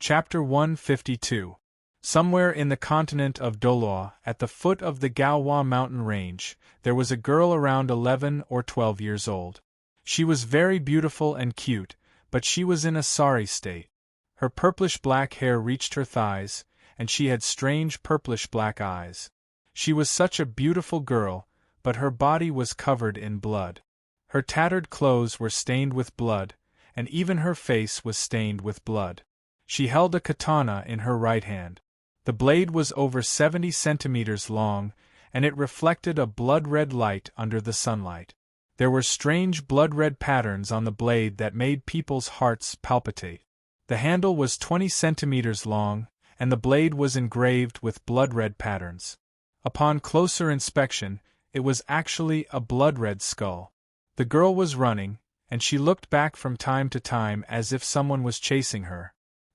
Chapter 152. Somewhere in the continent of Doloa, at the foot of the Gaohua mountain range, there was a girl around 11 or 12 years old. She was very beautiful and cute, but she was in a sorry state. Her purplish-black hair reached her thighs, and she had strange purplish-black eyes. She was such a beautiful girl, but her body was covered in blood. Her tattered clothes were stained with blood, and even her face was stained with blood. She held a katana in her right hand. The blade was over 70 centimeters long, and it reflected a blood-red light under the sunlight. There were strange blood-red patterns on the blade that made people's hearts palpitate. The handle was 20 centimeters long, and the blade was engraved with blood-red patterns. Upon closer inspection, it was actually a blood-red skull. The girl was running, and she looked back from time to time as if someone was chasing her.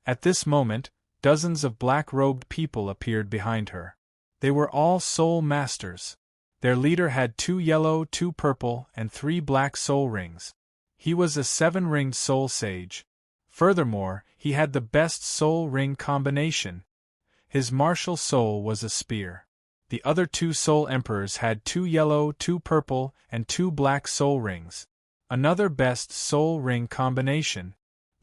At this moment, dozens of black-robed people appeared behind her. They were all soul masters. Their leader had 2 yellow, 2 purple, and 3 black soul rings. He was a 7-ringed soul sage. Furthermore, he had the best soul ring combination. His martial soul was a spear. The other 2 soul emperors had 2 yellow, 2 purple, and 2 black soul rings. Another best soul ring combination.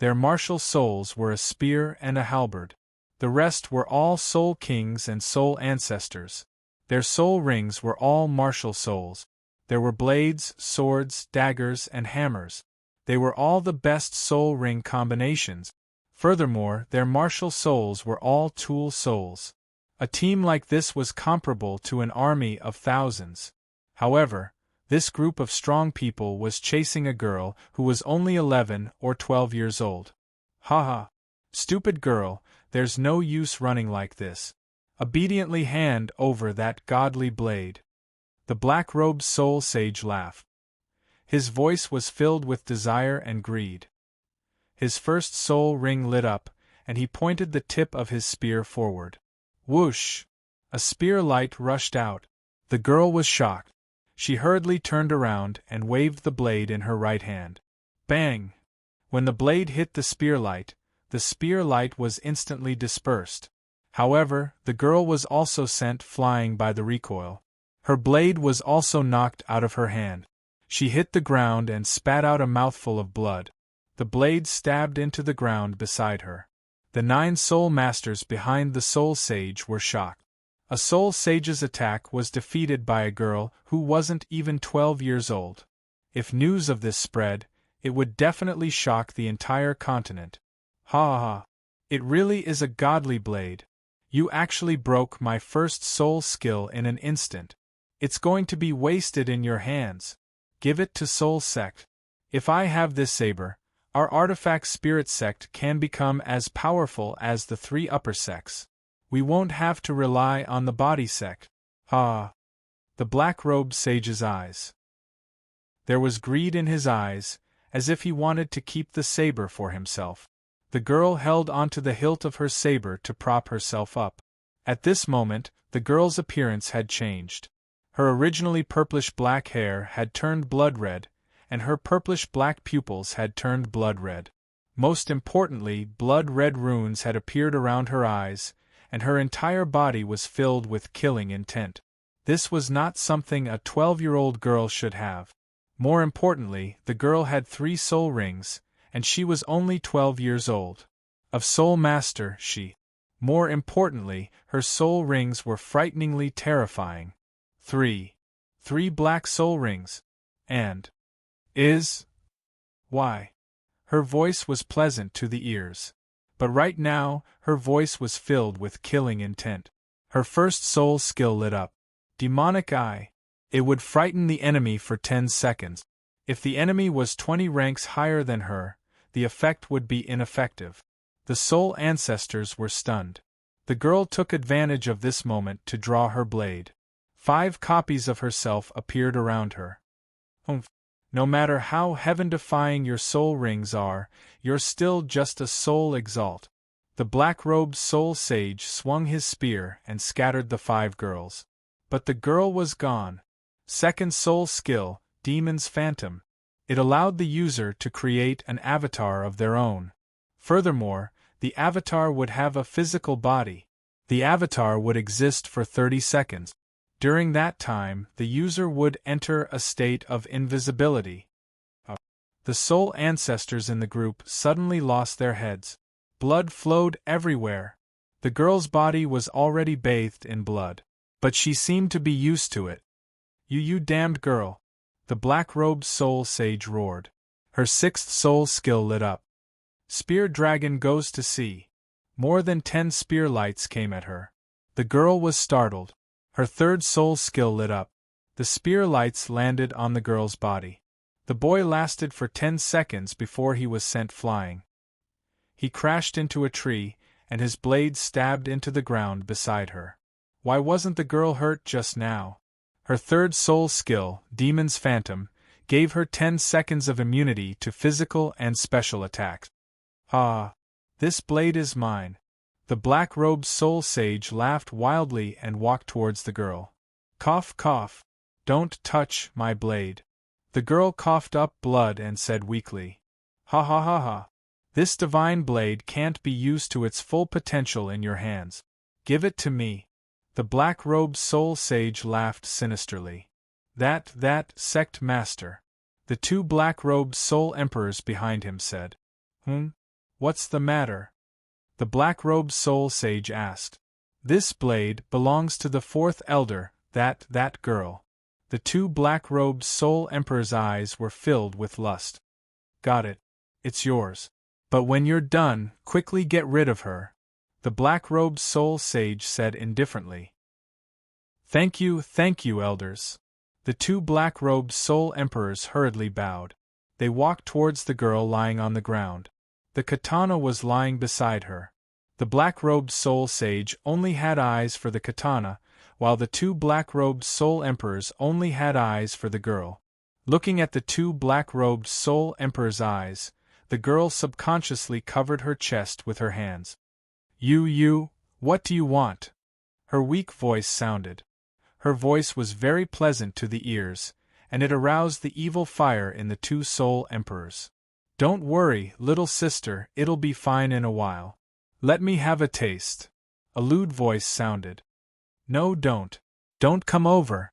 Their martial souls were a spear and a halberd. The rest were all soul kings and soul ancestors. Their soul rings were all martial souls. There were blades, swords, daggers, and hammers. They were all the best soul ring combinations. Furthermore, their martial souls were all tool souls. A team like this was comparable to an army of thousands. However, this group of strong people was chasing a girl who was only 11 or 12 years old. Ha ha! Stupid girl, there's no use running like this. Obediently hand over that godly blade. The black-robed soul sage laughed. His voice was filled with desire and greed. His first soul ring lit up, and he pointed the tip of his spear forward. Whoosh! A spear light rushed out. The girl was shocked. She hurriedly turned around and waved the blade in her right hand. Bang! When the blade hit the spear light was instantly dispersed. However, the girl was also sent flying by the recoil. Her blade was also knocked out of her hand. She hit the ground and spat out a mouthful of blood. The blade stabbed into the ground beside her. The 9 soul masters behind the soul sage were shocked. A soul sage's attack was defeated by a girl who wasn't even 12 years old. If news of this spread, it would definitely shock the entire continent. Ha ha ha! It really is a godly blade. You actually broke my first soul skill in an instant. It's going to be wasted in your hands. Give it to Soul Sect. If I have this saber, our artifact spirit sect can become as powerful as the 3 upper sects. We won't have to rely on the body sect. Ha! The black-robed sage's eyes. There was greed in his eyes, as if he wanted to keep the saber for himself. The girl held onto the hilt of her saber to prop herself up. At this moment, the girl's appearance had changed. Her originally purplish-black hair had turned blood-red, and her purplish-black pupils had turned blood-red. Most importantly, blood-red runes had appeared around her eyes, and her entire body was filled with killing intent. This was not something a 12-year-old girl should have. More importantly, the girl had 3 soul rings, and she was only 12 years old. Of soul master, she. More importantly, her soul rings were frighteningly terrifying. 3 black soul rings. And why? Her voice was pleasant to the ears. But right now, her voice was filled with killing intent. Her first soul skill lit up. Demonic Eye. It would frighten the enemy for 10 seconds. If the enemy was 20 ranks higher than her, the effect would be ineffective. The soul ancestors were stunned. The girl took advantage of this moment to draw her blade. 5 copies of herself appeared around her. No matter how heaven-defying your soul rings are, you're still just a soul exalt. The black-robed soul sage swung his spear and scattered the 5 girls. But the girl was gone. Second soul skill, Demon's Phantom. It allowed the user to create an avatar of their own. Furthermore, The avatar would have a physical body. The avatar would exist for 30 seconds. During that time, the user would enter a state of invisibility. The soul ancestors in the group suddenly lost their heads. Blood flowed everywhere. The girl's body was already bathed in blood. But she seemed to be used to it. You damned girl! The black-robed soul sage roared. Her sixth soul skill lit up. Spear dragon goes to sea. More than 10 spear lights came at her. The girl was startled. Her third soul skill lit up. The spear lights landed on the girl's body. The boy lasted for 10 seconds before he was sent flying. He crashed into a tree, and his blade stabbed into the ground beside her. Why wasn't the girl hurt just now? Her third soul skill, Demon's Phantom, gave her 10 seconds of immunity to physical and special attacks. Ah! This blade is mine. The black-robed soul sage laughed wildly and walked towards the girl. Cough, cough. Don't touch my blade. The girl coughed up blood and said weakly, "Ha ha ha ha. This divine blade can't be used to its full potential in your hands. Give it to me." The black-robed soul sage laughed sinisterly. That sect master. The 2 black-robed soul emperors behind him said. What's the matter? The black-robed soul sage asked. This blade belongs to the 4th elder, that girl. The 2 black-robed soul emperors' eyes were filled with lust. Got it. It's yours. But when you're done, quickly get rid of her. The black-robed soul sage said indifferently. Thank you, elders. The 2 black-robed soul emperors hurriedly bowed. They walked towards the girl lying on the ground. The katana was lying beside her. The black-robed soul sage only had eyes for the katana, while the 2 black-robed soul emperors only had eyes for the girl. Looking at the 2 black-robed soul emperors' eyes, the girl subconsciously covered her chest with her hands. You, what do you want? Her weak voice sounded. Her voice was very pleasant to the ears, and it aroused the evil fire in the 2 soul emperors. Don't worry, little sister, it'll be fine in a while. Let me have a taste. A lewd voice sounded. No, don't. Don't come over.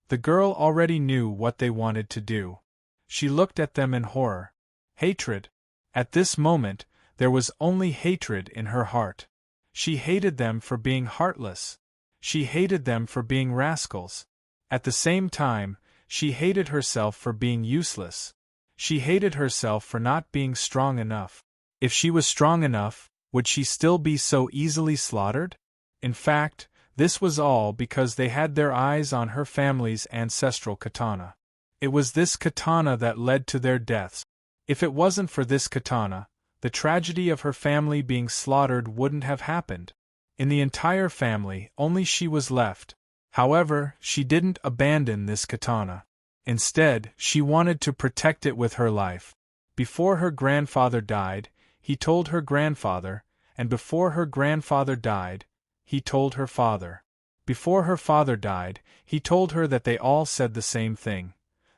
The girl already knew what they wanted to do. She looked at them in horror. Hatred. At this moment, there was only hatred in her heart. She hated them for being heartless. She hated them for being rascals. At the same time, she hated herself for being useless. She hated herself for not being strong enough. If she was strong enough, would she still be so easily slaughtered? In fact, this was all because they had their eyes on her family's ancestral katana. It was this katana that led to their deaths. If it wasn't for this katana, the tragedy of her family being slaughtered wouldn't have happened. In the entire family, only she was left. However, she didn't abandon this katana. Instead, she wanted to protect it with her life. Before her grandfather died, he told her grandfather, and before her grandfather died, he told her father. Before her father died, he told her that they all said the same thing.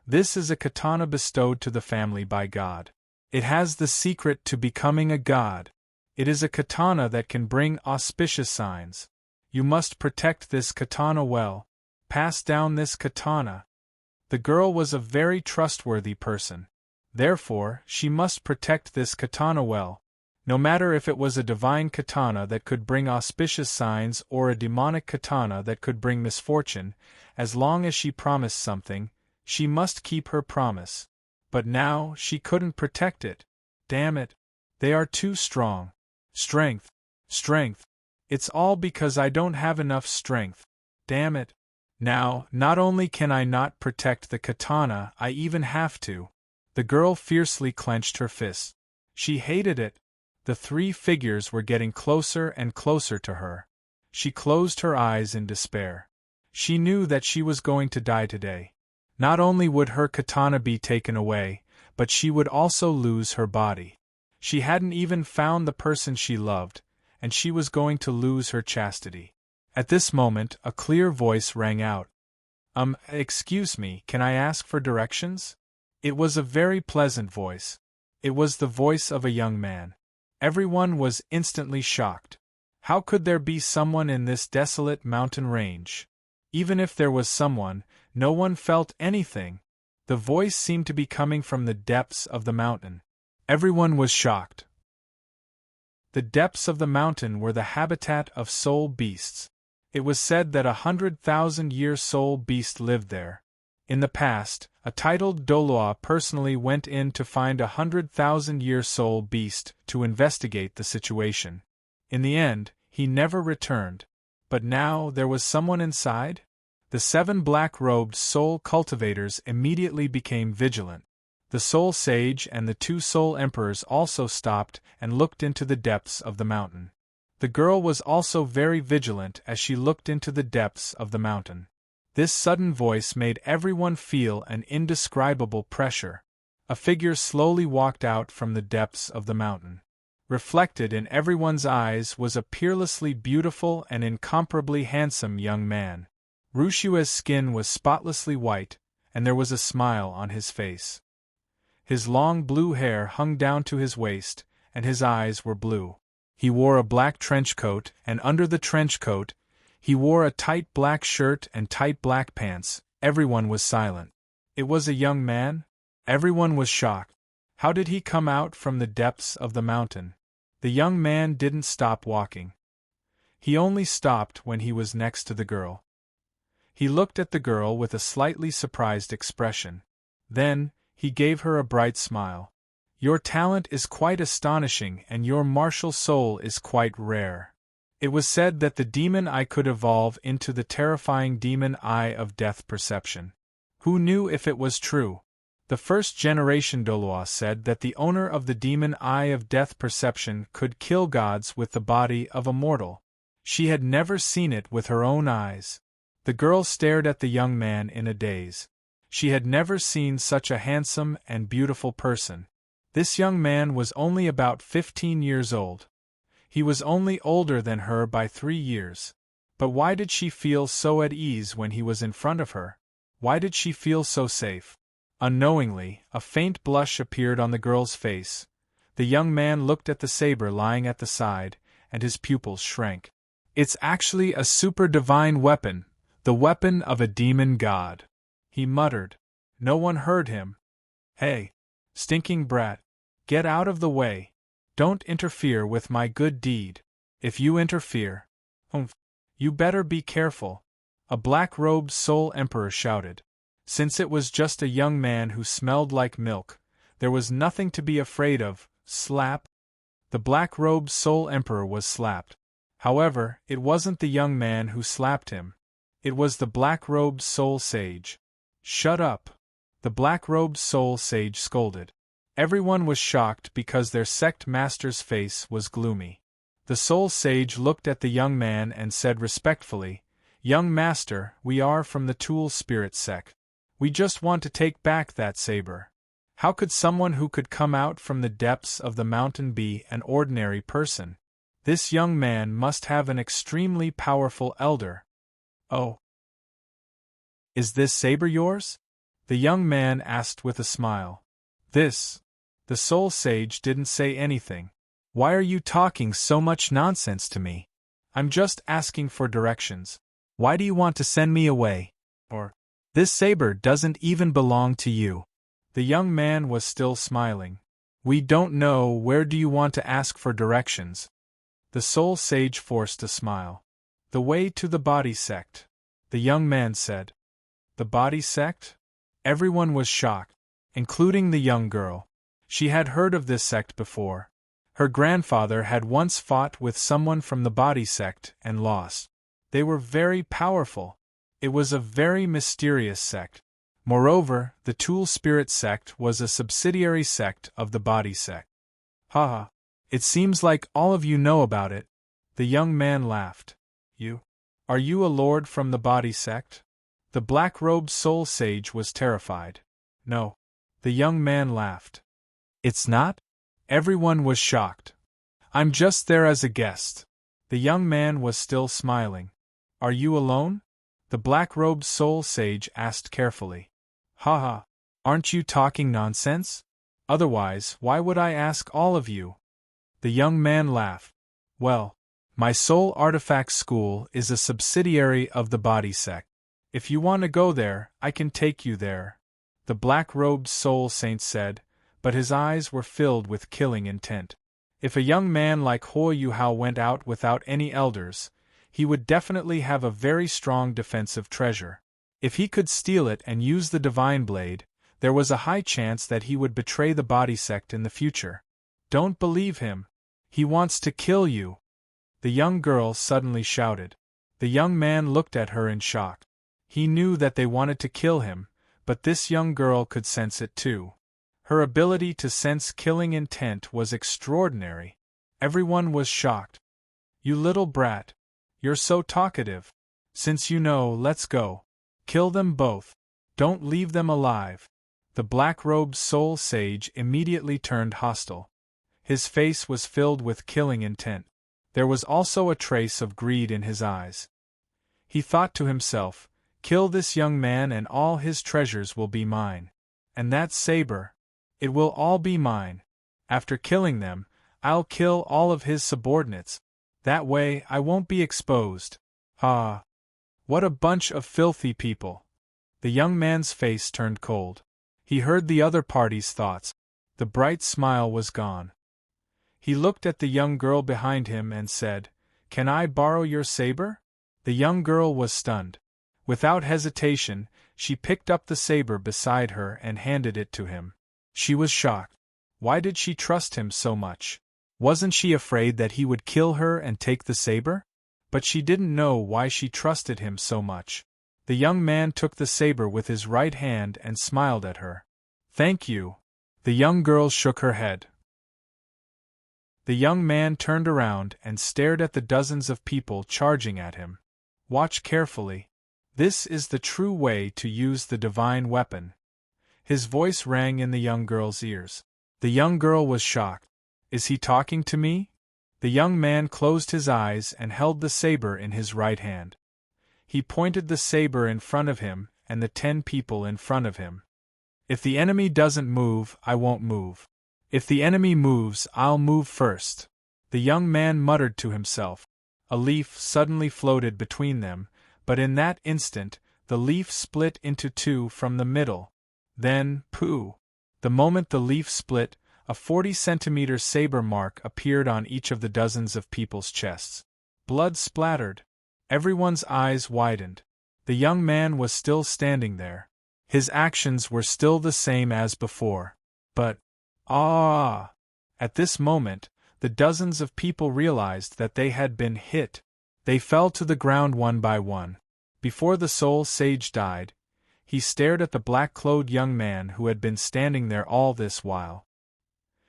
This is a katana bestowed to the family by God. It has the secret to becoming a god. It is a katana that can bring auspicious signs. You must protect this katana well. Pass down this katana. The girl was a very trustworthy person. Therefore, she must protect this katana well. No matter if it was a divine katana that could bring auspicious signs or a demonic katana that could bring misfortune, as long as she promised something, she must keep her promise. But now, she couldn't protect it. Damn it. They are too strong. Strength. It's all because I don't have enough strength. Damn it. Now, not only can I not protect the katana, I even have to. The girl fiercely clenched her fists. She hated it. The 3 figures were getting closer and closer to her. She closed her eyes in despair. She knew that she was going to die today. Not only would her katana be taken away, but she would also lose her body. She hadn't even found the person she loved, and she was going to lose her chastity. At this moment, a clear voice rang out. Excuse me, can I ask for directions? It was a very pleasant voice. It was the voice of a young man. Everyone was instantly shocked. How could there be someone in this desolate mountain range? Even if there was someone, no one felt anything. The voice seemed to be coming from the depths of the mountain. Everyone was shocked. The depths of the mountain were the habitat of soul beasts. It was said that 100,000-year soul beast lived there. In the past, a titled Doloa personally went in to find a 100,000-year soul beast to investigate the situation. In the end, he never returned. But now there was someone inside? The 7 black-robed soul cultivators immediately became vigilant. The soul sage and the 2 soul emperors also stopped and looked into the depths of the mountain. The girl was also very vigilant as she looked into the depths of the mountain. This sudden voice made everyone feel an indescribable pressure. A figure slowly walked out from the depths of the mountain. Reflected in everyone's eyes was a peerlessly beautiful and incomparably handsome young man. Rushua's skin was spotlessly white, and there was a smile on his face. His long blue hair hung down to his waist, and his eyes were blue. He wore a black trench coat, and under the trench coat, he wore a tight black shirt and tight black pants. Everyone was silent. It was a young man? Everyone was shocked. How did he come out from the depths of the mountain? The young man didn't stop walking. He only stopped when he was next to the girl. He looked at the girl with a slightly surprised expression. Then, he gave her a bright smile. Your talent is quite astonishing and your martial soul is quite rare. It was said that the demon eye could evolve into the terrifying demon eye of death perception. Who knew if it was true? The first generation Doloa said that the owner of the demon eye of death perception could kill gods with the body of a mortal. She had never seen it with her own eyes. The girl stared at the young man in a daze. She had never seen such a handsome and beautiful person. This young man was only about 15 years old. He was only older than her by 3 years. But why did she feel so at ease when he was in front of her? Why did she feel so safe? Unknowingly, a faint blush appeared on the girl's face. The young man looked at the saber lying at the side, and his pupils shrank. It's actually a super-divine weapon, the weapon of a demon god, he muttered. No one heard him. Hey, stinking brat, get out of the way. Don't interfere with my good deed. If you interfere, you better be careful, a black-robed soul emperor shouted. Since it was just a young man who smelled like milk, there was nothing to be afraid of. Slap. The black-robed soul emperor was slapped. However, it wasn't the young man who slapped him. It was the black-robed soul sage. Shut up. The black-robed soul sage scolded. Everyone was shocked because their sect master's face was gloomy. The soul sage looked at the young man and said respectfully, Young master, we are from the Tool Spirit sect. We just want to take back that saber. How could someone who could come out from the depths of the mountain be an ordinary person? This young man must have an extremely powerful elder. Oh. Is this saber yours? The young man asked with a smile. This. The soul sage didn't say anything. Why are you talking so much nonsense to me? I'm just asking for directions. Why do you want to send me away? Or, this saber doesn't even belong to you. The young man was still smiling. We don't know. Where do you want to ask for directions? The soul sage forced a smile. The way to the body sect, the young man said. The body sect? Everyone was shocked, including the young girl. She had heard of this sect before. Her grandfather had once fought with someone from the body sect and lost. They were very powerful. It was a very mysterious sect. Moreover, the Tool Spirit sect was a subsidiary sect of the body sect. Haha. It seems like all of you know about it. The young man laughed. You? Are you a lord from the body sect? The black-robed soul sage was terrified. No. The young man laughed. It's not? Everyone was shocked. I'm just there as a guest. The young man was still smiling. Are you alone? The black-robed soul sage asked carefully. Haha. Aren't you talking nonsense? Otherwise, why would I ask all of you? The young man laughed. Well, my soul artifact school is a subsidiary of the body sect. If you want to go there, I can take you there, the black-robed soul saint said, but his eyes were filled with killing intent. If a young man like Yuhao went out without any elders, he would definitely have a very strong defensive treasure. If he could steal it and use the divine blade, there was a high chance that he would betray the body sect in the future. Don't believe him. He wants to kill you, the young girl suddenly shouted. The young man looked at her in shock. He knew that they wanted to kill him, but this young girl could sense it too. Her ability to sense killing intent was extraordinary. Everyone was shocked. You little brat. You're so talkative. Since you know, let's go. Kill them both. Don't leave them alive. The black-robed soul sage immediately turned hostile. His face was filled with killing intent. There was also a trace of greed in his eyes. He thought to himself, kill this young man and all his treasures will be mine. And that saber. It will all be mine. After killing them, I'll kill all of his subordinates. That way I won't be exposed. Ah! What a bunch of filthy people! The young man's face turned cold. He heard the other party's thoughts. The bright smile was gone. He looked at the young girl behind him and said, "Can I borrow your saber?" The young girl was stunned. Without hesitation, she picked up the saber beside her and handed it to him. She was shocked. Why did she trust him so much? Wasn't she afraid that he would kill her and take the saber? But she didn't know why she trusted him so much. The young man took the saber with his right hand and smiled at her. "Thank you." The young girl shook her head. The young man turned around and stared at the dozens of people charging at him. "Watch carefully. This is the true way to use the divine weapon." His voice rang in the young girl's ears. The young girl was shocked. "Is he talking to me?" The young man closed his eyes and held the saber in his right hand. He pointed the saber in front of him and the 10 people in front of him. "If the enemy doesn't move, I won't move. If the enemy moves, I'll move first." The young man muttered to himself. A leaf suddenly floated between them, but in that instant, the leaf split into two from the middle. Then, pooh! The moment the leaf split, a 40-centimeter saber mark appeared on each of the dozens of people's chests. Blood splattered. Everyone's eyes widened. The young man was still standing there. His actions were still the same as before. But, ah! At this moment, the dozens of people realized that they had been hit. They fell to the ground one by one. Before the soul sage died, he stared at the black-clothed young man who had been standing there all this while.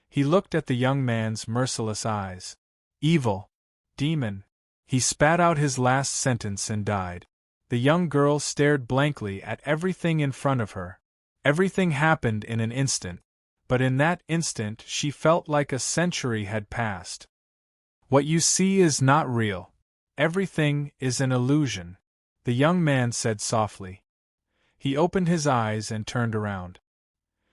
He looked at the young man's merciless eyes. "Evil. Demon." He spat out his last sentence and died. The young girl stared blankly at everything in front of her. Everything happened in an instant, but in that instant she felt like a century had passed. "What you see is not real. Everything is an illusion," the young man said softly. He opened his eyes and turned around.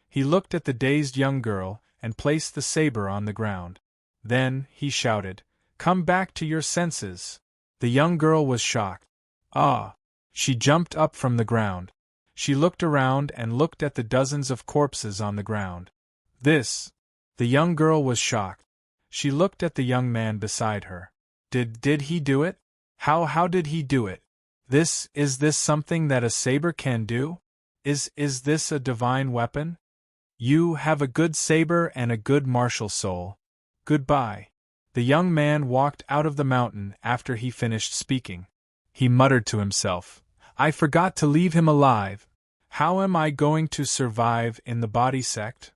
He looked at the dazed young girl and placed the saber on the ground. Then, he shouted, "Come back to your senses." The young girl was shocked. "Ah!" She jumped up from the ground. She looked around and looked at the dozens of corpses on the ground. "This." The young girl was shocked. She looked at the young man beside her. Did he do it? How did he do it? Is this something that a saber can do? Is this a divine weapon? You have a good saber and a good martial soul. Goodbye. The young man walked out of the mountain after he finished speaking. He muttered to himself, "I forgot to leave him alive. How am I going to survive in the body sect?"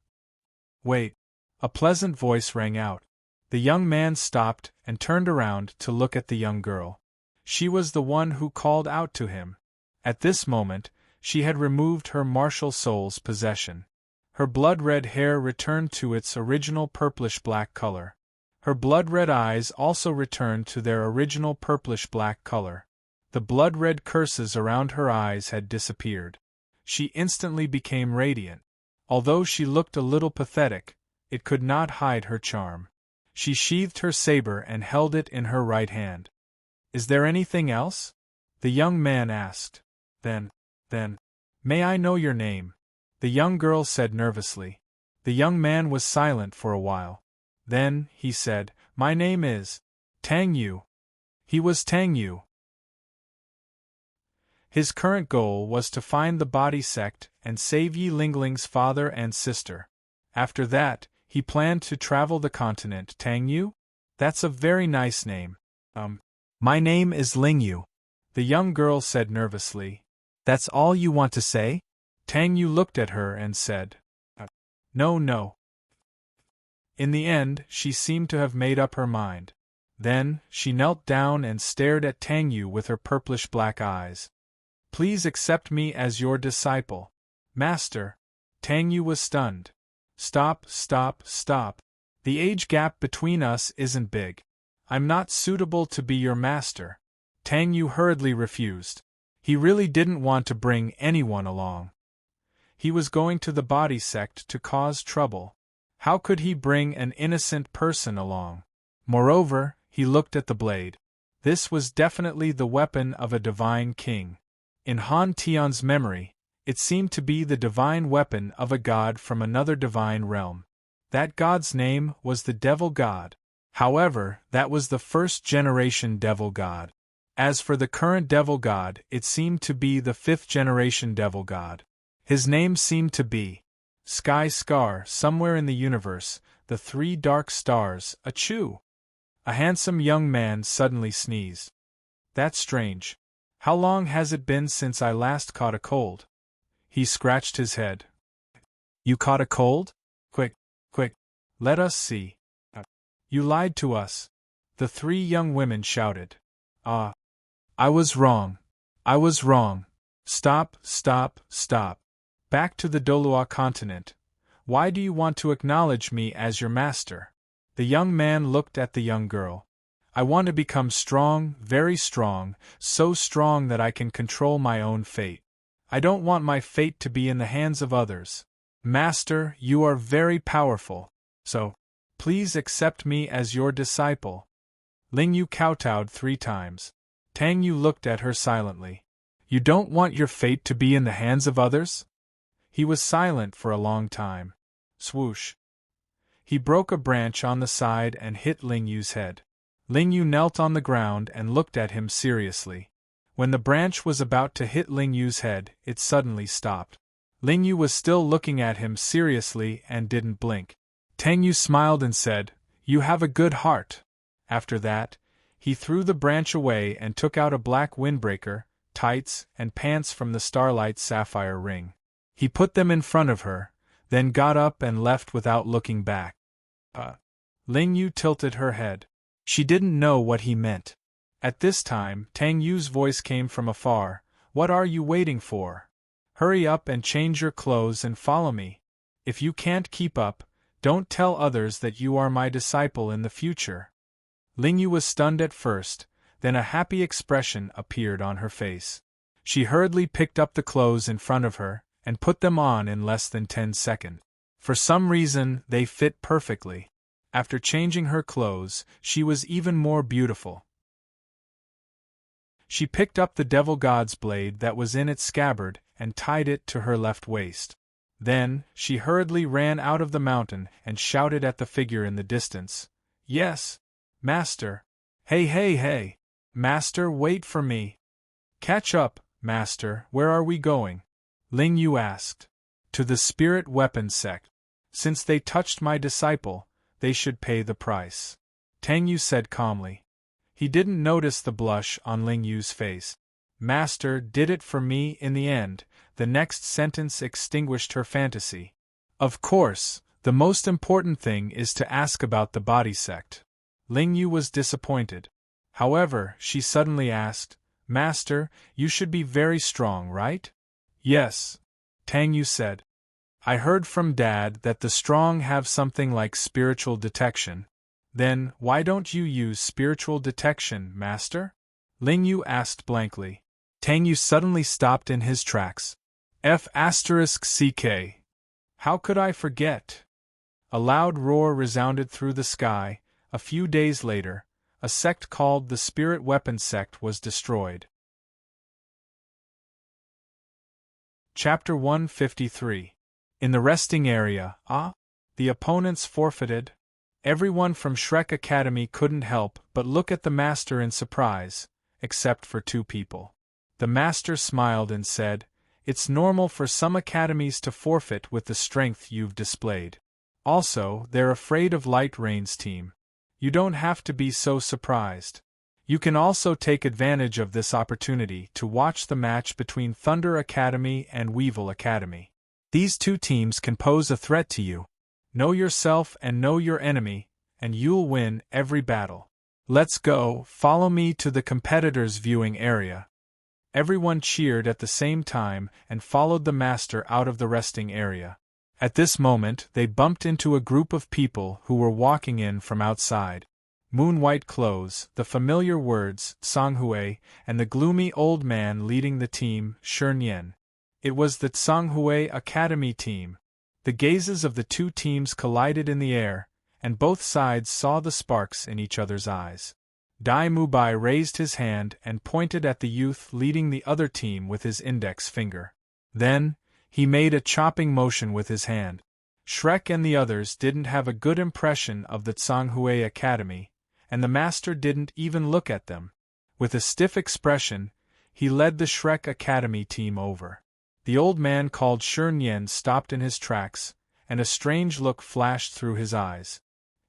Wait. A pleasant voice rang out. The young man stopped and turned around to look at the young girl. She was the one who called out to him. At this moment, she had removed her martial soul's possession. Her blood-red hair returned to its original purplish-black color. Her blood-red eyes also returned to their original purplish-black color. The blood-red curses around her eyes had disappeared. She instantly became radiant. Although she looked a little pathetic, it could not hide her charm. She sheathed her saber and held it in her right hand. Is there anything else? The young man asked. Then, may I know your name? The young girl said nervously. The young man was silent for a while. Then, he said, My name is Tang Yu. He was Tang Yu. His current goal was to find the body sect and save Yi Lingling's father and sister. After that, he planned to travel the continent. Tang Yu? That's a very nice name. My name is Ling Yu. The young girl said nervously. That's all you want to say? Tang Yu looked at her and said, No. In the end, she seemed to have made up her mind. Then, she knelt down and stared at Tang Yu with her purplish black eyes. Please accept me as your disciple. Master. Tang Yu was stunned. Stop. The age gap between us isn't big. I'm not suitable to be your master. Tang Yu hurriedly refused. He really didn't want to bring anyone along. He was going to the body sect to cause trouble. How could he bring an innocent person along? Moreover, he looked at the blade. This was definitely the weapon of a divine king. In Han Tian's memory, it seemed to be the divine weapon of a god from another divine realm. That god's name was the Devil God. However, that was the first-generation Devil God. As for the current Devil God, it seemed to be the fifth-generation Devil God. His name seemed to be Sky Scar. Somewhere in the universe, the three dark stars. Achoo! A handsome young man suddenly sneezed. That's strange. How long has it been since I last caught a cold? He scratched his head. You caught a cold? Quick, let us see. You lied to us. The three young women shouted. I was wrong. Stop. Back to the Dolua continent. Why do you want to acknowledge me as your master? The young man looked at the young girl. I want to become strong, very strong, so strong that I can control my own fate. I don't want my fate to be in the hands of others. Master, you are very powerful, so please accept me as your disciple. Ling Yu kowtowed 3 times. Tang Yu looked at her silently. You don't want your fate to be in the hands of others? He was silent for a long time. Swoosh. He broke a branch on the side and hit Ling Yu's head. Ling Yu knelt on the ground and looked at him seriously. When the branch was about to hit Ling Yu's head, it suddenly stopped. Ling Yu was still looking at him seriously and didn't blink. Tang Yu smiled and said, You have a good heart. After that, he threw the branch away and took out a black windbreaker, tights, and pants from the Starlight sapphire ring. He put them in front of her, then got up and left without looking back. Ling Yu tilted her head. She didn't know what he meant. At this time, Tang Yu's voice came from afar. What are you waiting for? Hurry up and change your clothes and follow me. If you can't keep up, don't tell others that you are my disciple in the future. Ling Yu was stunned at first, then a happy expression appeared on her face. She hurriedly picked up the clothes in front of her, and put them on in less than 10 seconds. For some reason, they fit perfectly. After changing her clothes, she was even more beautiful. She picked up the Devil God's blade that was in its scabbard and tied it to her left waist. Then, she hurriedly ran out of the mountain and shouted at the figure in the distance. Yes, Master. Hey. Master, wait for me. Catch up, Master, where are we going? Ling Yu asked. To the Spirit Weapon Sect. Since they touched my disciple, they should pay the price. Tang Yu said calmly. He didn't notice the blush on Ling Yu's face. Master did it for me in the end. The next sentence extinguished her fantasy. Of course, the most important thing is to ask about the body sect. Ling Yu was disappointed. However, she suddenly asked, Master, you should be very strong, right? Yes, Tang Yu said. I heard from Dad that the strong have something like spiritual detection. Then, why don't you use spiritual detection, Master? Ling Yu asked blankly. Tang Yu suddenly stopped in his tracks. F***CK. How could I forget? A loud roar resounded through the sky, A few days later, a sect called the Spirit Weapon Sect was destroyed. Chapter 153. In the resting area, the opponents forfeited. Everyone from Shrek Academy couldn't help but look at the master in surprise, except for two people. The master smiled and said, "It's normal for some academies to forfeit with the strength you've displayed. Also, they're afraid of Light Rain's team. You don't have to be so surprised. You can also take advantage of this opportunity to watch the match between Thunder Academy and Weevil Academy. These two teams can pose a threat to you. Know yourself and know your enemy, and you'll win every battle. Let's go, follow me to the competitors' viewing area." Everyone cheered at the same time and followed the master out of the resting area. At this moment, they bumped into a group of people who were walking in from outside. Moon-white clothes, the familiar words, Tsanghui, and the gloomy old man leading the team, Shernyen. It was the Tsanghui Academy team. The gazes of the two teams collided in the air, and both sides saw the sparks in each other's eyes. Dai Mubai raised his hand and pointed at the youth leading the other team with his index finger. Then, he made a chopping motion with his hand. Shrek and the others didn't have a good impression of the Tsanghui Academy, and the master didn't even look at them. With a stiff expression, he led the Shrek Academy team over. The old man called Shernyen stopped in his tracks, and a strange look flashed through his eyes.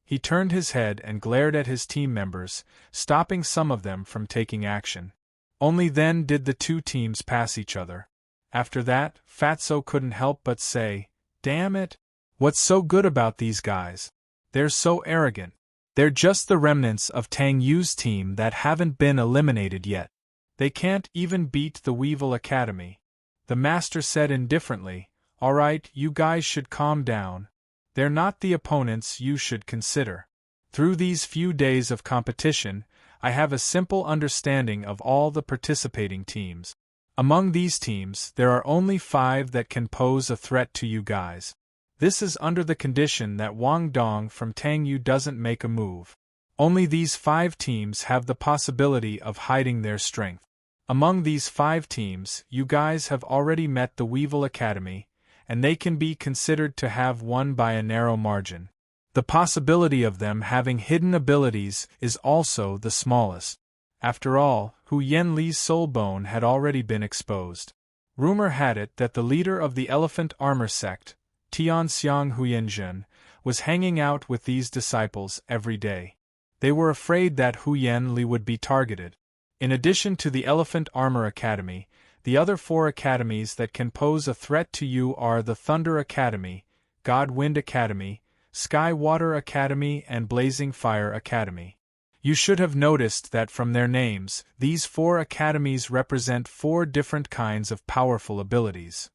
He turned his head and glared at his team members, stopping some of them from taking action. Only then did the two teams pass each other. After that, Fatso couldn't help but say, "Damn it! What's so good about these guys? They're so arrogant. They're just the remnants of Tang Yu's team that haven't been eliminated yet. They can't even beat the Weevil Academy." The master said indifferently, "Alright, you guys should calm down. They're not the opponents you should consider. Through these few days of competition, I have a simple understanding of all the participating teams. Among these teams, there are only 5 that can pose a threat to you guys. This is under the condition that Wang Dong from Tangyu doesn't make a move. Only these 5 teams have the possibility of hiding their strength. Among these 5 teams, you guys have already met the Weevil Academy, and they can be considered to have won by a narrow margin. The possibility of them having hidden abilities is also the smallest. After all, Hu Yenli's soul bone had already been exposed. Rumor had it that the leader of the Elephant Armor sect, Tianxiang Huyenjun, was hanging out with these disciples every day. They were afraid that Hu Yenli would be targeted. In addition to the Elephant Armor Academy, the other 4 academies that can pose a threat to you are the Thunder Academy, God Wind Academy, Sky Water Academy and Blazing Fire Academy. You should have noticed that from their names, these 4 academies represent 4 different kinds of powerful abilities.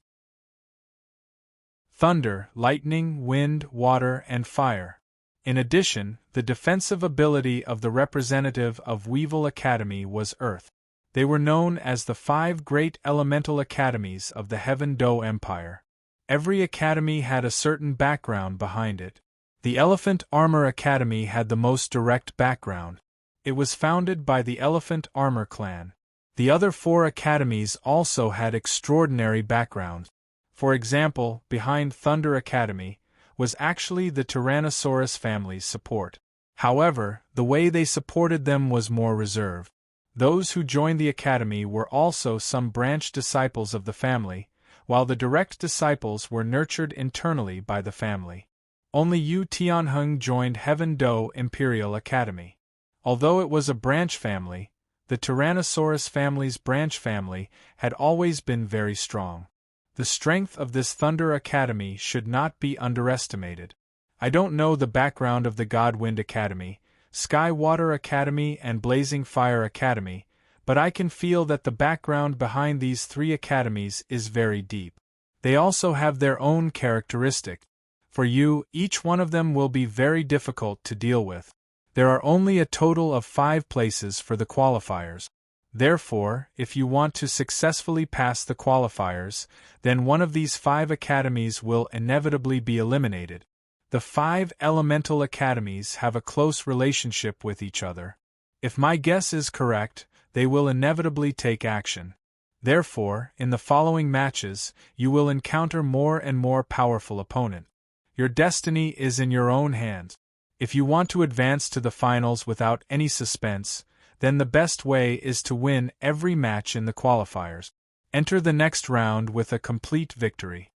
Thunder, lightning, wind, water, and fire. In addition, the defensive ability of the representative of Weevil Academy was Earth. They were known as the 5 great elemental academies of the Heaven Do Empire. Every academy had a certain background behind it. The Elephant Armor Academy had the most direct background. It was founded by the Elephant Armor clan. The other 4 academies also had extraordinary backgrounds. For example, behind Thunder Academy was actually the Tyrannosaurus family's support. However, the way they supported them was more reserved. Those who joined the academy were also some branch disciples of the family, while the direct disciples were nurtured internally by the family. Only Yu Tianheng joined Heaven Do Imperial Academy. Although it was a branch family, the Tyrannosaurus family's branch family had always been very strong. The strength of this Thunder Academy should not be underestimated. I don't know the background of the Godwind Academy, Sky Water Academy and Blazing Fire Academy, but I can feel that the background behind these 3 academies is very deep. They also have their own characteristics. For you, each one of them will be very difficult to deal with. There are only a total of 5 places for the qualifiers. Therefore, if you want to successfully pass the qualifiers, then one of these 5 academies will inevitably be eliminated. The 5 elemental academies have a close relationship with each other. If my guess is correct, they will inevitably take action. Therefore, in the following matches, you will encounter more and more powerful opponent. Your destiny is in your own hands. If you want to advance to the finals without any suspense, then the best way is to win every match in the qualifiers. Enter the next round with a complete victory.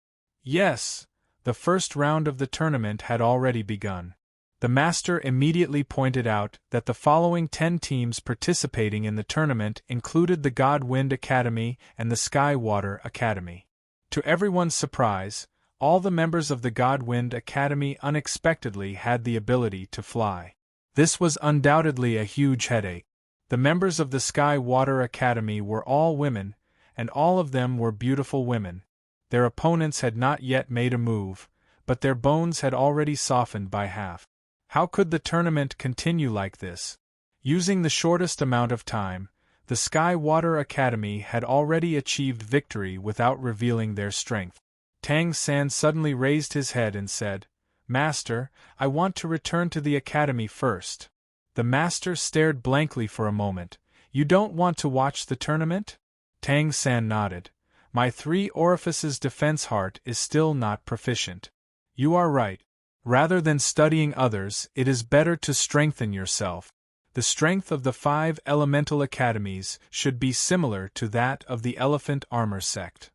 Yes, the first round of the tournament had already begun. The master immediately pointed out that the following 10 teams participating in the tournament included the God-Wind Academy and the Sky-Water Academy. To everyone's surprise, all the members of the God-Wind Academy unexpectedly had the ability to fly. This was undoubtedly a huge headache. The members of the Sky-Water Academy were all women, and all of them were beautiful women. Their opponents had not yet made a move, but their bones had already softened by half. How could the tournament continue like this? Using the shortest amount of time, the Sky-Water Academy had already achieved victory without revealing their strength. Tang San suddenly raised his head and said, "Master, I want to return to the academy first." The master stared blankly for a moment. "You don't want to watch the tournament?" Tang San nodded. "My 3 orifices defense heart is still not proficient." "You are right. Rather than studying others, it is better to strengthen yourself. The strength of the 5 elemental academies should be similar to that of the Elephant Armor sect.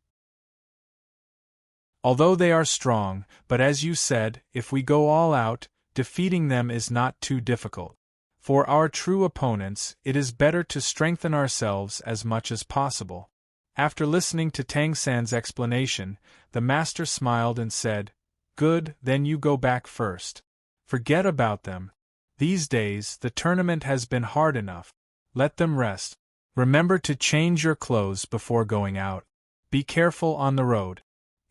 Although they are strong, but as you said, if we go all out, defeating them is not too difficult. For our true opponents, it is better to strengthen ourselves as much as possible." After listening to Tang San's explanation, the master smiled and said, "Good, then you go back first. Forget about them. These days, the tournament has been hard enough. Let them rest. Remember to change your clothes before going out. Be careful on the road."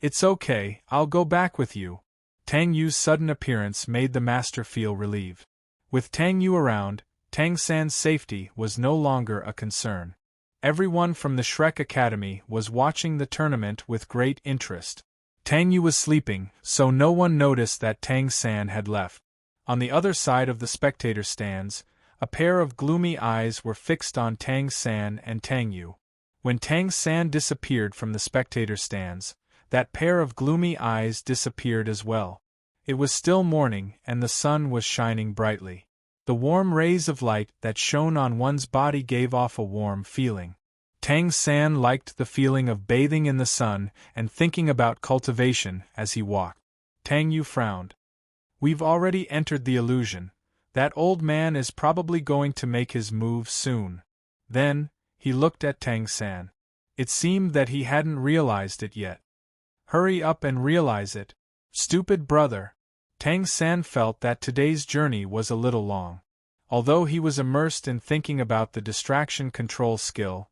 "It's okay, I'll go back with you." Tang Yu's sudden appearance made the master feel relieved. With Tang Yu around, Tang San's safety was no longer a concern. Everyone from the Shrek Academy was watching the tournament with great interest. Tang Yu was sleeping, so no one noticed that Tang San had left. On the other side of the spectator stands, a pair of gloomy eyes were fixed on Tang San and Tang Yu. When Tang San disappeared from the spectator stands, that pair of gloomy eyes disappeared as well. It was still morning, and the sun was shining brightly. The warm rays of light that shone on one's body gave off a warm feeling. Tang San liked the feeling of bathing in the sun and thinking about cultivation as he walked. Tang Yu frowned. "We've already entered the illusion. That old man is probably going to make his move soon." Then, he looked at Tang San. It seemed that he hadn't realized it yet. "Hurry up and realize it, stupid brother." Tang San felt that today's journey was a little long. Although he was immersed in thinking about the distraction control skill,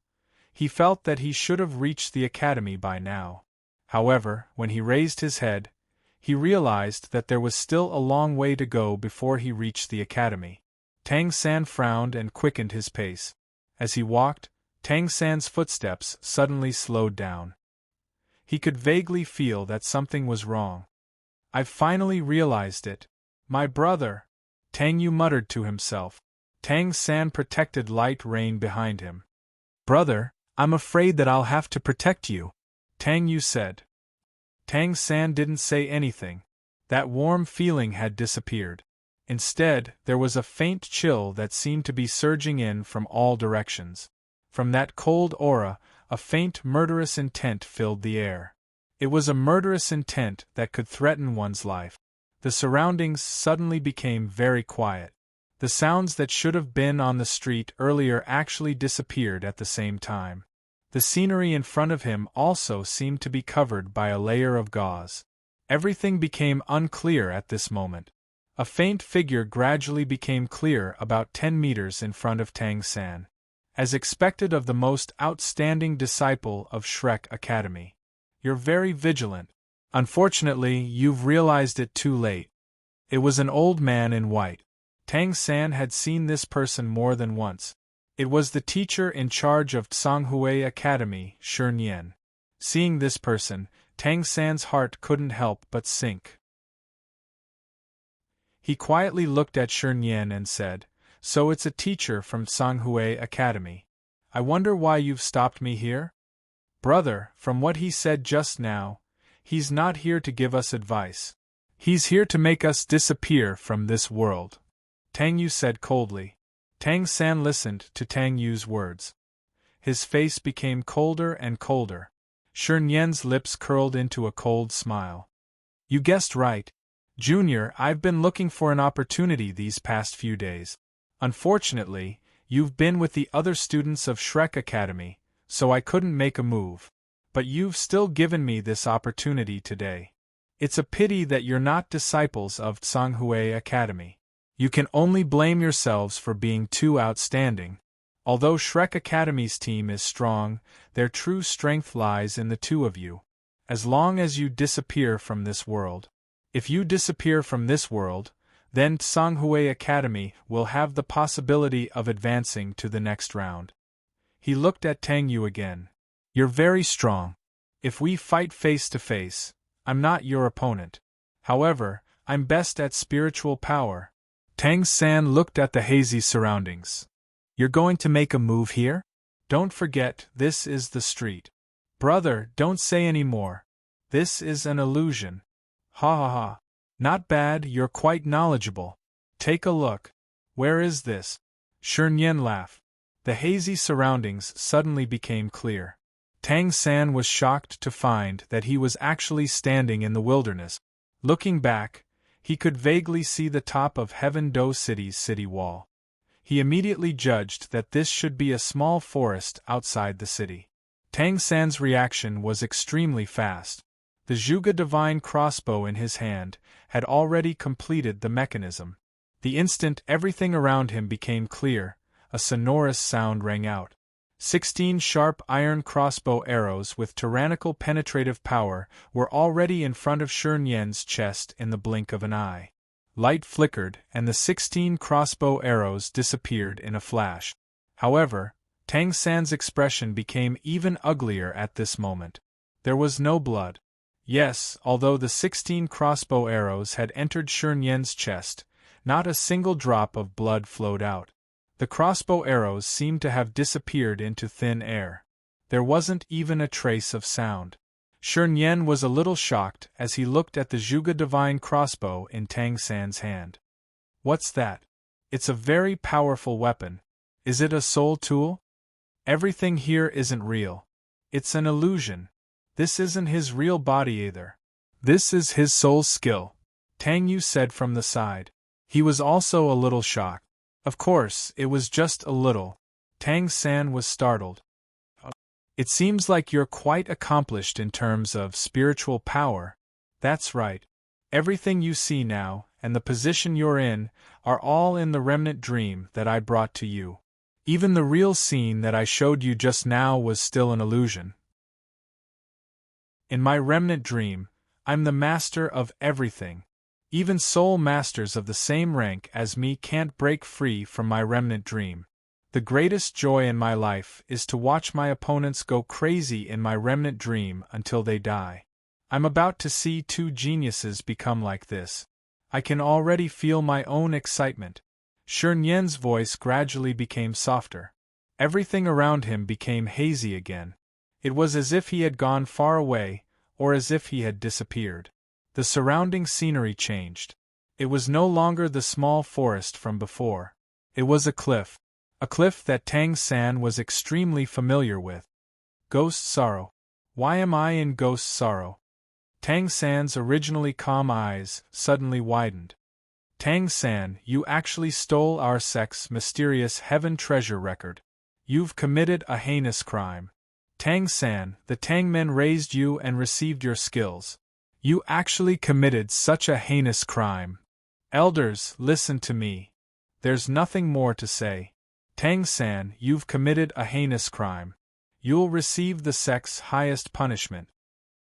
he felt that he should have reached the academy by now. However, when he raised his head, he realized that there was still a long way to go before he reached the academy. Tang San frowned and quickened his pace. As he walked, Tang San's footsteps suddenly slowed down. He could vaguely feel that something was wrong. "I've finally realized it. My brother," Tang Yu muttered to himself. Tang San protected light rain behind him. "Brother, I'm afraid that I'll have to protect you," Tang Yu said. Tang San didn't say anything. That warm feeling had disappeared. Instead, there was a faint chill that seemed to be surging in from all directions. From that cold aura, a faint murderous intent filled the air. It was a murderous intent that could threaten one's life. The surroundings suddenly became very quiet. The sounds that should have been on the street earlier actually disappeared at the same time. The scenery in front of him also seemed to be covered by a layer of gauze. Everything became unclear at this moment. A faint figure gradually became clear about 10 meters in front of Tang San. As expected of the most outstanding disciple of Shrek Academy. "You're very vigilant. Unfortunately, you've realized it too late." It was an old man in white. Tang San had seen this person more than once. It was the teacher in charge of Tsanghui Academy, Shi Nian. Seeing this person, Tang San's heart couldn't help but sink. He quietly looked at Shernyen and said, "So it's a teacher from Sanghui Academy. I wonder why you've stopped me here?" "Brother, from what he said just now, he's not here to give us advice. He's here to make us disappear from this world," Tang Yu said coldly. Tang San listened to Tang Yu's words. His face became colder and colder. Shernyen's lips curled into a cold smile. "You guessed right. Junior, I've been looking for an opportunity these past few days. Unfortunately, you've been with the other students of Shrek Academy, so I couldn't make a move. But you've still given me this opportunity today. It's a pity that you're not disciples of Sanghui Academy. You can only blame yourselves for being too outstanding. Although Shrek Academy's team is strong, their true strength lies in the two of you. As long as you disappear from this world. If you disappear from this world, then Sanghui Academy will have the possibility of advancing to the next round." He looked at Tang Yu again. "You're very strong. If we fight face to face, I'm not your opponent. However, I'm best at spiritual power." Tang San looked at the hazy surroundings. "You're going to make a move here? Don't forget, this is the street." "Brother, don't say any more. This is an illusion." "Ha ha ha. Not bad, you're quite knowledgeable. Take a look. Where is this?" Shernyen laughed. The hazy surroundings suddenly became clear. Tang San was shocked to find that he was actually standing in the wilderness. Looking back, he could vaguely see the top of Heaven Do City's city wall. He immediately judged that this should be a small forest outside the city. Tang San's reaction was extremely fast. The Zhuge divine crossbow in his hand had already completed the mechanism. The instant everything around him became clear, a sonorous sound rang out. 16 sharp iron crossbow arrows with tyrannical penetrative power were already in front of Shernyen's chest in the blink of an eye. Light flickered, and the 16 crossbow arrows disappeared in a flash. However, Tang San's expression became even uglier at this moment. There was no blood. Yes, although the 16 crossbow arrows had entered Shernyen's chest, not a single drop of blood flowed out. The crossbow arrows seemed to have disappeared into thin air. There wasn't even a trace of sound. Shernyen was a little shocked as he looked at the Zhuge divine crossbow in Tang San's hand. "What's that? It's a very powerful weapon. Is it a soul tool? Everything here isn't real. It's an illusion. This isn't his real body either. This is his soul's skill," Tang Yu said from the side. He was also a little shocked. Of course, it was just a little. Tang San was startled. "It seems like you're quite accomplished in terms of spiritual power." "That's right. Everything you see now, and the position you're in, are all in the remnant dream that I brought to you. Even the real scene that I showed you just now was still an illusion. In my remnant dream, I'm the master of everything. Even soul masters of the same rank as me can't break free from my remnant dream. The greatest joy in my life is to watch my opponents go crazy in my remnant dream until they die. I'm about to see two geniuses become like this. I can already feel my own excitement." Shernyen's voice gradually became softer. Everything around him became hazy again. It was as if he had gone far away, or as if he had disappeared. The surrounding scenery changed. It was no longer the small forest from before. It was a cliff that Tang San was extremely familiar with. Ghost sorrow. Why am I in ghost sorrow? Tang San's originally calm eyes suddenly widened. "Tang San, you actually stole our sect's mysterious heaven treasure record. You've committed a heinous crime. Tang San, the Tang men raised you and received your skills. You actually committed such a heinous crime. Elders, listen to me. There's nothing more to say. Tang San, you've committed a heinous crime. You'll receive the sect's highest punishment."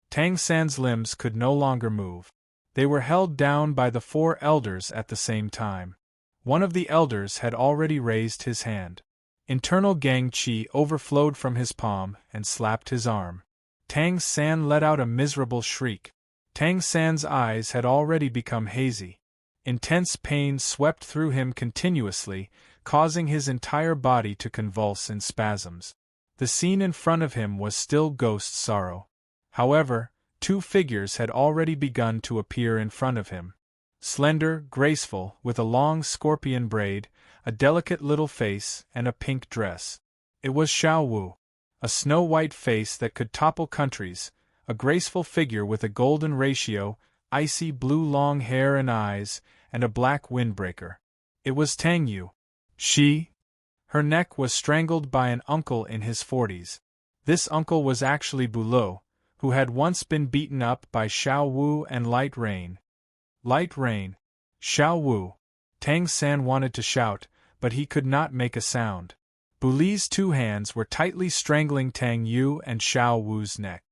Tang San's limbs could no longer move. They were held down by the 4 elders at the same time. One of the elders had already raised his hand. Internal gang qi overflowed from his palm and slapped his arm. Tang San let out a miserable shriek. Tang San's eyes had already become hazy. Intense pain swept through him continuously, causing his entire body to convulse in spasms. The scene in front of him was still ghost sorrow. However, two figures had already begun to appear in front of him. Slender, graceful, with a long scorpion braid, a delicate little face, and a pink dress. It was Xiao Wu. A snow-white face that could topple countries, a graceful figure with a golden ratio, icy blue long hair and eyes, and a black windbreaker. It was Tang Yu. Her neck was strangled by an uncle in his 40s. This uncle was actually Bulo, who had once been beaten up by Xiao Wu and Light Rain. Light Rain. Xiao Wu. Tang San wanted to shout, but he could not make a sound. Buli's two hands were tightly strangling Tang Yu and Xiao Wu's neck.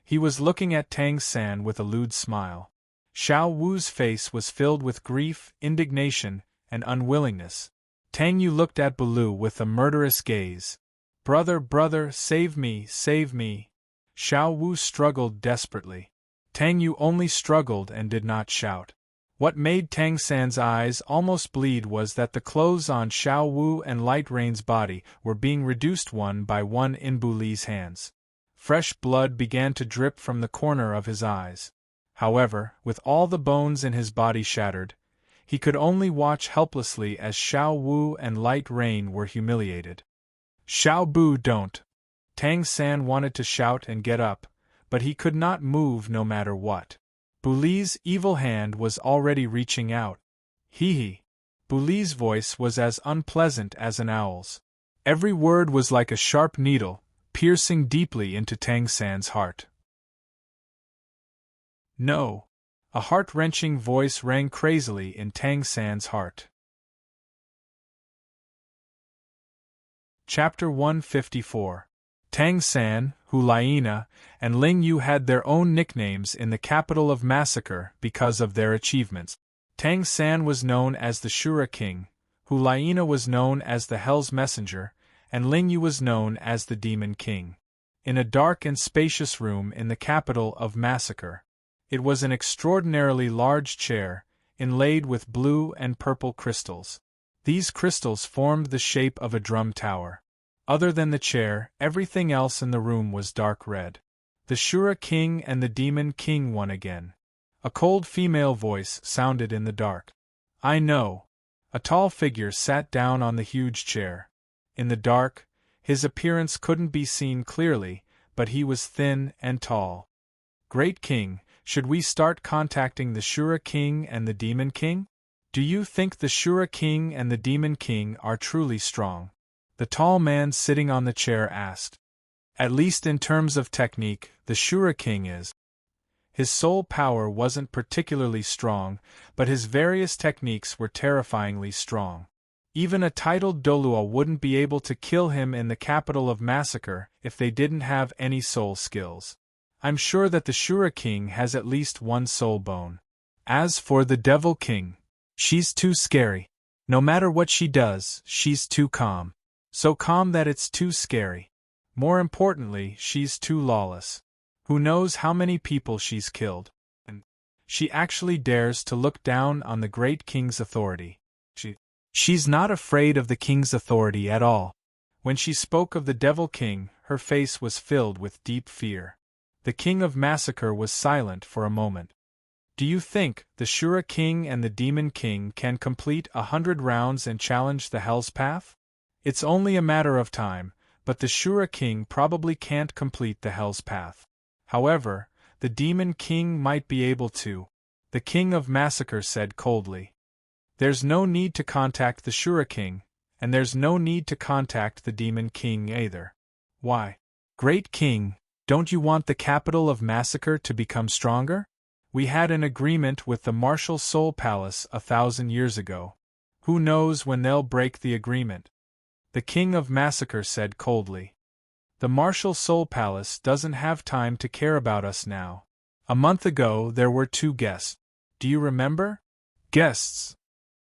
He was looking at Tang San with a lewd smile. Xiao Wu's face was filled with grief, indignation, and unwillingness. Tang Yu looked at Bulu with a murderous gaze. "Brother, brother, save me, save me." Xiao Wu struggled desperately. Tang Yu only struggled and did not shout. What made Tang San's eyes almost bleed was that the clothes on Xiao Wu and Light Rain's body were being reduced one by one in Buli's hands. Fresh blood began to drip from the corner of his eyes. However, with all the bones in his body shattered, he could only watch helplessly as Xiao Wu and Light Rain were humiliated. "Xiao Bu, don't!" Tang San wanted to shout and get up, but he could not move no matter what. Buli's evil hand was already reaching out. Hee. Buli's voice was as unpleasant as an owl's. Every word was like a sharp needle, piercing deeply into Tang San's heart. "No!" A heart-wrenching voice rang crazily in Tang San's heart. Chapter 154. Tang San, Hulaina, and Ling Yu had their own nicknames in the capital of Massacre because of their achievements. Tang San was known as the Shura King, Hulaina was known as the Hell's Messenger, and Ling Yu was known as the Demon King. In a dark and spacious room in the capital of Massacre, it was an extraordinarily large chair, inlaid with blue and purple crystals. These crystals formed the shape of a drum tower. Other than the chair, everything else in the room was dark red. The Shura King and the Demon King won again. A cold female voice sounded in the dark. "I know." A tall figure sat down on the huge chair. In the dark, his appearance couldn't be seen clearly, but he was thin and tall. "Great King, should we start contacting the Shura King and the Demon King? Do you think the Shura King and the Demon King are truly strong?" The tall man sitting on the chair asked. "At least in terms of technique, the Shura King is." His soul power wasn't particularly strong, but his various techniques were terrifyingly strong. Even a titled Dolua wouldn't be able to kill him in the capital of Massacre if they didn't have any soul skills. I'm sure that the Shura King has at least one soul bone. As for the Devil King, she's too scary. No matter what she does, she's too calm. So calm that it's too scary. More importantly, she's too lawless. Who knows how many people she's killed? And she actually dares to look down on the great king's authority. She's not afraid of the king's authority at all. When she spoke of the Devil King, her face was filled with deep fear. The King of Massacre was silent for a moment. "Do you think the Shura King and the Demon King can complete 100 rounds and challenge the Hell's Path? It's only a matter of time, but the Shura King probably can't complete the Hell's Path. However, the Demon King might be able to," the King of Massacre said coldly. "There's no need to contact the Shura King, and there's no need to contact the Demon King either." "Why? Great King, don't you want the capital of Massacre to become stronger? We had an agreement with the Martial Soul Palace 1,000 years ago. Who knows when they'll break the agreement?" The King of Massacre said coldly. "The Martial Soul Palace doesn't have time to care about us now. A month ago there were 2 guests. Do you remember?" "Guests?"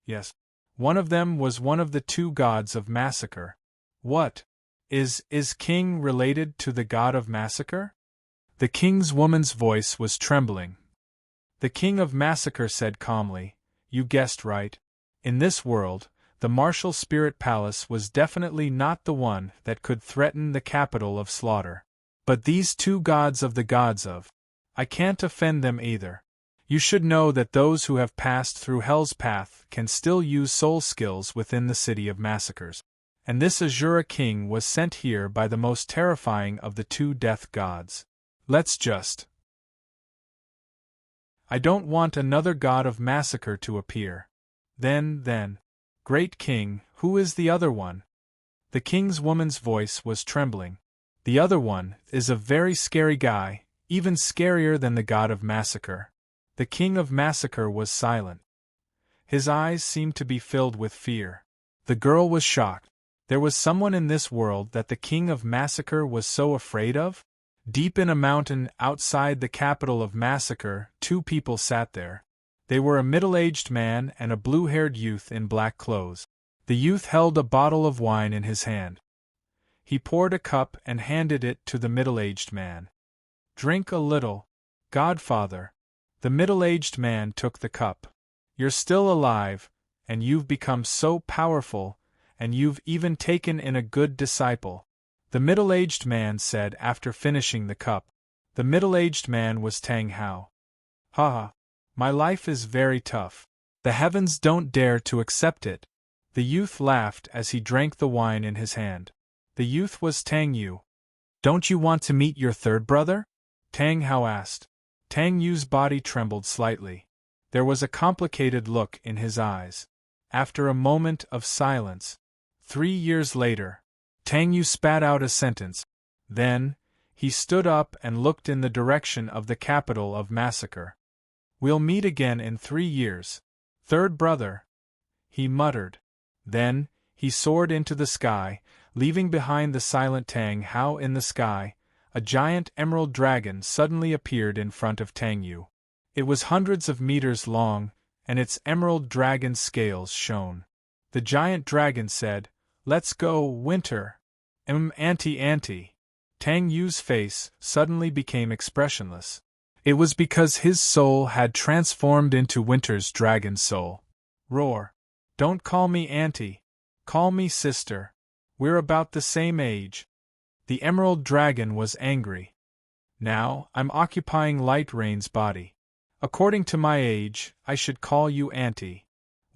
"Yes. One of them was one of the 2 gods of Massacre." "What? Is King related to the god of Massacre?" The King's woman's voice was trembling. The King of Massacre said calmly, You guessed right. In this world, the martial spirit palace was definitely not the one that could threaten the capital of slaughter. But these two gods of the gods of, I can't offend them either. You should know that those who have passed through Hell's path can still use soul skills within the city of massacres. And this Azura king was sent here by the most terrifying of the two death gods. Let's just. I don't want another god of massacre to appear. Then, great king, who is the other one? The king's woman's voice was trembling. The other one is a very scary guy, even scarier than the god of massacre. The king of massacre was silent. His eyes seemed to be filled with fear. The girl was shocked. There was someone in this world that the king of massacre was so afraid of? Deep in a mountain outside the capital of massacre, two people sat there. They were a middle-aged man and a blue-haired youth in black clothes. The youth held a bottle of wine in his hand. He poured a cup and handed it to the middle-aged man. Drink a little, Godfather. The middle-aged man took the cup. You're still alive, and you've become so powerful, and you've even taken in a good disciple, the middle-aged man said after finishing the cup. The middle-aged man was Tang Hao. Ha! My life is very tough. The heavens don't dare to accept it. The youth laughed as he drank the wine in his hand. The youth was Tang Yu. Don't you want to meet your third brother? Tang Hao asked. Tang Yu's body trembled slightly. There was a complicated look in his eyes. After a moment of silence, 3 years later, Tang Yu spat out a sentence. Then, he stood up and looked in the direction of the capital of massacre. We'll meet again in 3 years, third brother, he muttered. Then, he soared into the sky, leaving behind the silent Tang Hao in the sky. A giant emerald dragon suddenly appeared in front of Tang Yu. It was hundreds of meters long, and its emerald dragon scales shone. The giant dragon said, "Let's go, Winter." Auntie. Tang Yu's face suddenly became expressionless. It was because his soul had transformed into Winter's dragon soul. Roar. Don't call me auntie. Call me sister. We're about the same age. The emerald dragon was angry. Now, I'm occupying Light Rain's body. According to my age, I should call you auntie.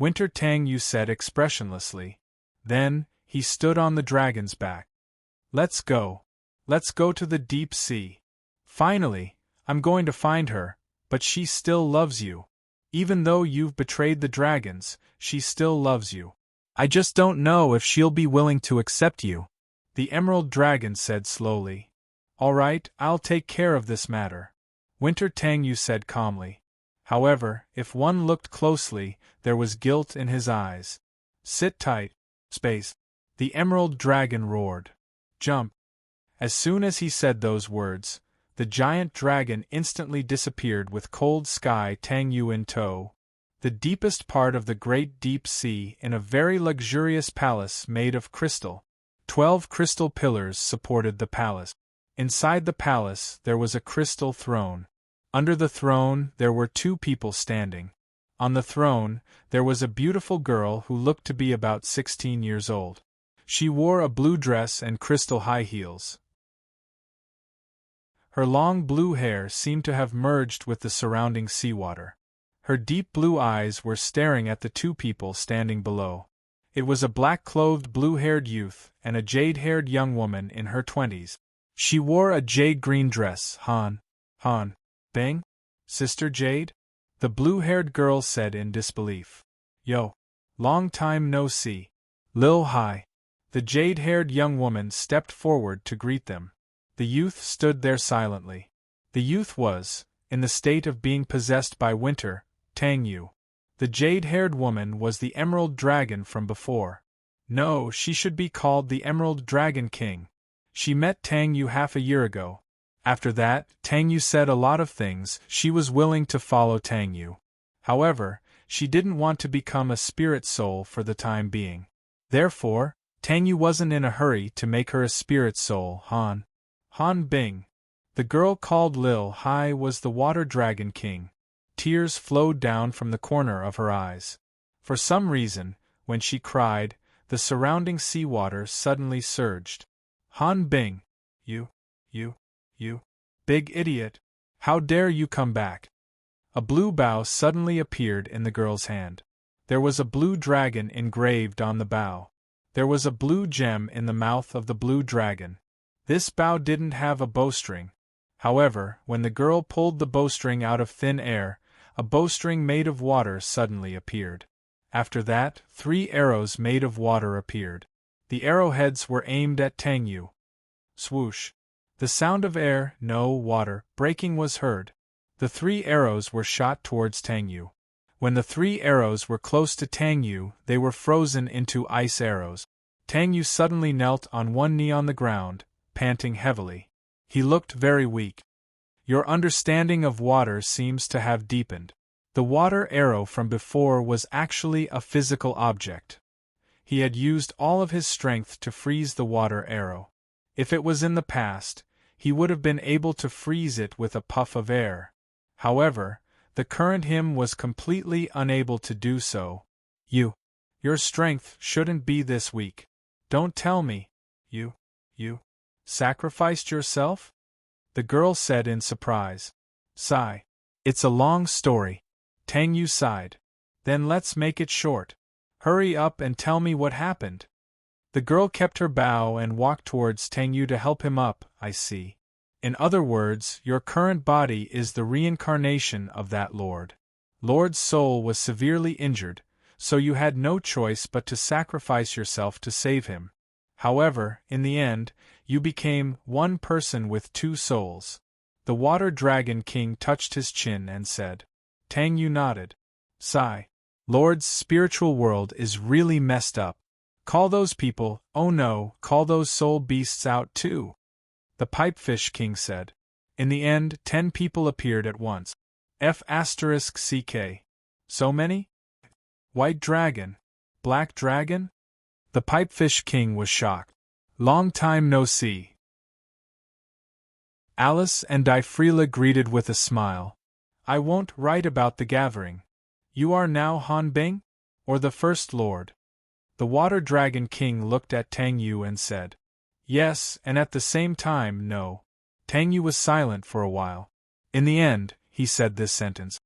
Winter, Tang Yu said expressionlessly. Then, he stood on the dragon's back. Let's go. Let's go to the deep sea. Finally, I'm going to find her, but she still loves you. Even though you've betrayed the dragons, she still loves you. I just don't know if she'll be willing to accept you. The emerald dragon said slowly. All right, I'll take care of this matter. Winter, Tang Yu said calmly. However, if one looked closely, there was guilt in his eyes. Sit tight, space. The emerald dragon roared. Jump. As soon as he said those words, the giant dragon instantly disappeared with Cold Sky Tang Yu in tow. The deepest part of the great deep sea in a very luxurious palace made of crystal. 12 crystal pillars supported the palace. Inside the palace there was a crystal throne. Under the throne there were 2 people standing. On the throne there was a beautiful girl who looked to be about 16 years old. She wore a blue dress and crystal high heels. Her long blue hair seemed to have merged with the surrounding seawater. Her deep blue eyes were staring at the 2 people standing below. It was a black-clothed blue-haired youth and a jade-haired young woman in her 20s. She wore a jade-green dress. Han. Bang? Sister Jade? The blue-haired girl said in disbelief. Yo. Long time no see. Lil Hai. The jade-haired young woman stepped forward to greet them. The youth stood there silently. The youth was, in the state of being possessed by Winter, Tang Yu. The jade-haired woman was the Emerald Dragon from before. No, she should be called the Emerald Dragon King. She met Tang Yu half a year ago. After that, Tang Yu said a lot of things. She was willing to follow Tang Yu. However, she didn't want to become a spirit soul for the time being. Therefore, Tang Yu wasn't in a hurry to make her a spirit soul. Han Bing. The girl called Lil Hai was the Water Dragon King. tears flowed down from the corner of her eyes. For some reason, when she cried, the surrounding seawater suddenly surged. Han Bing! You, big idiot! How dare you come back? A blue bow suddenly appeared in the girl's hand. There was a blue dragon engraved on the bow. There was a blue gem in the mouth of the blue dragon. This bow didn't have a bowstring. However, when the girl pulled the bowstring out of thin air, a bowstring made of water suddenly appeared. After that, 3 arrows made of water appeared. The arrowheads were aimed at Tang Yu. Swoosh! The sound of air, no water, breaking was heard. The 3 arrows were shot towards Tang Yu. When the 3 arrows were close to Tang Yu, they were frozen into ice arrows. Tang Yu suddenly knelt on one knee on the ground, panting heavily. He looked very weak. Your understanding of water seems to have deepened. The water arrow from before was actually a physical object. He had used all of his strength to freeze the water arrow. If it was in the past, he would have been able to freeze it with a puff of air. However, the current him was completely unable to do so. Your strength shouldn't be this weak. Don't tell me. You sacrificed yourself? The girl said in surprise. Sigh. It's a long story. Tang Yu sighed. Then let's make it short. Hurry up and tell me what happened. The girl kept her bow and walked towards Tang Yu to help him up. I see. In other words, your current body is the reincarnation of that lord. Lord's soul was severely injured, so you had no choice but to sacrifice yourself to save him. However, in the end, you became one person with 2 souls. The Water Dragon King touched his chin and said. Tang Yu nodded. Sigh. Lord's spiritual world is really messed up. Call those people, oh no, call those soul beasts out too. The Pipefish King said. In the end, 10 people appeared at once. F***CK. So many? White Dragon? Black Dragon? The Pipefish King was shocked. Long time no see. Alice and Dyfrila greeted with a smile. I won't write about the gathering. You are now Han Bing? Or the First Lord? The Water Dragon King looked at Tang Yu and said. Yes, and at the same time no. Tang Yu was silent for a while. In the end, he said this sentence.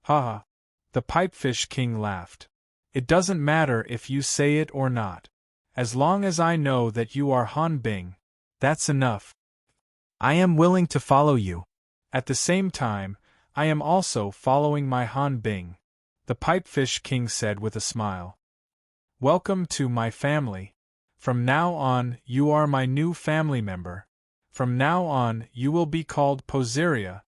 Ha. The Pipefish King laughed. It doesn't matter if you say it or not. As long as I know that you are Han Bing, that's enough. I am willing to follow you. At the same time, I am also following my Han Bing, the Pipefish King said with a smile. Welcome to my family. From now on, you are my new family member. From now on, you will be called Poseria.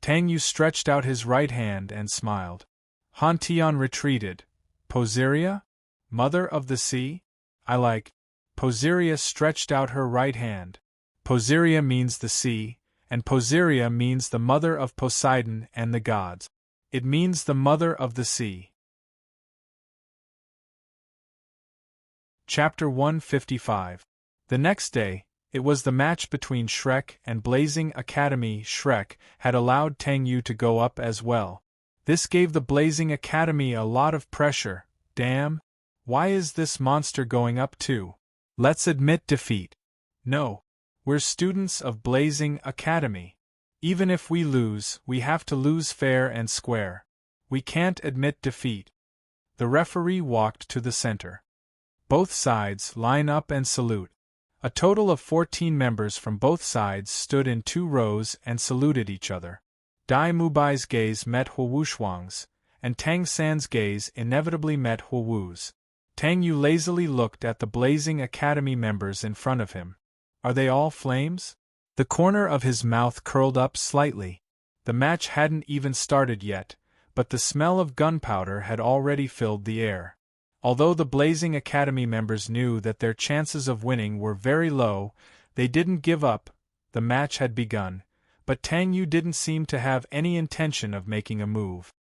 Tang Yu stretched out his right hand and smiled. Han Tian retreated. Poseria? Mother of the sea? I like. Poseria stretched out her right hand. Poseria means the sea, and Poseria means the mother of Poseidon and the gods. It means the mother of the sea. Chapter 155. The next day, it was the match between Shrek and Blazing Academy. Shrek had allowed Tang Yu to go up as well. This gave the Blazing Academy a lot of pressure. Damn! Why is this monster going up too? Let's admit defeat. No. We're students of Blazing Academy. Even if we lose, we have to lose fair and square. We can't admit defeat. The referee walked to the center. Both sides line up and salute. A total of 14 members from both sides stood in 2 rows and saluted each other. Dai Mubai's gaze met Huowushuang's, and Tang San's gaze inevitably met Huowu's. Tang Yu lazily looked at the Blazing Academy members in front of him. Are they all flames? The corner of his mouth curled up slightly. The match hadn't even started yet, but the smell of gunpowder had already filled the air. Although the Blazing Academy members knew that their chances of winning were very low, they didn't give up. The match had begun, but Tang Yu didn't seem to have any intention of making a move.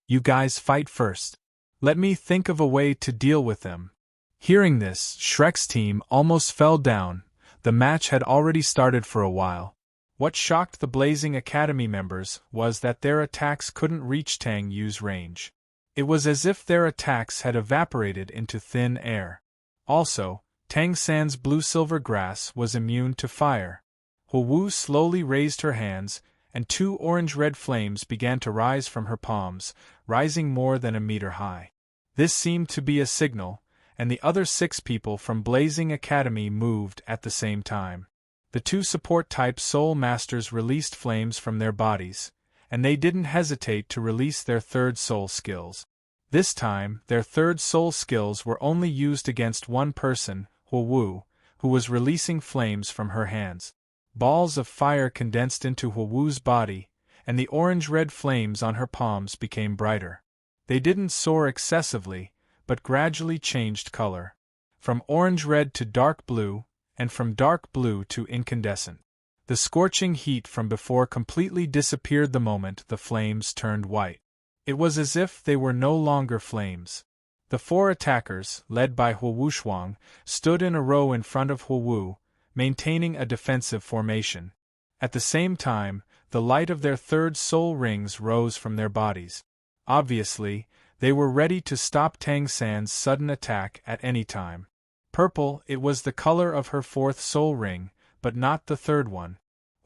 You guys fight first. Let me think of a way to deal with them. Hearing this, Shrek's team almost fell down. The match had already started for a while. What shocked the Blazing Academy members was that their attacks couldn't reach Tang Yu's range. It was as if their attacks had evaporated into thin air. Also, Tang San's blue-silver grass was immune to fire. Huwu slowly raised her hands, and 2 orange-red flames began to rise from her palms, rising more than a meter high. This seemed to be a signal, and the other 6 people from Blazing Academy moved at the same time. The 2 support-type Soul Masters released flames from their bodies, and they didn't hesitate to release their 3rd soul skills. This time, their 3rd soul skills were only used against one person, Huwu, who was releasing flames from her hands. Balls of fire condensed into Huwu's body, and the orange-red flames on her palms became brighter. They didn't soar excessively, but gradually changed color. From orange-red to dark blue, and from dark blue to incandescent. The scorching heat from before completely disappeared the moment the flames turned white. It was as if they were no longer flames. The 4 attackers, led by Huwu Shuang, stood in a row in front of Huwu, maintaining a defensive formation. At the same time, the light of their 3rd soul rings rose from their bodies. Obviously, they were ready to stop Tang San's sudden attack at any time. Purple, it was the color of her 4th soul ring, but not the 3rd one.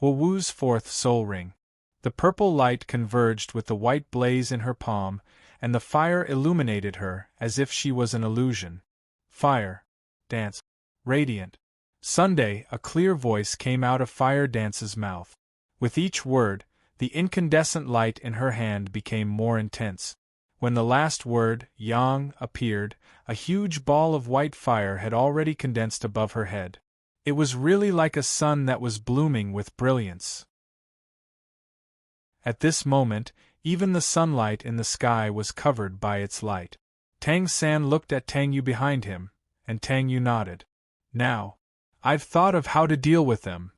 Huwu's 4th soul ring. The purple light converged with the white blaze in her palm, and the fire illuminated her as if she was an illusion. Fire. Dance. Radiant. Sunday, a clear voice came out of Fire Dance's mouth. With each word, the incandescent light in her hand became more intense. When the last word, Yang, appeared, a huge ball of white fire had already condensed above her head. It was really like a sun that was blooming with brilliance. At this moment, even the sunlight in the sky was covered by its light. Tang San looked at Tang Yu behind him, and Tang Yu nodded. Now, I've thought of how to deal with them.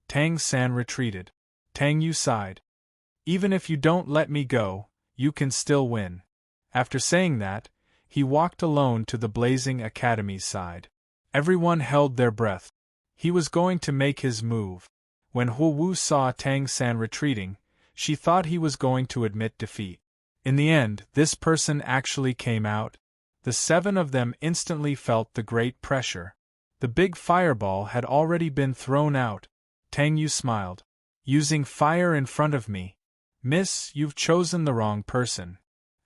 Tang San retreated. Tang Yu sighed. Even if you don't let me go, you can still win. After saying that, he walked alone to the Blazing Academy's side. Everyone held their breath. He was going to make his move. When Huwu saw Tang San retreating, she thought he was going to admit defeat. In the end, this person actually came out. The 7 of them instantly felt the great pressure. The big fireball had already been thrown out. Tang Yu smiled. Using fire in front of me. Miss, you've chosen the wrong person.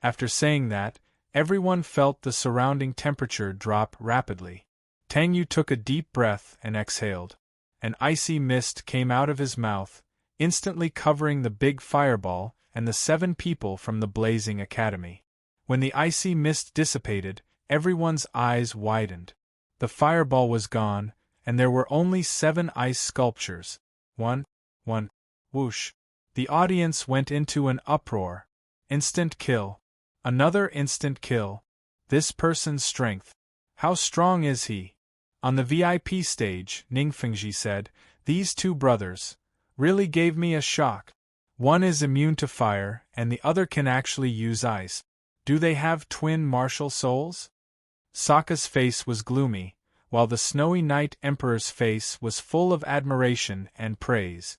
After saying that, everyone felt the surrounding temperature drop rapidly. Tang Yu took a deep breath and exhaled. An icy mist came out of his mouth, instantly covering the big fireball and the 7 people from the Blazing Academy. When the icy mist dissipated, everyone's eyes widened. The fireball was gone, and there were only 7 ice sculptures. One, whoosh. The audience went into an uproar. Instant kill. Another instant kill. This person's strength. How strong is he? On the VIP stage, Ningfengji said, these 2 brothers really gave me a shock. One is immune to fire, and the other can actually use ice. Do they have twin martial souls? Sokka's face was gloomy, while the Snowy Knight Emperor's face was full of admiration and praise.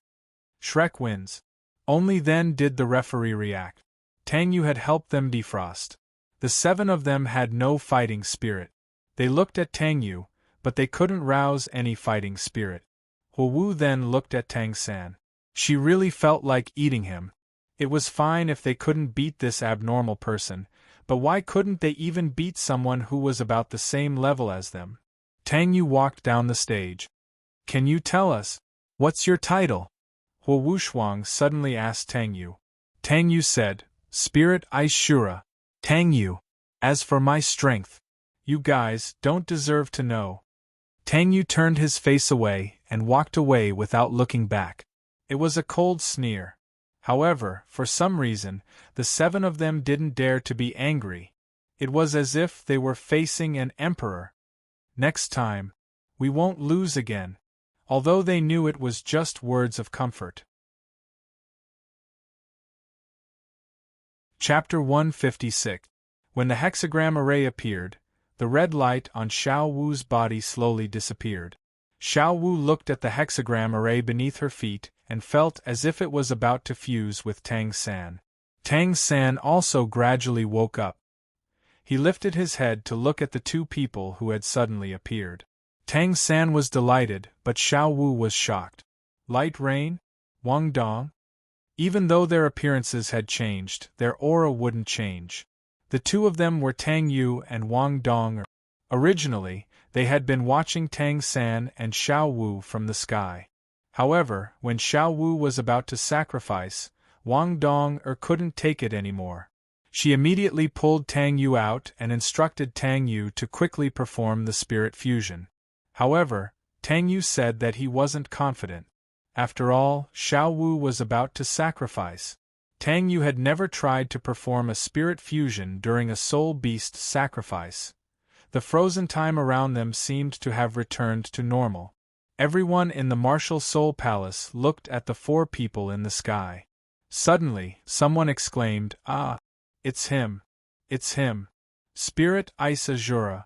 Shrek wins. Only then did the referee react. Tang Yu had helped them defrost. The 7 of them had no fighting spirit. They looked at Tang Yu, but they couldn't rouse any fighting spirit. Huwu then looked at Tang San. She really felt like eating him. It was fine if they couldn't beat this abnormal person, but why couldn't they even beat someone who was about the same level as them? Tang Yu walked down the stage. Can you tell us, what's your title? Huwu Shuang suddenly asked Tang Yu. Tang Yu said, Spirit Ice Shura. Tang Yu. As for my strength, you guys don't deserve to know. Tang Yu turned his face away and walked away without looking back. It was a cold sneer. However, for some reason, the 7 of them didn't dare to be angry. It was as if they were facing an emperor. Next time, we won't lose again. Although they knew it was just words of comfort. Chapter 156. When the hexagram array appeared, the red light on Xiao Wu's body slowly disappeared. Xiao Wu looked at the hexagram array beneath her feet and felt as if it was about to fuse with Tang San. Tang San also gradually woke up. He lifted his head to look at the two people who had suddenly appeared. Tang San was delighted, but Xiao Wu was shocked. Light Rain? Wang Dong? Even though their appearances had changed, their aura wouldn't change. The two of them were Tang Yu and Wang Dong. Originally, they had been watching Tang San and Xiao Wu from the sky. However, when Xiao Wu was about to sacrifice, Wang Dong couldn't take it anymore. She immediately pulled Tang Yu out and instructed Tang Yu to quickly perform the spirit fusion. However, Tang Yu said that he wasn't confident. After all, Xiao Wu was about to sacrifice. Tang Yu had never tried to perform a spirit fusion during a soul beast sacrifice. The frozen time around them seemed to have returned to normal. Everyone in the martial soul palace looked at the four people in the sky. Suddenly, someone exclaimed, "Ah! It's him! It's him! Spirit Ice Azura!"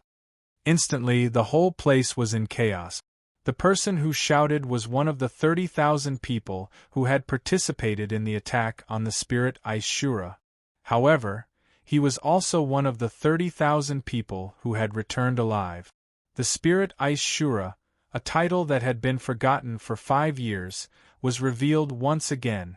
Instantly, the whole place was in chaos. The person who shouted was one of the 30,000 people who had participated in the attack on the Spirit Ice Shura. However, he was also one of the 30,000 people who had returned alive. The Spirit Ice Shura, a title that had been forgotten for 5 years, was revealed once again.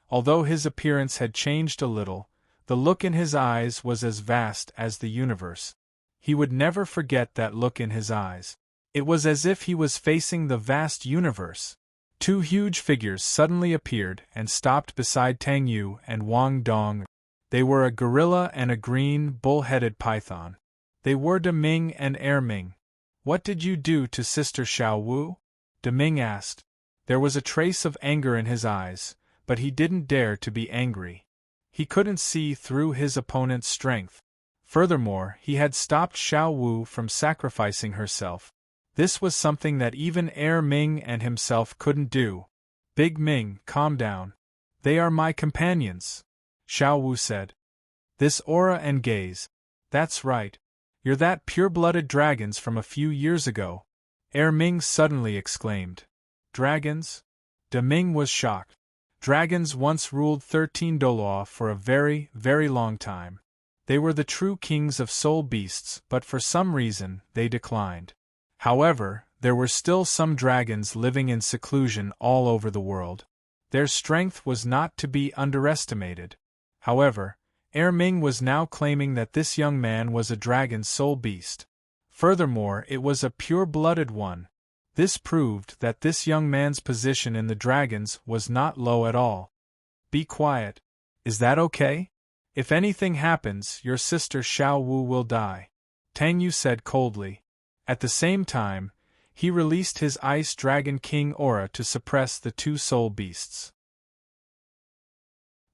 Although his appearance had changed a little, the look in his eyes was as vast as the universe. He would never forget that look in his eyes. It was as if he was facing the vast universe. Two huge figures suddenly appeared and stopped beside Tang Yu and Wang Dong. They were a gorilla and a green, bull-headed python. They were De Ming and Ming. "What did you do to Sister Xiao Wu?" De Ming asked. There was a trace of anger in his eyes, but he didn't dare to be angry. He couldn't see through his opponent's strength. Furthermore, he had stopped Xiao Wu from sacrificing herself. This was something that even Ming and himself couldn't do. "Big Ming, calm down. They are my companions," Xiao Wu said. "This aura and gaze. That's right. You're that pure-blooded dragons from a few years ago," Ming suddenly exclaimed. "Dragons?" De Ming was shocked. Dragons once ruled 13 Doloa for a very, very long time. They were the true kings of soul beasts, but for some reason, they declined. However, there were still some dragons living in seclusion all over the world. Their strength was not to be underestimated. However, Ming was now claiming that this young man was a dragon soul beast. Furthermore, it was a pure-blooded one. This proved that this young man's position in the dragons was not low at all. "Be quiet. Is that okay? If anything happens, your sister Xiao Wu will die," Tang Yu said coldly. At the same time, he released his Ice Dragon King aura to suppress the two soul beasts.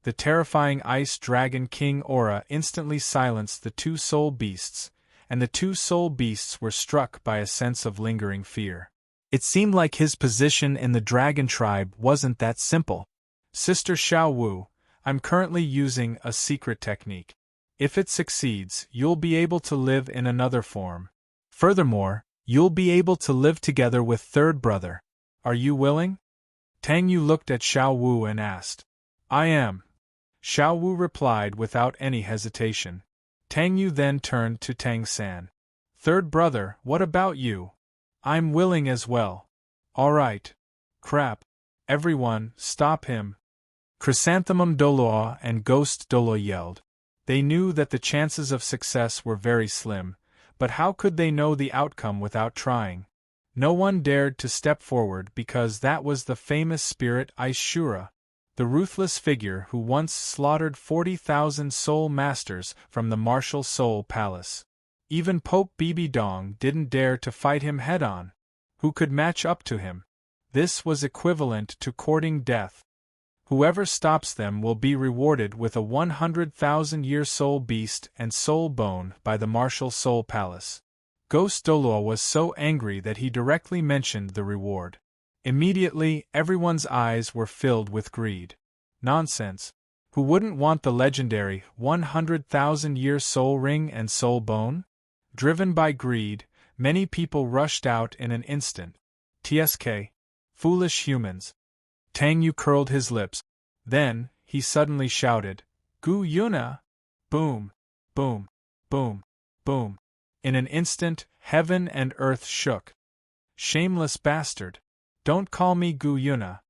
The terrifying Ice Dragon King aura instantly silenced the two soul beasts, and the two soul beasts were struck by a sense of lingering fear. It seemed like his position in the dragon tribe wasn't that simple. "Sister Xiao Wu, I'm currently using a secret technique. If it succeeds, you'll be able to live in another form. Furthermore, you'll be able to live together with third brother. Are you willing?" Tang Yu looked at Xiao Wu and asked. "I am," Xiao Wu replied without any hesitation. Tang Yu then turned to Tang San. "Third brother, what about you?" "I'm willing as well." "All right. Crap. Everyone, stop him." Chrysanthemum Doloa and Ghost Doloa yelled. They knew that the chances of success were very slim, but how could they know the outcome without trying? No one dared to step forward because that was the famous spirit Ice Shura, the ruthless figure who once slaughtered 40,000 soul masters from the martial soul palace. Even Pope Bibi Dong didn't dare to fight him head-on. Who could match up to him? This was equivalent to courting death. Whoever stops them will be rewarded with a 100,000-year soul beast and soul bone by the martial soul palace. Ghost Doloa was so angry that he directly mentioned the reward. Immediately, everyone's eyes were filled with greed. Nonsense. Who wouldn't want the legendary 100,000-year soul ring and soul bone? Driven by greed, many people rushed out in an instant. Tsk. Foolish humans. Tang Yu curled his lips. Then, he suddenly shouted, Gu Yuna! Boom! Boom! Boom! Boom! In an instant, heaven and earth shook. Shameless bastard! Don't call me Gu Yuna!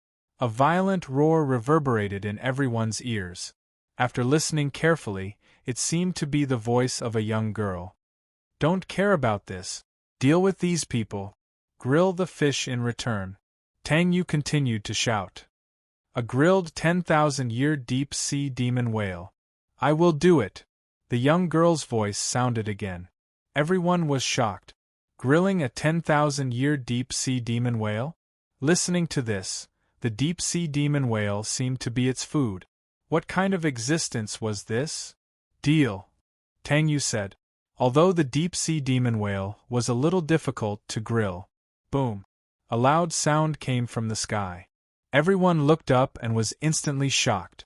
A violent roar reverberated in everyone's ears. After listening carefully, it seemed to be the voice of a young girl. Don't care about this. Deal with these people. Grill the fish in return. Tang Yu continued to shout. A grilled 10,000-year deep-sea demon whale. I will do it. The young girl's voice sounded again. Everyone was shocked. Grilling a 10,000-year deep-sea demon whale? Listening to this, the deep-sea demon whale seemed to be its food. What kind of existence was this? Deal, Tang Yu said. Although the deep-sea demon whale was a little difficult to grill. Boom! A loud sound came from the sky. Everyone looked up and was instantly shocked.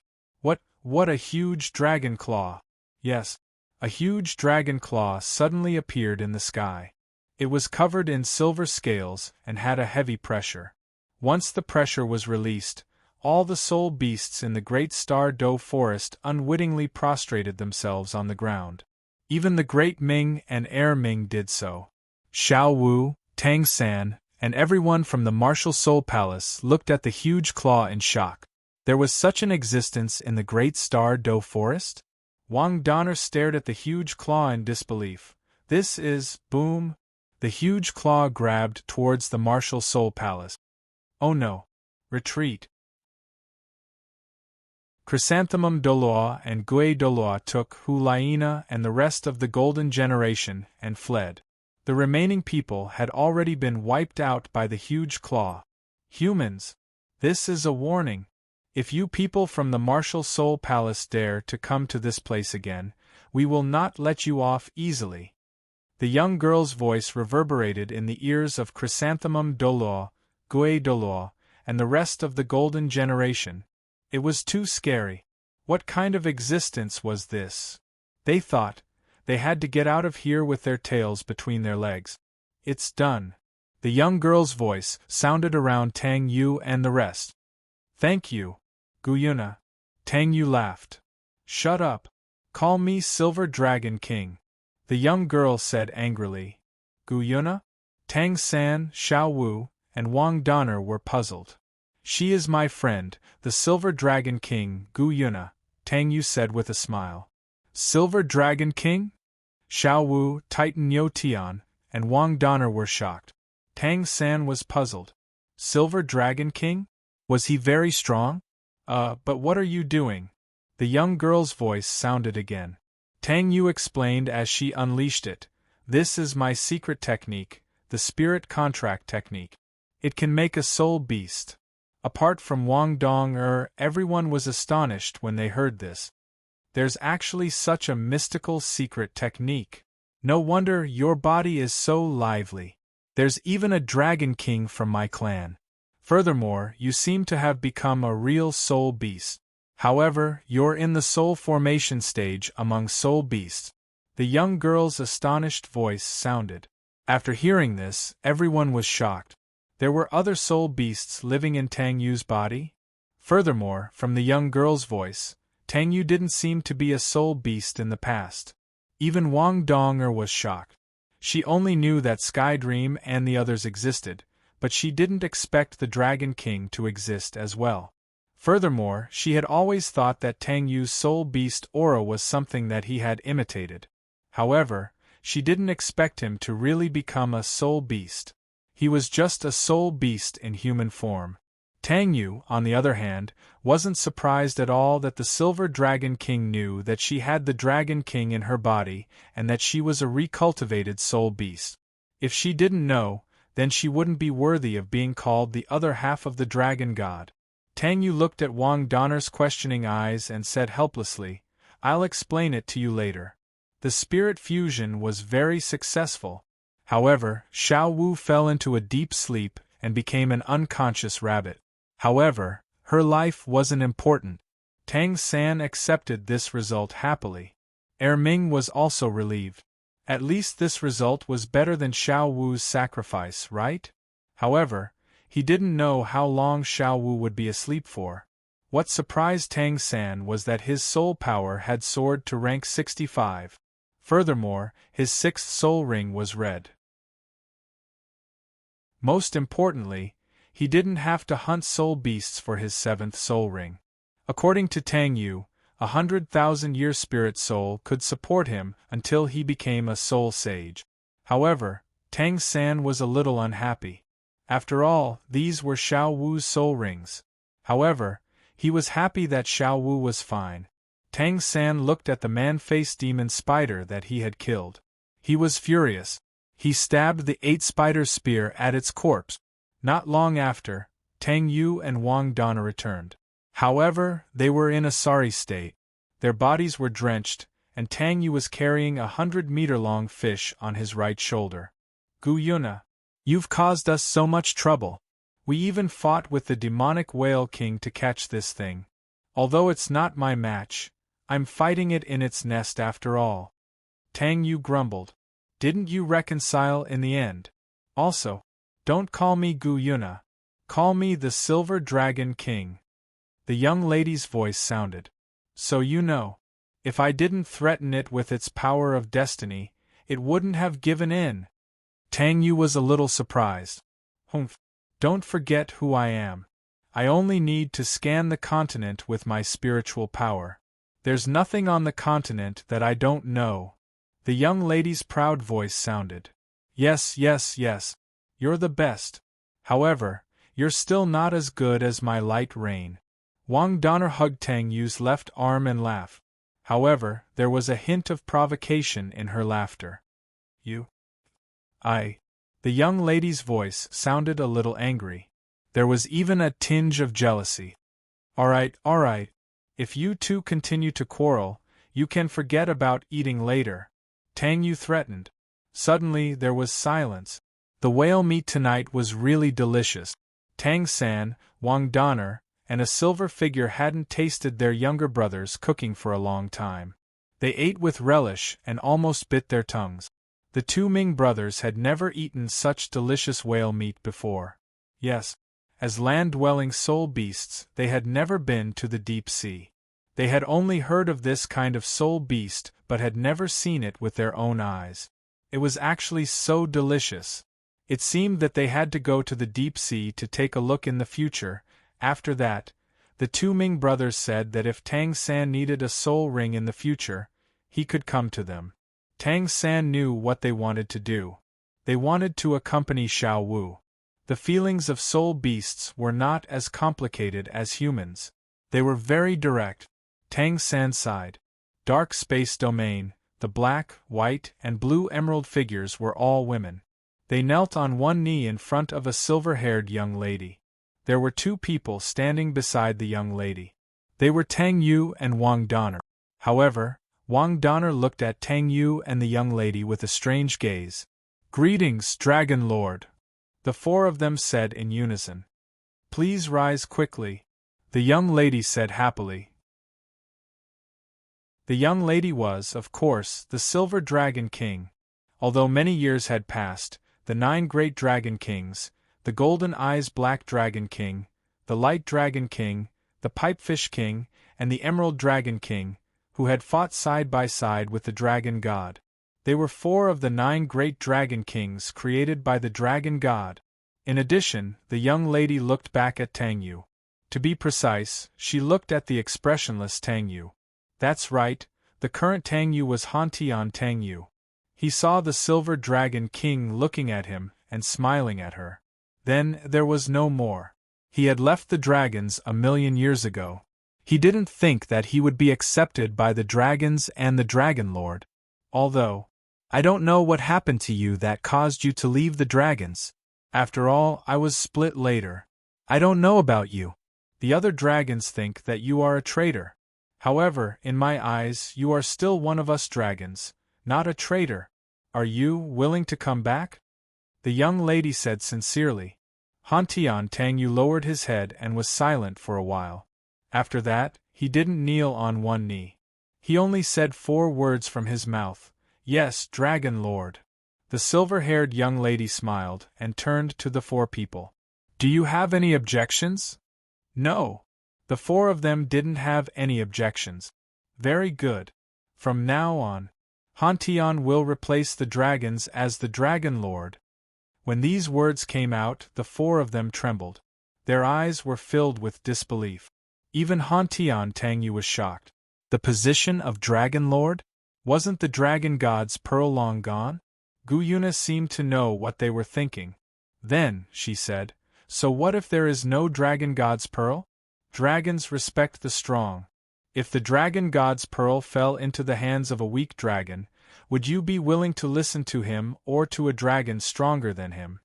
What a huge dragon claw! Yes, a huge dragon claw suddenly appeared in the sky. It was covered in silver scales and had a heavy pressure. Once the pressure was released, all the soul beasts in the great Star Doe forest unwittingly prostrated themselves on the ground. Even the great Ming and Air Ming did so. Xiao Wu, Tang San, and everyone from the Martial Soul Palace looked at the huge claw in shock. There was such an existence in the great Star Doe forest? Wang Donner stared at the huge claw in disbelief. This is, boom! The huge claw grabbed towards the Martial Soul Palace. Oh no! Retreat! Chrysanthemum Doloa and Gui Doloa took Hu Laina and the rest of the Golden Generation and fled. The remaining people had already been wiped out by the huge claw. Humans! This is a warning. If you people from the Martial Soul Palace dare to come to this place again, we will not let you off easily. The young girl's voice reverberated in the ears of Chrysanthemum Doloa, Gui Doloa, and the rest of the Golden Generation. It was too scary. What kind of existence was this? They thought they had to get out of here with their tails between their legs. It's done. The young girl's voice sounded around Tang Yu and the rest. Thank you, Gu Yuna. Tang Yu laughed. Shut up. Call me Silver Dragon King. The young girl said angrily. Gu Yuna? Tang San, Xiao Wu, and Wang Donner were puzzled. She is my friend, the Silver Dragon King, Gu Yuna, Tang Yu said with a smile. Silver Dragon King? Xiao Wu, Titan Yo Tian, and Wang Donner were shocked. Tang San was puzzled. Silver Dragon King? Was he very strong? But what are you doing? The young girl's voice sounded again. Tang Yu explained as she unleashed it. This is my secret technique, the spirit contract technique. It can make a soul beast. Apart from Wang Dong, everyone was astonished when they heard this. There's actually such a mystical secret technique. No wonder your body is so lively. There's even a Dragon King from my clan. Furthermore, you seem to have become a real soul beast. However, you're in the soul formation stage among soul beasts. The young girl's astonished voice sounded. After hearing this, everyone was shocked. There were other soul beasts living in Tang Yu's body? Furthermore, from the young girl's voice, Tang Yu didn't seem to be a soul beast in the past. Even Wang Donger was shocked. She only knew that Sky Dream and the others existed, but she didn't expect the Dragon King to exist as well. Furthermore, she had always thought that Tang Yu's soul beast aura was something that he had imitated. However, she didn't expect him to really become a soul beast. He was just a soul beast in human form. Tang Yu, on the other hand, wasn't surprised at all that the Silver Dragon King knew that she had the Dragon King in her body and that she was a recultivated soul beast. If she didn't know, then she wouldn't be worthy of being called the other half of the Dragon God. Tang Yu looked at Wang Donner's questioning eyes and said helplessly, I'll explain it to you later. The spirit fusion was very successful. However, Xiao Wu fell into a deep sleep and became an unconscious rabbit. However, her life wasn't important. Tang San accepted this result happily. Ming was also relieved. At least this result was better than Xiao Wu's sacrifice, right? However, He didn't know how long Xiao Wu would be asleep for. What surprised Tang San was that his soul power had soared to rank 65. Furthermore, his sixth soul ring was red. Most importantly, he didn't have to hunt soul beasts for his seventh soul ring. According to Tang Yu, 100,000-year spirit soul could support him until he became a soul sage. However, Tang San was a little unhappy. After all, these were Xiao Wu's soul rings. However, he was happy that Xiao Wu was fine. Tang San looked at the man-faced demon spider that he had killed. He was furious. He stabbed the 8-spider spear at its corpse. Not long after, Tang Yu and Wang Dana returned. However, they were in a sorry state. Their bodies were drenched, and Tang Yu was carrying a 100-meter-long fish on his right shoulder. Gu Yuna, you've caused us so much trouble. We even fought with the demonic whale king to catch this thing. Although it's not my match, I'm fighting it in its nest after all. Tang Yu grumbled. Didn't you reconcile in the end? Also, don't call me Gu Yuna. Call me the Silver Dragon King. The young lady's voice sounded. So you know, if I didn't threaten it with its power of destiny, it wouldn't have given in. Tang Yu was a little surprised. Humph. Don't forget who I am. I only need to scan the continent with my spiritual power. There's nothing on the continent that I don't know. The young lady's proud voice sounded. Yes, yes, yes. You're the best. However, you're still not as good as my light rain. Wang Dana hugged Tang Yu's left arm and laughed. However, there was a hint of provocation in her laughter. You? The young lady's voice sounded a little angry. There was even a tinge of jealousy. All right. If you two continue to quarrel, you can forget about eating later. Tang Yu threatened. Suddenly there was silence. The whale meat tonight was really delicious. Tang San, Wang Dana, and a silver figure hadn't tasted their younger brother's cooking for a long time. They ate with relish and almost bit their tongues. The two Ming brothers had never eaten such delicious whale meat before. Yes, as land-dwelling soul beasts, they had never been to the deep sea. They had only heard of this kind of soul beast but had never seen it with their own eyes. It was actually so delicious. It seemed that they had to go to the deep sea to take a look in the future. After that, the two Ming brothers said that if Tang San needed a soul ring in the future, he could come to them. Tang San knew what they wanted to do. They wanted to accompany Xiao Wu. The feelings of soul beasts were not as complicated as humans. They were very direct. Tang San sighed. Dark space domain, the black, white, and blue emerald figures were all women. They knelt on one knee in front of a silver-haired young lady. There were two people standing beside the young lady. They were Tang Yu and Wang Dana. However, Wang Dana looked at Tang Yu and the young lady with a strange gaze. Greetings, Dragon Lord. The four of them said in unison. Please rise quickly, the young lady said happily. The young lady was, of course, the Silver Dragon King. Although many years had passed, the 9 great Dragon Kings, the Golden Eyes Black Dragon King, the Light Dragon King, the Pipefish King, and the Emerald Dragon King, who had fought side by side with the Dragon God. They were 4 of the 9 great Dragon Kings created by the Dragon God. In addition, the young lady looked back at Tang Yu. To be precise, she looked at the expressionless Tang Yu. That's right, the current Tang Yu was Hantian Tang Yu. He saw the Silver Dragon King looking at him and smiling at her. Then there was no more. He had left the dragons 1,000,000 years ago. He didn't think that he would be accepted by the dragons and the Dragon Lord. Although, I don't know what happened to you that caused you to leave the dragons. After all, I was split later. I don't know about you. The other dragons think that you are a traitor. However, in my eyes, you are still one of us dragons, not a traitor. Are you willing to come back? The young lady said sincerely. Hantian Tang Yu lowered his head and was silent for a while. After that, he didn't kneel on one knee. He only said 4 words from his mouth. Yes, Dragon Lord. The silver-haired young lady smiled and turned to the 4 people. Do you have any objections? No. The four of them didn't have any objections. Very good. From now on, Hantian will replace the dragons as the Dragon Lord. When these words came out, the four of them trembled. Their eyes were filled with disbelief. Even Hantian Tangyu was shocked. The position of Dragon Lord? Wasn't the Dragon God's pearl long gone? Guyuna seemed to know what they were thinking. Then, she said, so what if there is no Dragon God's pearl? Dragons respect the strong. If the Dragon God's pearl fell into the hands of a weak dragon, would you be willing to listen to him or to a dragon stronger than him?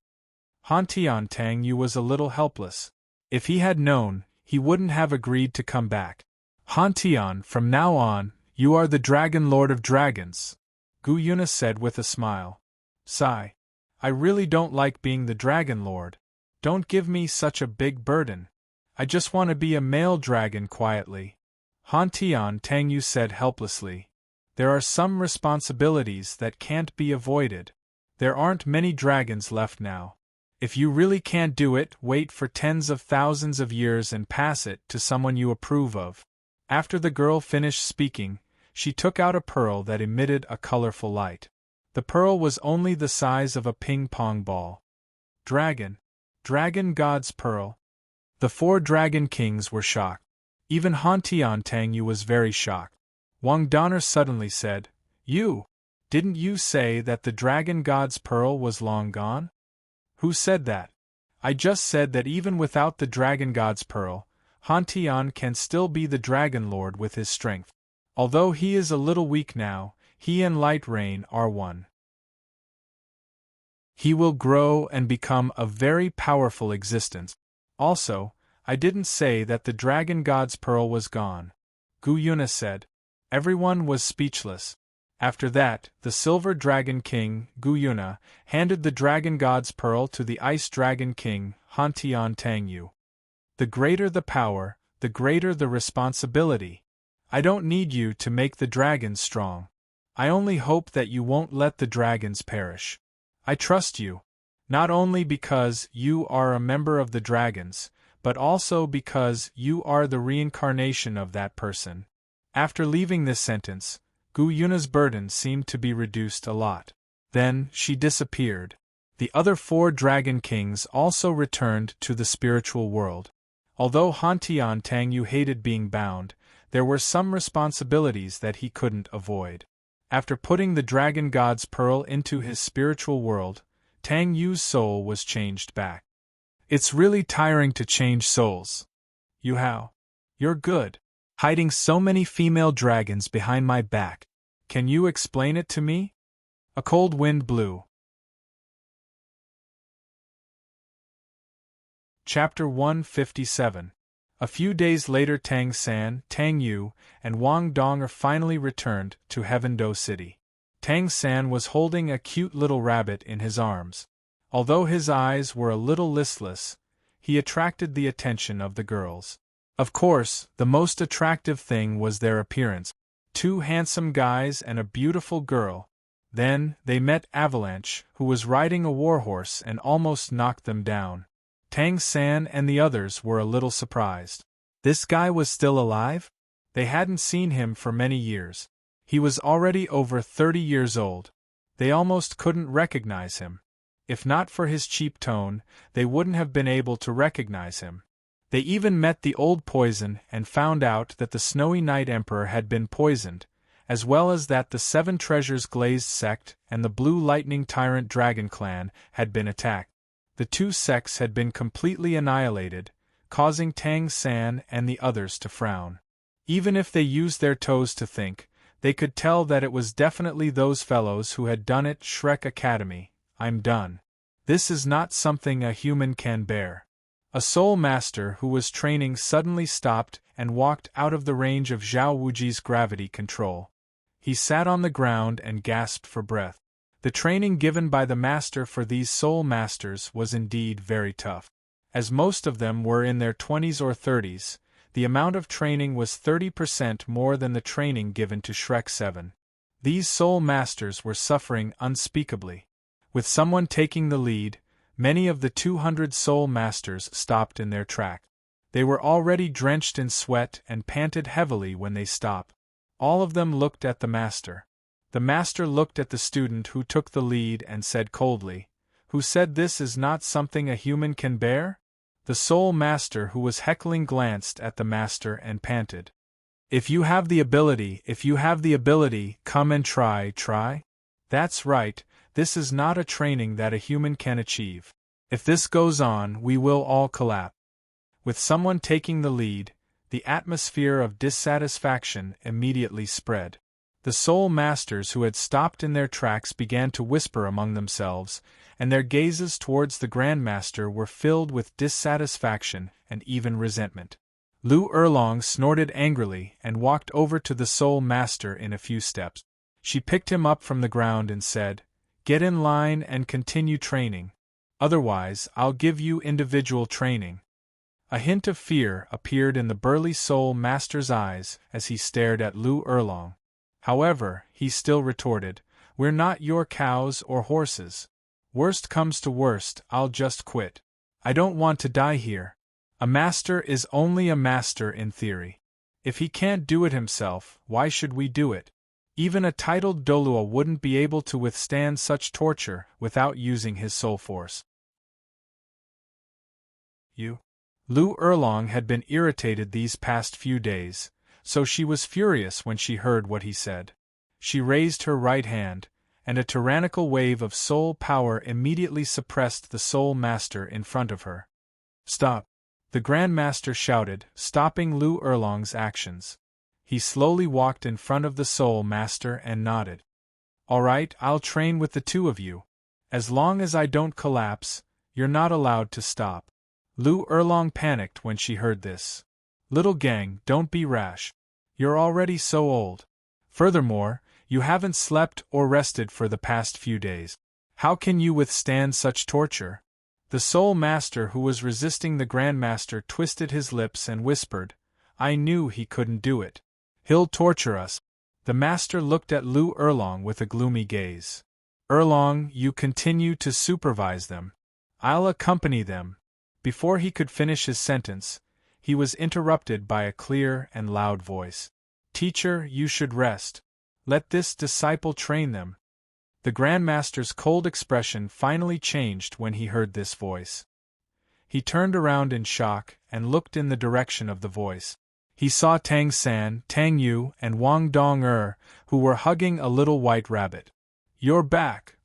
Hantian Tangyu was a little helpless. If he had known, he wouldn't have agreed to come back. Hantian, from now on, you are the Dragon Lord of Dragons, Guyuna said with a smile. Sigh. I really don't like being the Dragon Lord. Don't give me such a big burden. I just want to be a male dragon quietly. Hantian Tangyu said helplessly. There are some responsibilities that can't be avoided. There aren't many dragons left now. If you really can't do it, wait for tens of thousands of years and pass it to someone you approve of. After the girl finished speaking, she took out a pearl that emitted a colorful light. The pearl was only the size of a ping-pong ball. Dragon God's pearl. The four dragon kings were shocked. Even Hantian Tangyu was very shocked. Wang Donner suddenly said, Didn't you say that the Dragon God's pearl was long gone? Who said that? I just said that even without the Dragon God's pearl, Hantian can still be the Dragon Lord with his strength. Although he is a little weak now, he and Light Rain are one. He will grow and become a very powerful existence. Also, I didn't say that the Dragon God's pearl was gone, Guyuna said. Everyone was speechless. After that, the Silver Dragon King, Guyuna, handed the Dragon God's pearl to the Ice Dragon King, Hantian Tangyu. The greater the power, the greater the responsibility. I don't need you to make the dragons strong. I only hope that you won't let the dragons perish. I trust you. Not only because you are a member of the dragons, but also because you are the reincarnation of that person. After leaving this sentence, Guyuna's burden seemed to be reduced a lot. Then, she disappeared. The other four dragon kings also returned to the spiritual world. Although Hantian Tangyu hated being bound, there were some responsibilities that he couldn't avoid. After putting the Dragon God's pearl into his spiritual world, Tangyu's soul was changed back. It's really tiring to change souls. Yuhao. You're good. Hiding so many female dragons behind my back. Can you explain it to me? A cold wind blew. Chapter 157. A few days later, Tang San, Tang Yu, and Wang Donger finally returned to Heavendo City. Tang San was holding a cute little rabbit in his arms. Although his eyes were a little listless, he attracted the attention of the girls. Of course, the most attractive thing was their appearance. Two handsome guys and a beautiful girl. Then, they met Avalanche, who was riding a warhorse and almost knocked them down. Tang San and the others were a little surprised. This guy was still alive? They hadn't seen him for many years. He was already over 30 years old. They almost couldn't recognize him. If not for his cheap tone, they wouldn't have been able to recognize him. They even met the old poison and found out that the Snowy Night Emperor had been poisoned, as well as that the Seven Treasures Glazed Sect and the Blue Lightning Tyrant Dragon Clan had been attacked. The two sects had been completely annihilated, causing Tang San and the others to frown. Even if they used their toes to think, they could tell that it was definitely those fellows who had done it. Shrek Academy, I'm done. This is not something a human can bear. A soul master who was training suddenly stopped and walked out of the range of Zhao Wuji's gravity control. He sat on the ground and gasped for breath. The training given by the master for these soul masters was indeed very tough. As most of them were in their 20s or 30s, the amount of training was 30% more than the training given to Shrek 7. These soul masters were suffering unspeakably. With someone taking the lead, Many of the 200 soul masters stopped in their track. They were already drenched in sweat and panted heavily when they stopped. All of them looked at the master. The master looked at the student who took the lead and said coldly, "Who said this is not something a human can bear?" The soul master who was heckling glanced at the master and panted, if you have the ability, come and try. That's right, this is not a training that a human can achieve. If this goes on, we will all collapse." With someone taking the lead, the atmosphere of dissatisfaction immediately spread. The soul masters who had stopped in their tracks began to whisper among themselves, and their gazes towards the Grandmaster were filled with dissatisfaction and even resentment. Lu Erlong snorted angrily and walked over to the soul master in a few steps. She picked him up from the ground and said, "Get in line and continue training. Otherwise, I'll give you individual training." A hint of fear appeared in the burly soul master's eyes as he stared at Lu Erlong. However, he still retorted, "We're not your cows or horses. Worst comes to worst, I'll just quit. I don't want to die here. A master is only a master in theory. If he can't do it himself, why should we do it? Even a titled Dolua wouldn't be able to withstand such torture without using his soul force." Lu Erlong had been irritated these past few days, so she was furious when she heard what he said. She raised her right hand, and a tyrannical wave of soul power immediately suppressed the soul master in front of her. "Stop!" the Grand Master shouted, stopping Lu Erlong's actions. He slowly walked in front of the soul master and nodded. "All right, I'll train with the two of you. As long as I don't collapse, you're not allowed to stop." Lu Erlong panicked when she heard this. "Little gang, don't be rash. You're already so old. Furthermore, you haven't slept or rested for the past few days. How can you withstand such torture?" The soul master who was resisting the Grandmaster twisted his lips and whispered, "I knew he couldn't do it. He'll torture us." The master looked at Lu Erlong with a gloomy gaze. "Erlong, you continue to supervise them. I'll accompany them." Before he could finish his sentence, he was interrupted by a clear and loud voice. "Teacher, you should rest. Let this disciple train them." The Grandmaster's cold expression finally changed when he heard this voice. He turned around in shock and looked in the direction of the voice. He saw Tang San, Tang Yu, and Wang Dong who were hugging a little white rabbit. "You're back!"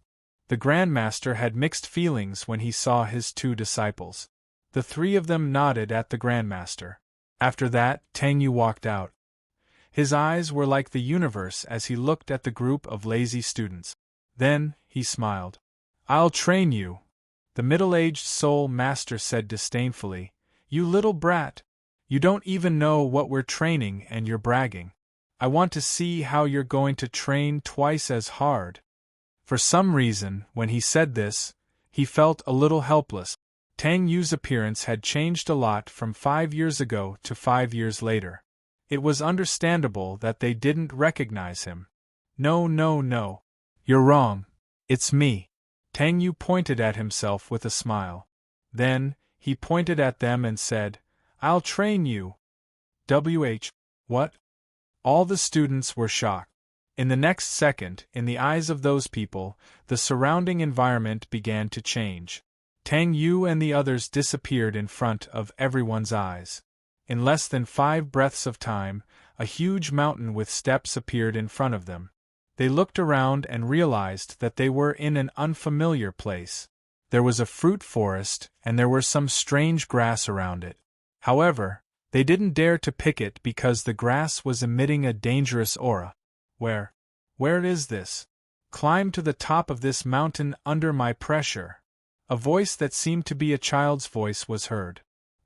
The Grandmaster had mixed feelings when he saw his two disciples. The three of them nodded at the Grandmaster. After that, Tang Yu walked out. His eyes were like the universe as he looked at the group of lazy students. Then, he smiled. "I'll train you," the middle-aged soul master said disdainfully. "You little brat. You don't even know what we're training and you're bragging. I want to see how you're going to train twice as hard." For some reason, when he said this, he felt a little helpless. Tang Yu's appearance had changed a lot from 5 years ago to 5 years later. It was understandable that they didn't recognize him. No. You're wrong. It's me." Tang Yu pointed at himself with a smile. Then, he pointed at them and said, "I'll train you." What? All the students were shocked. In the next second, in the eyes of those people, the surrounding environment began to change. Tang Yu and the others disappeared in front of everyone's eyes. In less than 5 breaths of time, a huge mountain with steps appeared in front of them. They looked around and realized that they were in an unfamiliar place. There was a fruit forest, and there was some strange grass around it. However, they didn't dare to pick it because the grass was emitting a dangerous aura. Where is this? Climb to the top of this mountain under my pressure." A voice that seemed to be a child's voice was heard.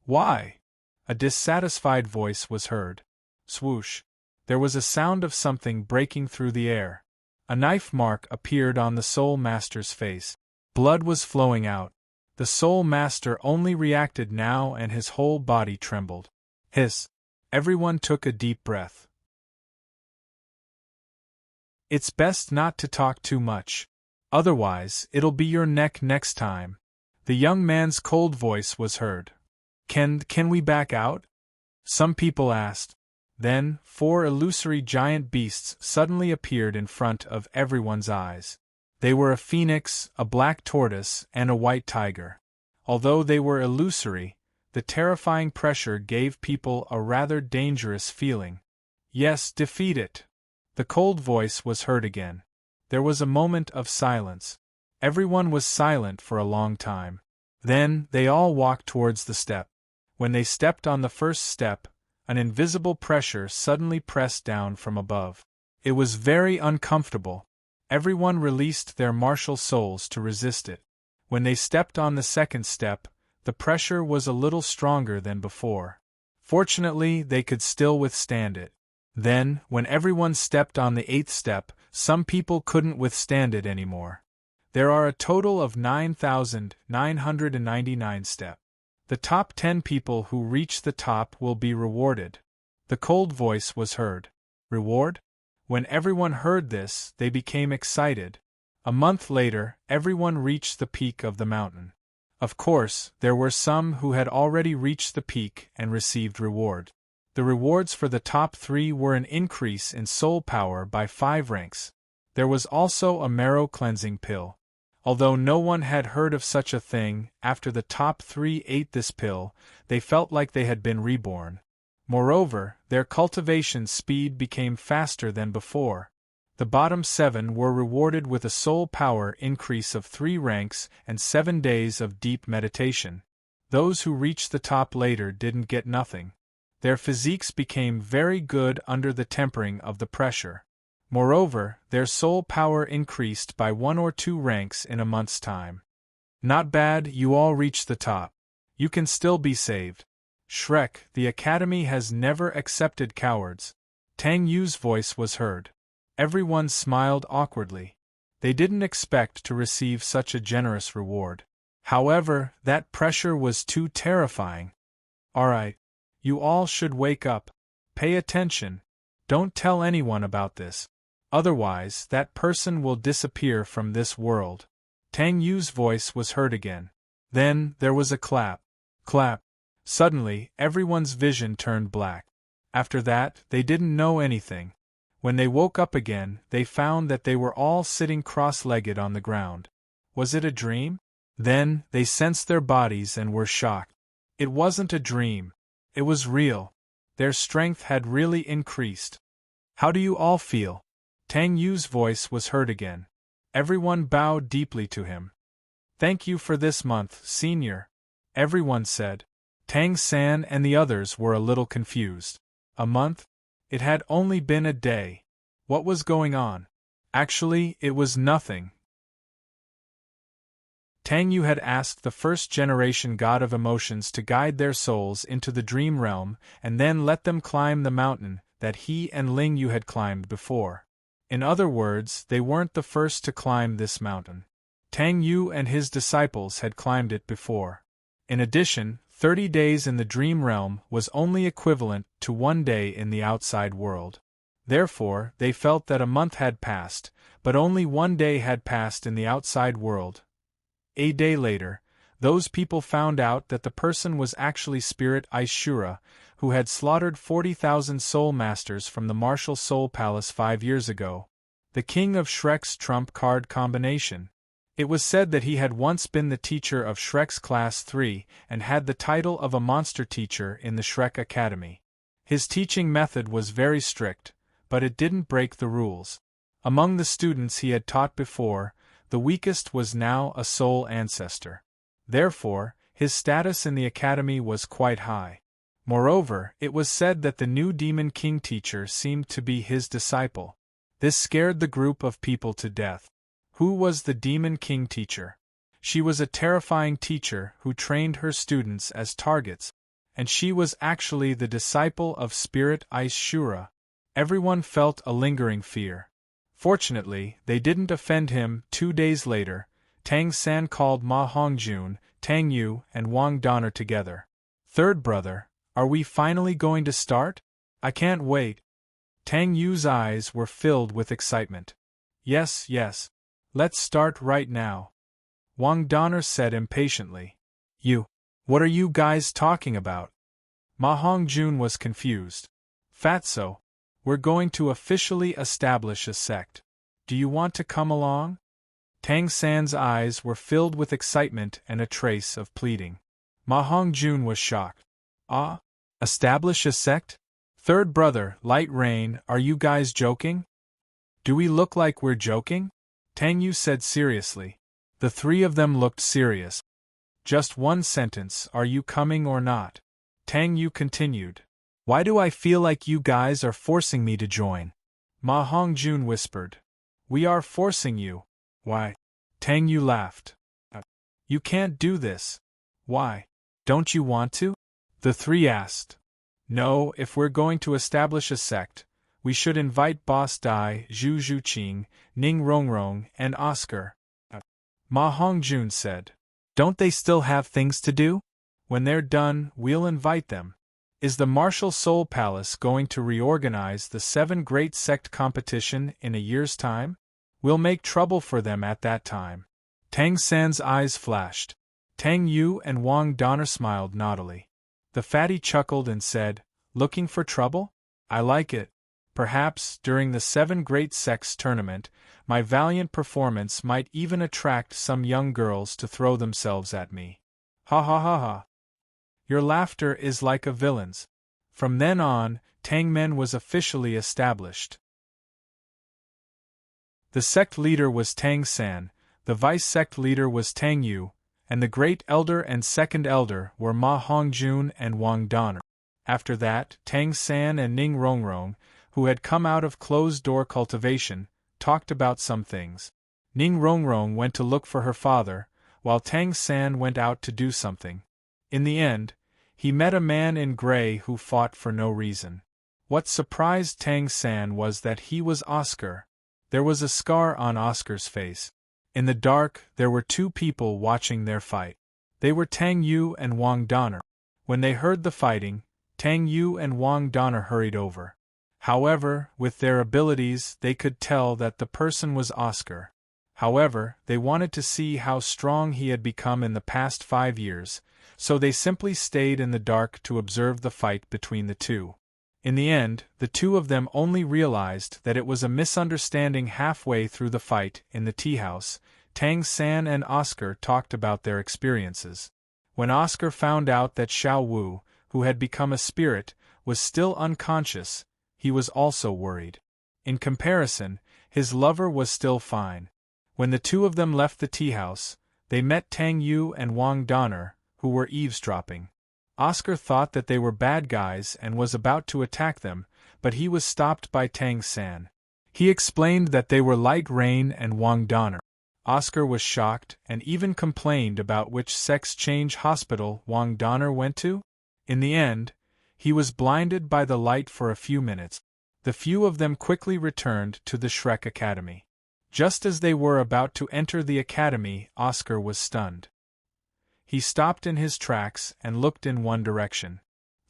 "Why?" A dissatisfied voice was heard. Swoosh. There was a sound of something breaking through the air. A knife mark appeared on the Soul Master's face. Blood was flowing out. The Soul Master only reacted now and his whole body trembled. Hiss. Everyone took a deep breath. It's best not to talk too much. Otherwise, it'll be your neck next time. The young man's cold voice was heard. Can we back out? Some people asked. Then, 4 illusory giant beasts suddenly appeared in front of everyone's eyes. They were a phoenix, a black tortoise, and a white tiger. Although they were illusory, the terrifying pressure gave people a rather dangerous feeling. Yes, defeat it. The cold voice was heard again. There was a moment of silence. Everyone was silent for a long time. Then, they all walked towards the step. When they stepped on the first step, an invisible pressure suddenly pressed down from above. It was very uncomfortable. Everyone released their martial souls to resist it. When they stepped on the second step, the pressure was a little stronger than before. Fortunately, they could still withstand it. Then, when everyone stepped on the 8th step, some people couldn't withstand it anymore. There are a total of 9,999 steps. The top 10 people who reach the top will be rewarded. The cold voice was heard. Reward? When everyone heard this, they became excited. A month later, everyone reached the peak of the mountain. Of course, there were some who had already reached the peak and received reward. The rewards for the top 3 were an increase in soul power by 5 ranks. There was also a marrow cleansing pill. Although no one had heard of such a thing, after the top 3 ate this pill, they felt like they had been reborn. Moreover, their cultivation speed became faster than before. The bottom 7 were rewarded with a soul power increase of 3 ranks and 7 days of deep meditation. Those who reached the top later didn't get nothing. Their physiques became very good under the tempering of the pressure. Moreover, their soul power increased by 1 or 2 ranks in a month's time. Not bad, you all reached the top. You can still be saved. Shrek, the Academy has never accepted cowards. Tang Yu's voice was heard. Everyone smiled awkwardly. They didn't expect to receive such a generous reward. However, that pressure was too terrifying. Alright. You all should wake up. Pay attention. Don't tell anyone about this. Otherwise, that person will disappear from this world. Tang Yu's voice was heard again. Then, there was a clap. Clap. Suddenly, everyone's vision turned black. After that, they didn't know anything. When they woke up again, they found that they were all sitting cross-legged on the ground. Was it a dream? Then, they sensed their bodies and were shocked. It wasn't a dream. It was real. Their strength had really increased. How do you all feel? Tang Yu's voice was heard again. Everyone bowed deeply to him. Thank you for this month, senior. Everyone said. Tang San and the others were a little confused. A month? It had only been a day. What was going on? Actually, it was nothing. Tang Yu had asked the first-generation god of emotions to guide their souls into the dream realm and then let them climb the mountain that he and Ling Yu had climbed before. In other words, they weren't the first to climb this mountain. Tang Yu and his disciples had climbed it before. In addition, 30 days in the dream realm was only equivalent to 1 day in the outside world. Therefore, they felt that a month had passed, but only 1 day had passed in the outside world. A day later, those people found out that the person was actually Spirit Aishura, who had slaughtered 40,000 soul masters from the Martial Soul Palace 5 years ago. The king of Shrek's trump card combination. It was said that he had once been the teacher of Shrek's Class 3 and had the title of a monster teacher in the Shrek Academy. His teaching method was very strict, but it didn't break the rules. Among the students he had taught before, the weakest was now a soul ancestor. Therefore, his status in the academy was quite high. Moreover, it was said that the new Demon King teacher seemed to be his disciple. This scared the group of people to death. Who was the Demon King teacher? She was a terrifying teacher who trained her students as targets, and she was actually the disciple of Spirit Aishura. Everyone felt a lingering fear. Fortunately, they didn't offend him. 2 days later, Tang San called Ma Hongjun, Tang Yu, and Wang Donner together. Third brother, are we finally going to start? I can't wait. Tang Yu's eyes were filled with excitement. Yes. Let's start right now. Wang Donner said impatiently. What are you guys talking about? Ma Hongjun was confused. Fatso, we're going to officially establish a sect. Do you want to come along? Tang San's eyes were filled with excitement and a trace of pleading. Ma Hongjun was shocked. Ah? Establish a sect? Third brother, Light Rain, are you guys joking? Do we look like we're joking? Tang Yu said seriously. The three of them looked serious. Just one sentence, are you coming or not? Tang Yu continued. Why do I feel like you guys are forcing me to join? Ma Hongjun whispered. We are forcing you. Why? Tang Yu laughed. You can't do this. Why? Don't you want to? The three asked. No, if we're going to establish a sect, we should invite Boss Dai, Zhu Zhuqing, Ning Rongrong, and Oscar. Ma Hongjun said. Don't they still have things to do? When they're done, we'll invite them. Is the Martial Soul Palace going to reorganize the 7 Great Sect competition in a year's time? We'll make trouble for them at that time. Tang San's eyes flashed. Tang Yu and Wang Donner smiled naughtily. The fatty chuckled and said, Looking for trouble? I like it. Perhaps, during the 7 Great Sects tournament, my valiant performance might even attract some young girls to throw themselves at me. Ha ha ha ha. Your laughter is like a villain's. From then on, Tangmen was officially established. The sect leader was Tang San, the vice-sect leader was Tang Yu, and the great elder and second elder were Ma Hongjun and Wang Donner. After that, Tang San and Ning Rongrong, who had come out of closed-door cultivation, talked about some things. Ning Rongrong went to look for her father, while Tang San went out to do something. In the end, he met a man in gray who fought for no reason. What surprised Tang San was that he was Oscar. There was a scar on Oscar's face. In the dark, there were 2 people watching their fight. They were Tang Yu and Wang Donner. When they heard the fighting, Tang Yu and Wang Donner hurried over. However, with their abilities, they could tell that the person was Oscar. However, they wanted to see how strong he had become in the past 5 years, so they simply stayed in the dark to observe the fight between the two. In the end, the 2 of them only realized that it was a misunderstanding halfway through the fight in the tea house. Tang San and Oscar talked about their experiences. When Oscar found out that Xiao Wu, who had become a spirit, was still unconscious, he was also worried. In comparison, his lover was still fine. When the 2 of them left the tea house, they met Tang Yu and Wang Donner, who were eavesdropping. Oscar thought that they were bad guys and was about to attack them, but he was stopped by Tang San. He explained that they were Light Rain and Wang Donner. Oscar was shocked and even complained about which sex change hospital Wang Donner went to. In the end, he was blinded by the light for a few minutes. The few of them quickly returned to the Shrek Academy. Just as they were about to enter the academy, Oscar was stunned. He stopped in his tracks and looked in one direction.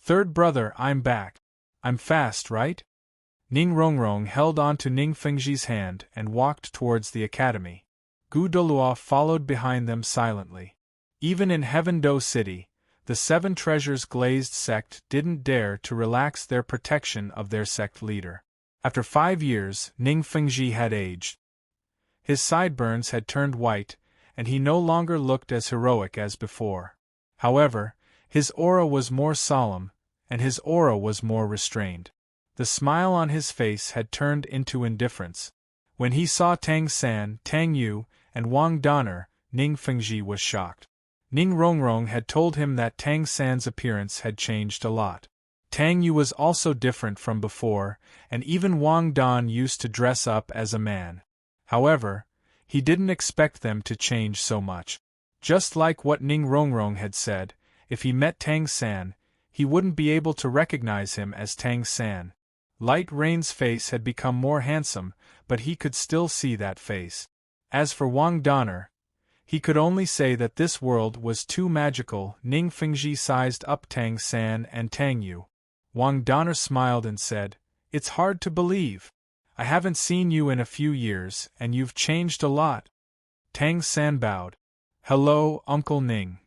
Third brother, I'm back. I'm fast, right? Ning Rongrong held on to Ning Fengji's hand and walked towards the academy. Gu Dolua followed behind them silently. Even in Heaven Do City, the 7 Treasures Glazed sect didn't dare to relax their protection of their sect leader. After 5 years, Ning Fengji had aged. His sideburns had turned white, and he no longer looked as heroic as before. However, his aura was more solemn, and his aura was more restrained. The smile on his face had turned into indifference. When he saw Tang San, Tang Yu, and Wang Donner, Ning Fengji was shocked. Ning Rongrong had told him that Tang San's appearance had changed a lot. Tang Yu was also different from before, and even Wang Don used to dress up as a man. However, he didn't expect them to change so much. Just like what Ning Rongrong had said, if he met Tang San, he wouldn't be able to recognize him as Tang San. Light Rain's face had become more handsome, but he could still see that face. As for Wang Donner, he could only say that this world was too magical. Ning Fengji sized up Tang San and Tang Yu. Wang Donner smiled and said, "It's hard to believe. I haven't seen you in a few years, and you've changed a lot." Tang San bowed. Hello, Uncle Ning.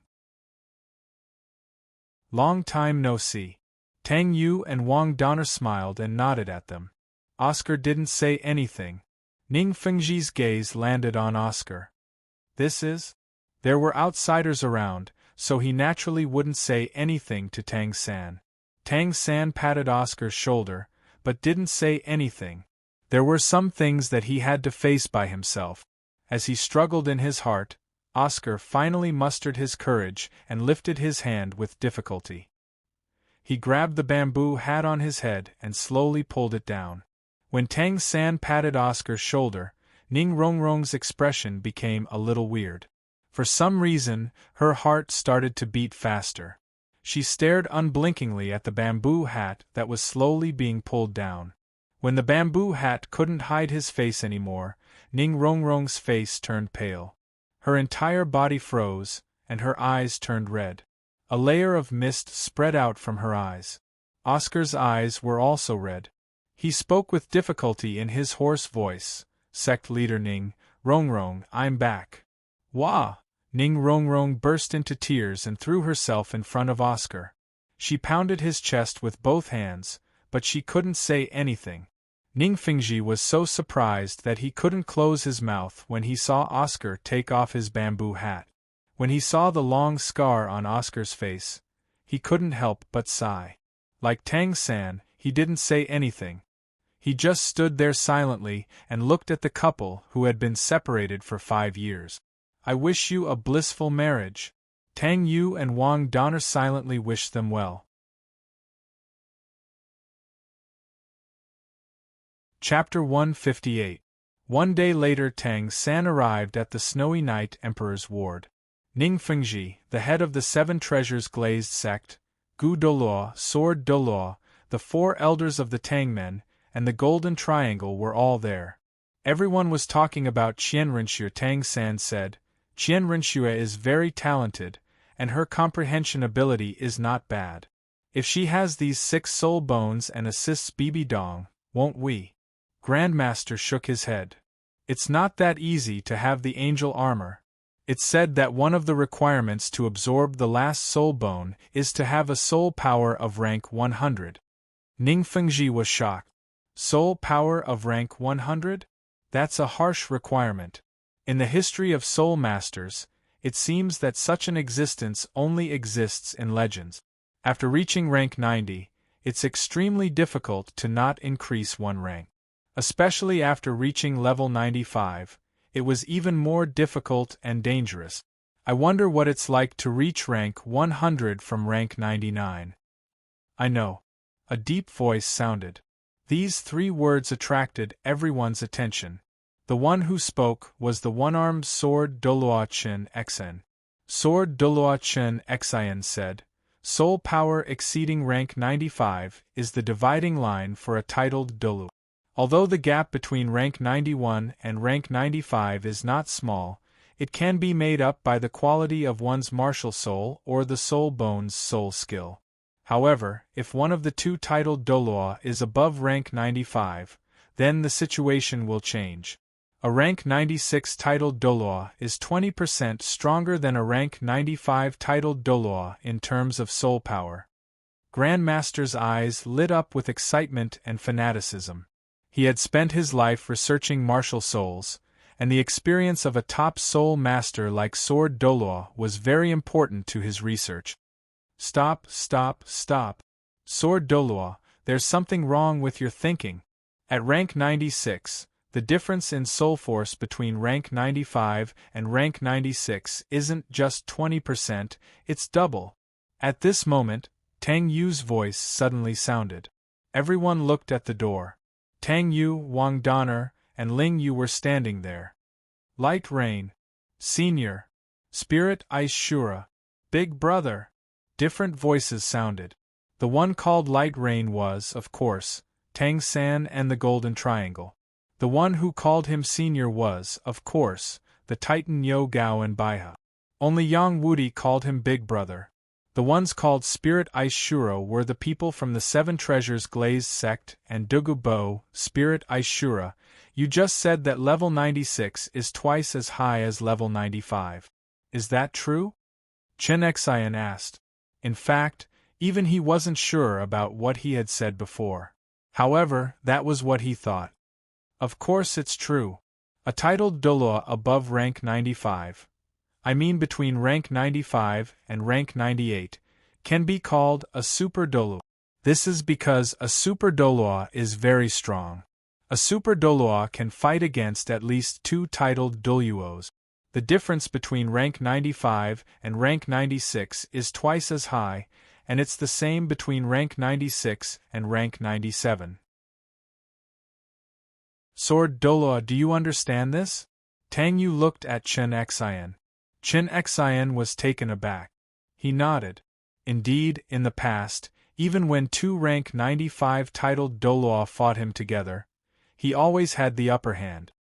Long time no see. Tang Yu and Wang Donner smiled and nodded at them. Oscar didn't say anything. Ning Fengji's gaze landed on Oscar. This is? There were outsiders around, so he naturally wouldn't say anything to Tang San. Tang San patted Oscar's shoulder, but didn't say anything. There were some things that he had to face by himself. As he struggled in his heart, Oscar finally mustered his courage and lifted his hand with difficulty. He grabbed the bamboo hat on his head and slowly pulled it down. When Tang San patted Oscar's shoulder, Ning Rongrong's expression became a little weird. For some reason, her heart started to beat faster. She stared unblinkingly at the bamboo hat that was slowly being pulled down. When the bamboo hat couldn't hide his face anymore, Ning Rongrong's face turned pale. Her entire body froze, and her eyes turned red. A layer of mist spread out from her eyes. Oscar's eyes were also red. He spoke with difficulty in his hoarse voice. Sect leader Ning Rongrong, I'm back. Wah! Ning Rongrong burst into tears and threw herself in front of Oscar. She pounded his chest with both hands, but she couldn't say anything. Ning Fengji was so surprised that he couldn't close his mouth when he saw Oscar take off his bamboo hat. When he saw the long scar on Oscar's face, he couldn't help but sigh. Like Tang San, he didn't say anything. He just stood there silently and looked at the couple who had been separated for 5 years. I wish you a blissful marriage. Tang Yu and Wang Donner silently wished them well. Chapter 158. One day later, Tang San arrived at the Snowy Night Emperor's ward. Ning Fengji, the head of the 7 Treasures Glazed sect, Gu Doluo, Sword Doluo, the 4 elders of the Tangmen, and the Golden Triangle were all there. Everyone was talking about Qian Rinxue. Tang San said, Qian Rinxue is very talented, and her comprehension ability is not bad. If she has these 6 soul bones and assists Bibi Dong, won't we? Grandmaster shook his head. It's not that easy to have the angel armor. It's said that one of the requirements to absorb the last soul bone is to have a soul power of rank 100. Ning Fengji was shocked. Soul power of rank 100? That's a harsh requirement. In the history of soul masters, it seems that such an existence only exists in legends. After reaching rank 90, it's extremely difficult to not increase one rank. Especially after reaching level 95, it was even more difficult and dangerous. I wonder what it's like to reach rank 100 from rank 99. I know. A deep voice sounded. These 3 words attracted everyone's attention. The one who spoke was the one-armed Sword Doluo Chen Xen. Sword Doluo Chen Xen said, Soul power exceeding rank 95 is the dividing line for a titled Dolu. Although the gap between rank 91 and rank 95 is not small, it can be made up by the quality of one's martial soul or the soul bone's soul skill. However, if one of the 2 titled Doluo is above rank 95, then the situation will change. A rank 96 titled Doluo is 20% stronger than a rank 95 titled Doluo in terms of soul power. Grandmaster's eyes lit up with excitement and fanaticism. He had spent his life researching martial souls, and the experience of a top soul master like Sword Doluo was very important to his research. Stop, stop, stop. Sword Doluo, there's something wrong with your thinking. At rank 96, the difference in soul force between rank 95 and rank 96 isn't just 20%, it's double. At this moment, Tang Yu's voice suddenly sounded. Everyone looked at the door. Tang Yu, Wang Donner, and Ling Yu were standing there. Light Rain. Senior. Spirit Ice Shura. Big Brother. Different voices sounded. The one called Light Rain was, of course, Tang San and the Golden Triangle. The one who called him Senior was, of course, the Titan Yo Gao and Baiha. Only Yang Wudi called him Big Brother. The ones called Spirit Ice Shuro were the people from the 7 Treasures Glazed sect and Dugu Bo, Spirit Ice Shura. You just said that level 96 is twice as high as level 95. Is that true? Chen Xian asked. In fact, even he wasn't sure about what he had said before. However, that was what he thought. Of course it's true. A titled Doloa above rank 95, I mean between rank 95 and rank 98, can be called a super Doloa. This is because a super Doloa is very strong. A super Doloa can fight against at least 2 titled Doluos. The difference between rank 95 and rank 96 is twice as high, and it's the same between rank 96 and rank 97. Sword Doloa, do you understand this? Tang Yu looked at Chen Xian. Chen Xian was taken aback. He nodded. Indeed, in the past, even when 2 rank 95 titled Doloa fought him together, he always had the upper hand.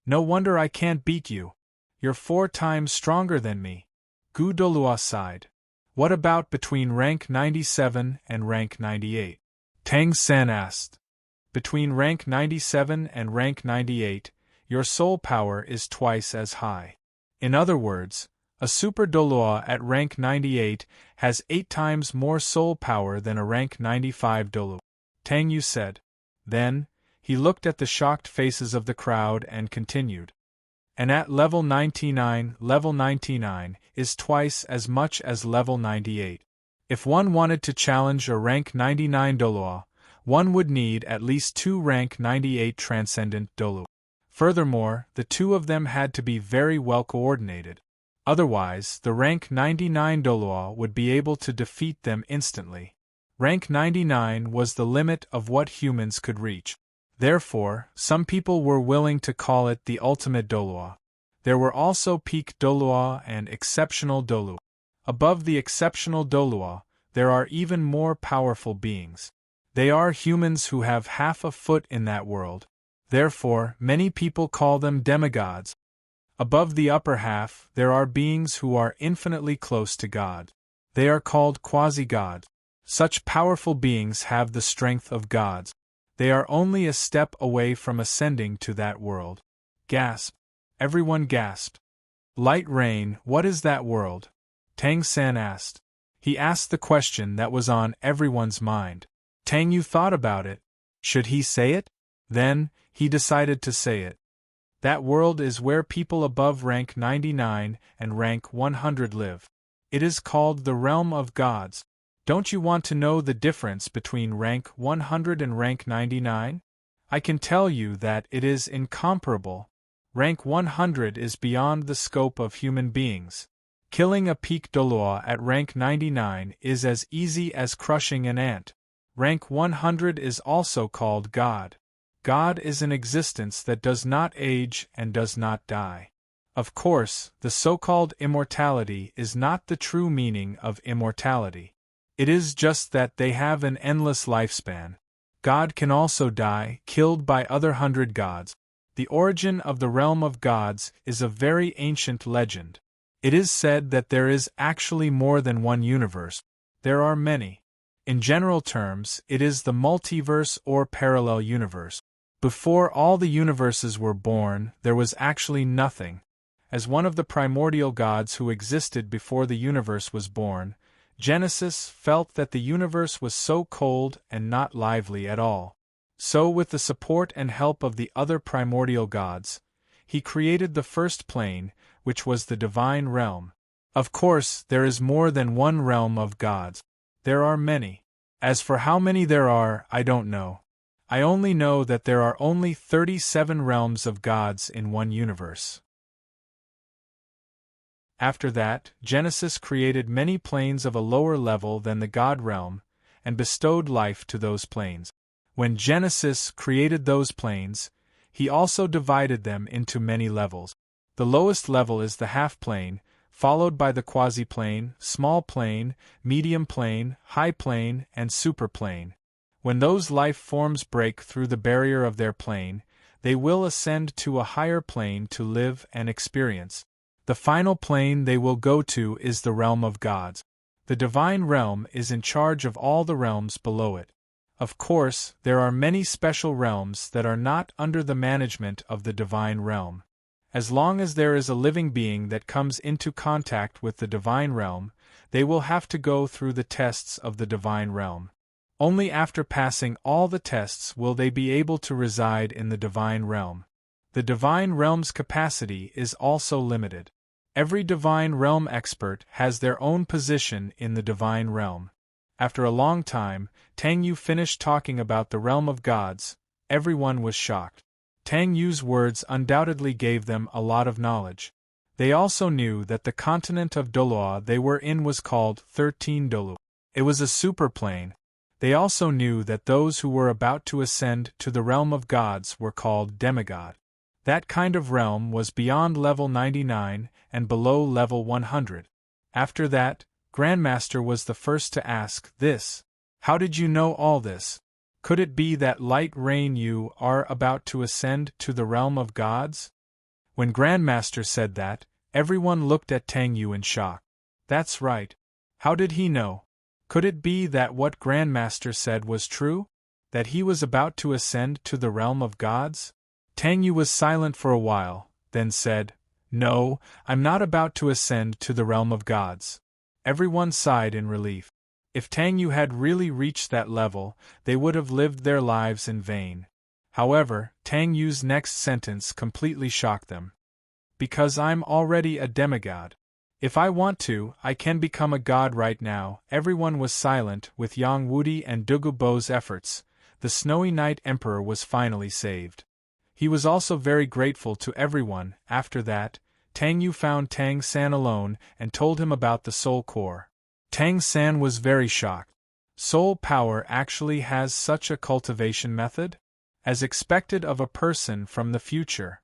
No wonder I can't beat you. You're 4 times stronger than me. Gu Doloa sighed. What about between rank 97 and rank 98? Tang San asked. Between rank 97 and rank 98, your soul power is twice as high. In other words, a super Doloa at rank 98 has 8 times more soul power than a rank 95 Doloa. Tang Yu said. Then, he looked at the shocked faces of the crowd and continued. And at level 99 is twice as much as level 98. If one wanted to challenge a rank 99 Doloa, one would need at least 2 rank 98 transcendent Doloa. Furthermore, the 2 of them had to be very well coordinated. Otherwise, the rank 99 Doloa would be able to defeat them instantly. Rank 99 was the limit of what humans could reach. Therefore, some people were willing to call it the ultimate Doloa. There were also peak Doloa and exceptional Doloa. Above the exceptional Doloa, there are even more powerful beings. They are humans who have half a foot in that world. Therefore, many people call them demigods. Above the upper half, there are beings who are infinitely close to God. They are called quasi-gods. Such powerful beings have the strength of gods. They are only a step away from ascending to that world. Gasp! Everyone gasped. Light Rain, what is that world? Tang San asked. He asked the question that was on everyone's mind. Tang Yu thought about it. Should he say it? Then, he decided to say it. That world is where people above rank 99 and rank 100 live. It is called the Realm of Gods. Don't you want to know the difference between rank 100 and rank 99? I can tell you that it is incomparable. Rank 100 is beyond the scope of human beings. Killing a peak Doloa at rank 99 is as easy as crushing an ant. Rank 100 is also called God. God is an existence that does not age and does not die. Of course, the so-called immortality is not the true meaning of immortality. It is just that they have an endless lifespan. God can also die, killed by other 100 gods. The origin of the realm of gods is a very ancient legend. It is said that there is actually more than one universe. There are many. In general terms, it is the multiverse or parallel universe. Before all the universes were born, there was actually nothing. As one of the primordial gods who existed before the universe was born, Genesis felt that the universe was so cold and not lively at all. So with the support and help of the other primordial gods, he created the first plane, which was the divine realm. Of course, there is more than one realm of gods. There are many. As for how many there are, I don't know. I only know that there are only 37 realms of gods in one universe. After that, Genesis created many planes of a lower level than the God realm, and bestowed life to those planes. When Genesis created those planes, he also divided them into many levels. The lowest level is the half-plane, followed by the quasi-plane, small plane, medium plane, high plane, and superplane. When those life forms break through the barrier of their plane, they will ascend to a higher plane to live and experience. The final plane they will go to is the realm of gods. The divine realm is in charge of all the realms below it. Of course, there are many special realms that are not under the management of the divine realm. As long as there is a living being that comes into contact with the divine realm, they will have to go through the tests of the divine realm. Only after passing all the tests will they be able to reside in the divine realm. The divine realm's capacity is also limited. Every divine realm expert has their own position in the divine realm. After a long time, Tang Yu finished talking about the realm of gods. Everyone was shocked. Tang Yu's words undoubtedly gave them a lot of knowledge. They also knew that the continent of Doloa they were in was called 13 Dolu. It was a superplane. They also knew that those who were about to ascend to the realm of gods were called demigod. That kind of realm was beyond level 99 and below level 100. After that, Grandmaster was the first to ask this. How did you know all this? Could it be that Light Rain you are about to ascend to the realm of gods? When Grandmaster said that, everyone looked at Tang Yu in shock. That's right. How did he know? Could it be that what Grandmaster said was true? That he was about to ascend to the realm of gods? Tang Yu was silent for a while, then said, No, I'm not about to ascend to the realm of gods. Everyone sighed in relief. If Tang Yu had really reached that level, they would have lived their lives in vain. However, Tang Yu's next sentence completely shocked them. Because I'm already a demigod. If I want to, I can become a god right now. Everyone was silent. With Yang Wudi and Dugu Bo's efforts, the Snowy Night Emperor was finally saved. He was also very grateful to everyone. After that, Tang Yu found Tang San alone and told him about the soul core. Tang San was very shocked. Soul power actually has such a cultivation method? As expected of a person from the future.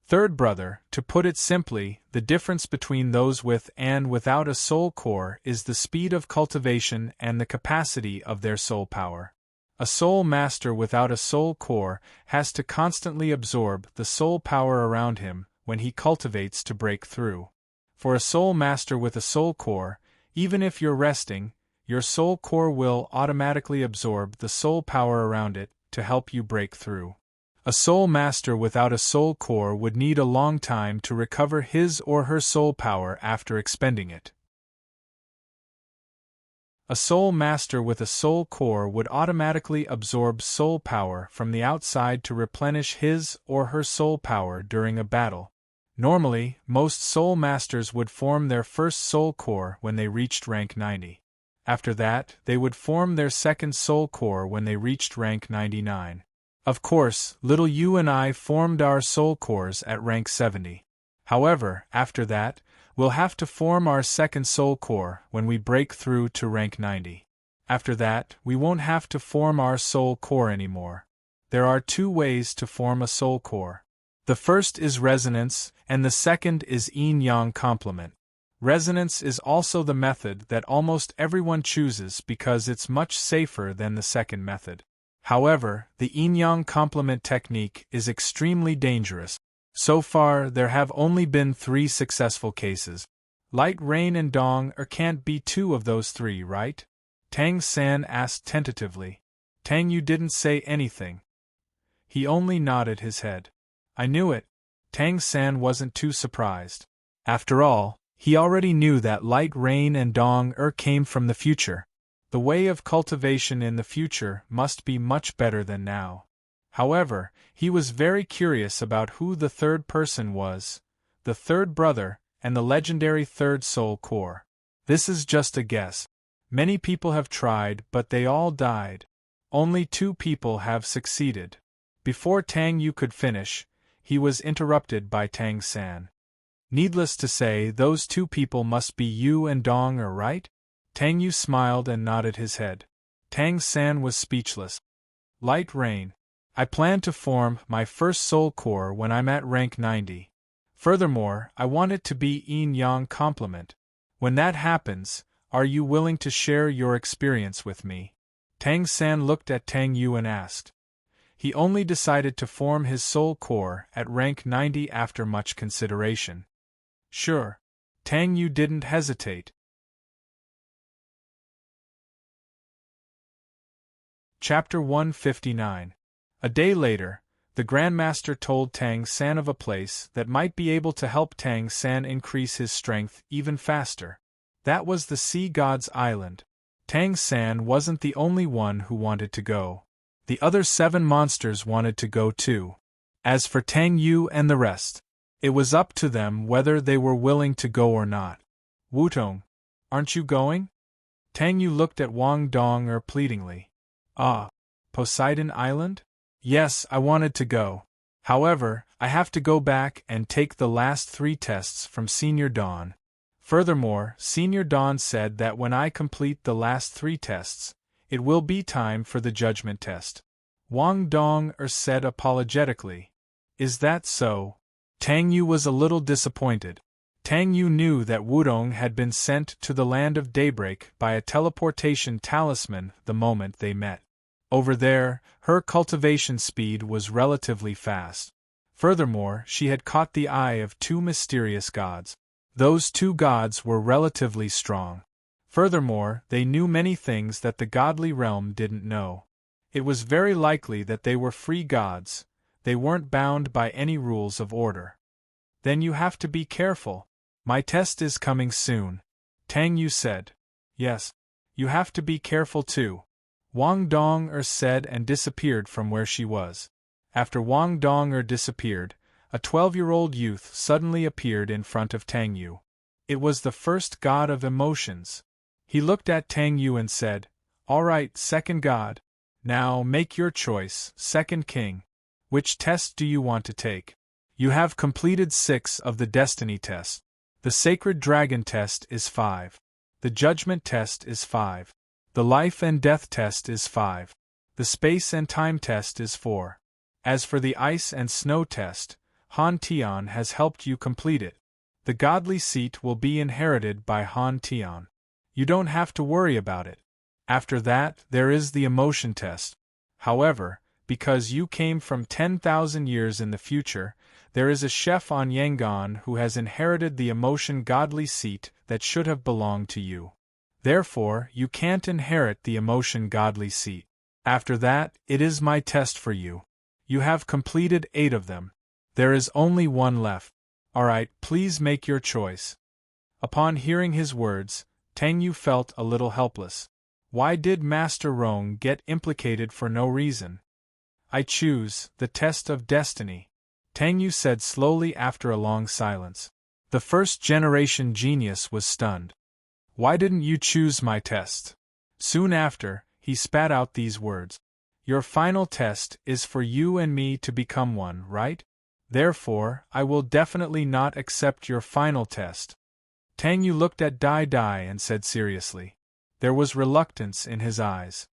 Third brother, to put it simply, the difference between those with and without a soul core is the speed of cultivation and the capacity of their soul power. A soul master without a soul core has to constantly absorb the soul power around him when he cultivates to break through. For a soul master with a soul core, even if you're resting, your soul core will automatically absorb the soul power around it to help you break through. A soul master without a soul core would need a long time to recover his or her soul power after expending it. A soul master with a soul core would automatically absorb soul power from the outside to replenish his or her soul power during a battle. Normally, most soul masters would form their first soul core when they reached rank 90. After that, they would form their second soul core when they reached rank 99. Of course, little you and I formed our soul cores at rank 70. However, after that, we'll have to form our second soul core when we break through to rank 90. After that, we won't have to form our soul core anymore. There are two ways to form a soul core. The first is resonance, and the second is yin-yang complement. Resonance is also the method that almost everyone chooses because it's much safer than the second method. However, the yin-yang complement technique is extremely dangerous. So far, there have only been 3 successful cases. Light Rain and Dong can't be 2 of those 3, right? Tang San asked tentatively. Tang Yu didn't say anything. He only nodded his head. I knew it. Tang San wasn't too surprised. After all, he already knew that Light Rain and Dong came from the future. The way of cultivation in the future must be much better than now. However, he was very curious about who the third person was, the third brother, and the legendary third soul core. This is just a guess. Many people have tried, but they all died. Only 2 people have succeeded. Before Tang Yu could finish, he was interrupted by Tang San. Needless to say, those 2 people must be Yu and Dong, right? Tang Yu smiled and nodded his head. Tang San was speechless. Light Rain. I plan to form my first soul core when I'm at rank 90. Furthermore, I want it to be yin-yang complement. When that happens, are you willing to share your experience with me? Tang San looked at Tang Yu and asked. He only decided to form his soul core at rank 90 after much consideration. Sure. Tang Yu didn't hesitate. Chapter 159. A day later, The Grandmaster told Tang San of a place that might be able to help Tang San increase his strength even faster. That was the Sea God's Island. Tang San wasn't the only one who wanted to go. The other 7 monsters wanted to go too. As for Tang Yu and the rest, it was up to them whether they were willing to go or not. Wutong, aren't you going? Tang Yu looked at Wang Dong pleadingly. Poseidon Island? Yes, I wanted to go. However, I have to go back and take the last 3 tests from Senior Dawn. Furthermore, Senior Dawn said that when I complete the last 3 tests, it will be time for the judgment test. Wang Dong said apologetically. Is that so? Tang Yu was a little disappointed. Tang Yu knew that Wudong had been sent to the land of daybreak by a teleportation talisman the moment they met. Over there, her cultivation speed was relatively fast. Furthermore, she had caught the eye of 2 mysterious gods. Those 2 gods were relatively strong. Furthermore, they knew many things that the godly realm didn't know. It was very likely that they were free gods. They weren't bound by any rules of order. Then you have to be careful. My test is coming soon. Tang Yu said. Yes. You have to be careful too. Wang Dong said and disappeared from where she was. After Wang Dong disappeared, a 12-year-old youth suddenly appeared in front of Tang Yu. It was the first god of emotions. He looked at Tang Yu and said, All right, second god. Now make your choice, second king. Which test do you want to take? You have completed 6 of the destiny tests. The sacred dragon test is 5. The judgment test is 5. The life and death test is 5. The space and time test is 4. As for the ice and snow test, Han Tian has helped you complete it. The godly seat will be inherited by Han Tian. You don't have to worry about it. After that, there is the emotion test. However, because you came from 10,000 years in the future, there is a chef on Yangon who has inherited the emotion godly seat that should have belonged to you. Therefore, you can't inherit the emotion godly seat. After that, it is my test for you. You have completed 8 of them. There is only 1 left. Alright, please make your choice. Upon hearing his words, Tang Yu felt a little helpless. Why did Master Rong get implicated for no reason? I choose the test of destiny, Tang Yu said slowly after a long silence. The first-generation genius was stunned. Why didn't you choose my test? Soon after, he spat out these words. Your final test is for you and me to become one, right? Therefore, I will definitely not accept your final test. Tang Yu looked at Dai Dai and said seriously. There was reluctance in his eyes.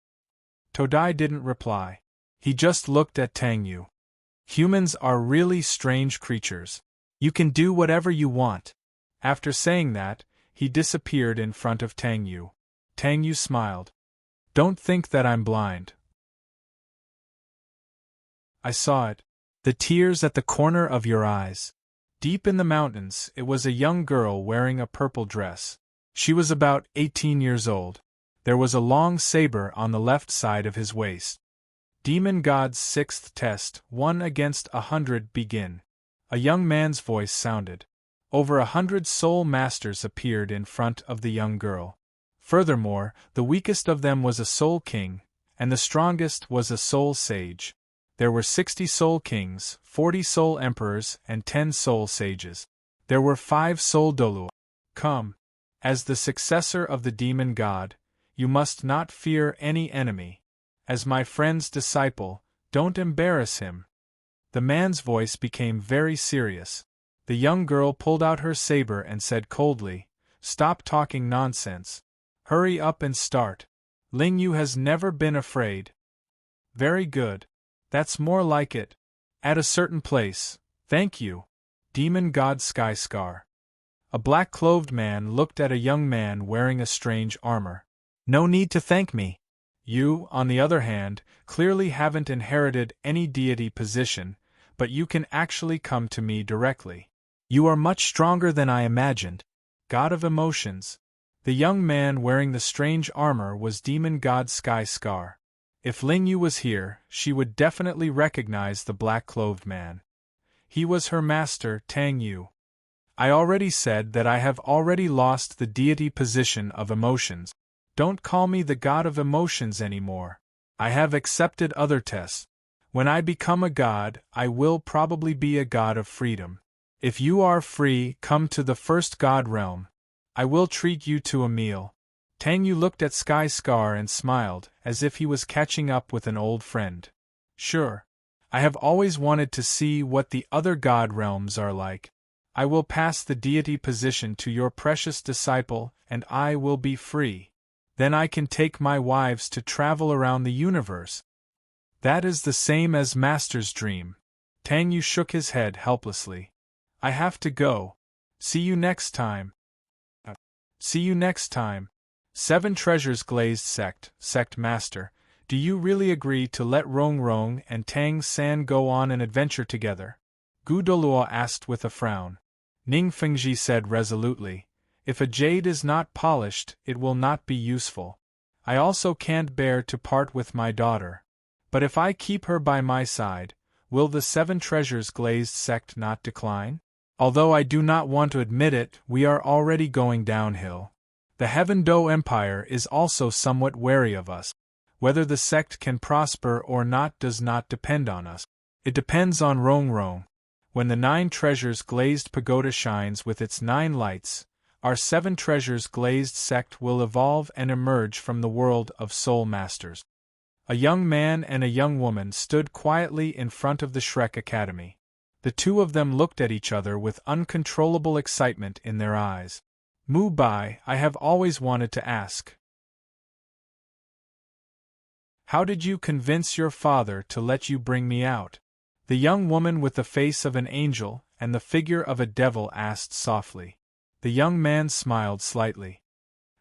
Todai didn't reply. He just looked at Tang Yu. Humans are really strange creatures. You can do whatever you want. After saying that, he disappeared in front of Tang Yu. Tang Yu smiled. Don't think that I'm blind. I saw it. The tears at the corner of your eyes. Deep in the mountains, it was a young girl wearing a purple dress. She was about 18 years old. There was a long saber on the left side of his waist. Demon God's 6th test, 1 against 100 begin. A young man's voice sounded. Over 100 soul masters appeared in front of the young girl. Furthermore, the weakest of them was a soul king, and the strongest was a soul sage. There were 60 soul kings, 40 soul emperors, and 10 soul sages. There were 5 soul dolua. Come. As the successor of the demon god, you must not fear any enemy. As my friend's disciple, don't embarrass him. The man's voice became very serious. The young girl pulled out her saber and said coldly, Stop talking nonsense. Hurry up and start. Ling Yu has never been afraid. Very good. That's more like it. At a certain place. Thank you. Demon God Sky Scar. A black-clothed man looked at a young man wearing a strange armor. No need to thank me. You, on the other hand, clearly haven't inherited any deity position, but you can actually come to me directly. You are much stronger than I imagined. God of emotions. The young man wearing the strange armor was Demon God Sky Scar. If Ling Yu was here, she would definitely recognize the black-clothed man. He was her master, Tang Yu. I already said that I have already lost the deity position of emotions. Don't call me the god of emotions anymore. I have accepted other tests. When I become a god, I will probably be a god of freedom. If you are free, come to the first god realm. I will treat you to a meal. Tang Yu looked at Sky Scar and smiled, as if he was catching up with an old friend. Sure. I have always wanted to see what the other god realms are like. I will pass the deity position to your precious disciple, and I will be free. Then I can take my wives to travel around the universe. That is the same as Master's dream. Tang Yu shook his head helplessly. I have to go. See you next time. See you next time. 7 Treasures Glazed Sect Master, do you really agree to let Rong Rong and Tang San go on an adventure together? Gu Doluo asked with a frown. Ning Fengji said resolutely, if a jade is not polished, it will not be useful. I also can't bear to part with my daughter. But if I keep her by my side, will the 7 Treasures Glazed Sect not decline? Although I do not want to admit it, we are already going downhill. The Heaven Do Empire is also somewhat wary of us. Whether the sect can prosper or not does not depend on us. It depends on Rong Rong. When the 9 Treasures Glazed Pagoda shines with its 9 lights, our 7 Treasures Glazed sect will evolve and emerge from the world of Soul Masters. A young man and a young woman stood quietly in front of the Shrek Academy. The two of them looked at each other with uncontrollable excitement in their eyes. Mu Bai, I have always wanted to ask. How did you convince your father to let you bring me out? The young woman with the face of an angel and the figure of a devil asked softly. The young man smiled slightly.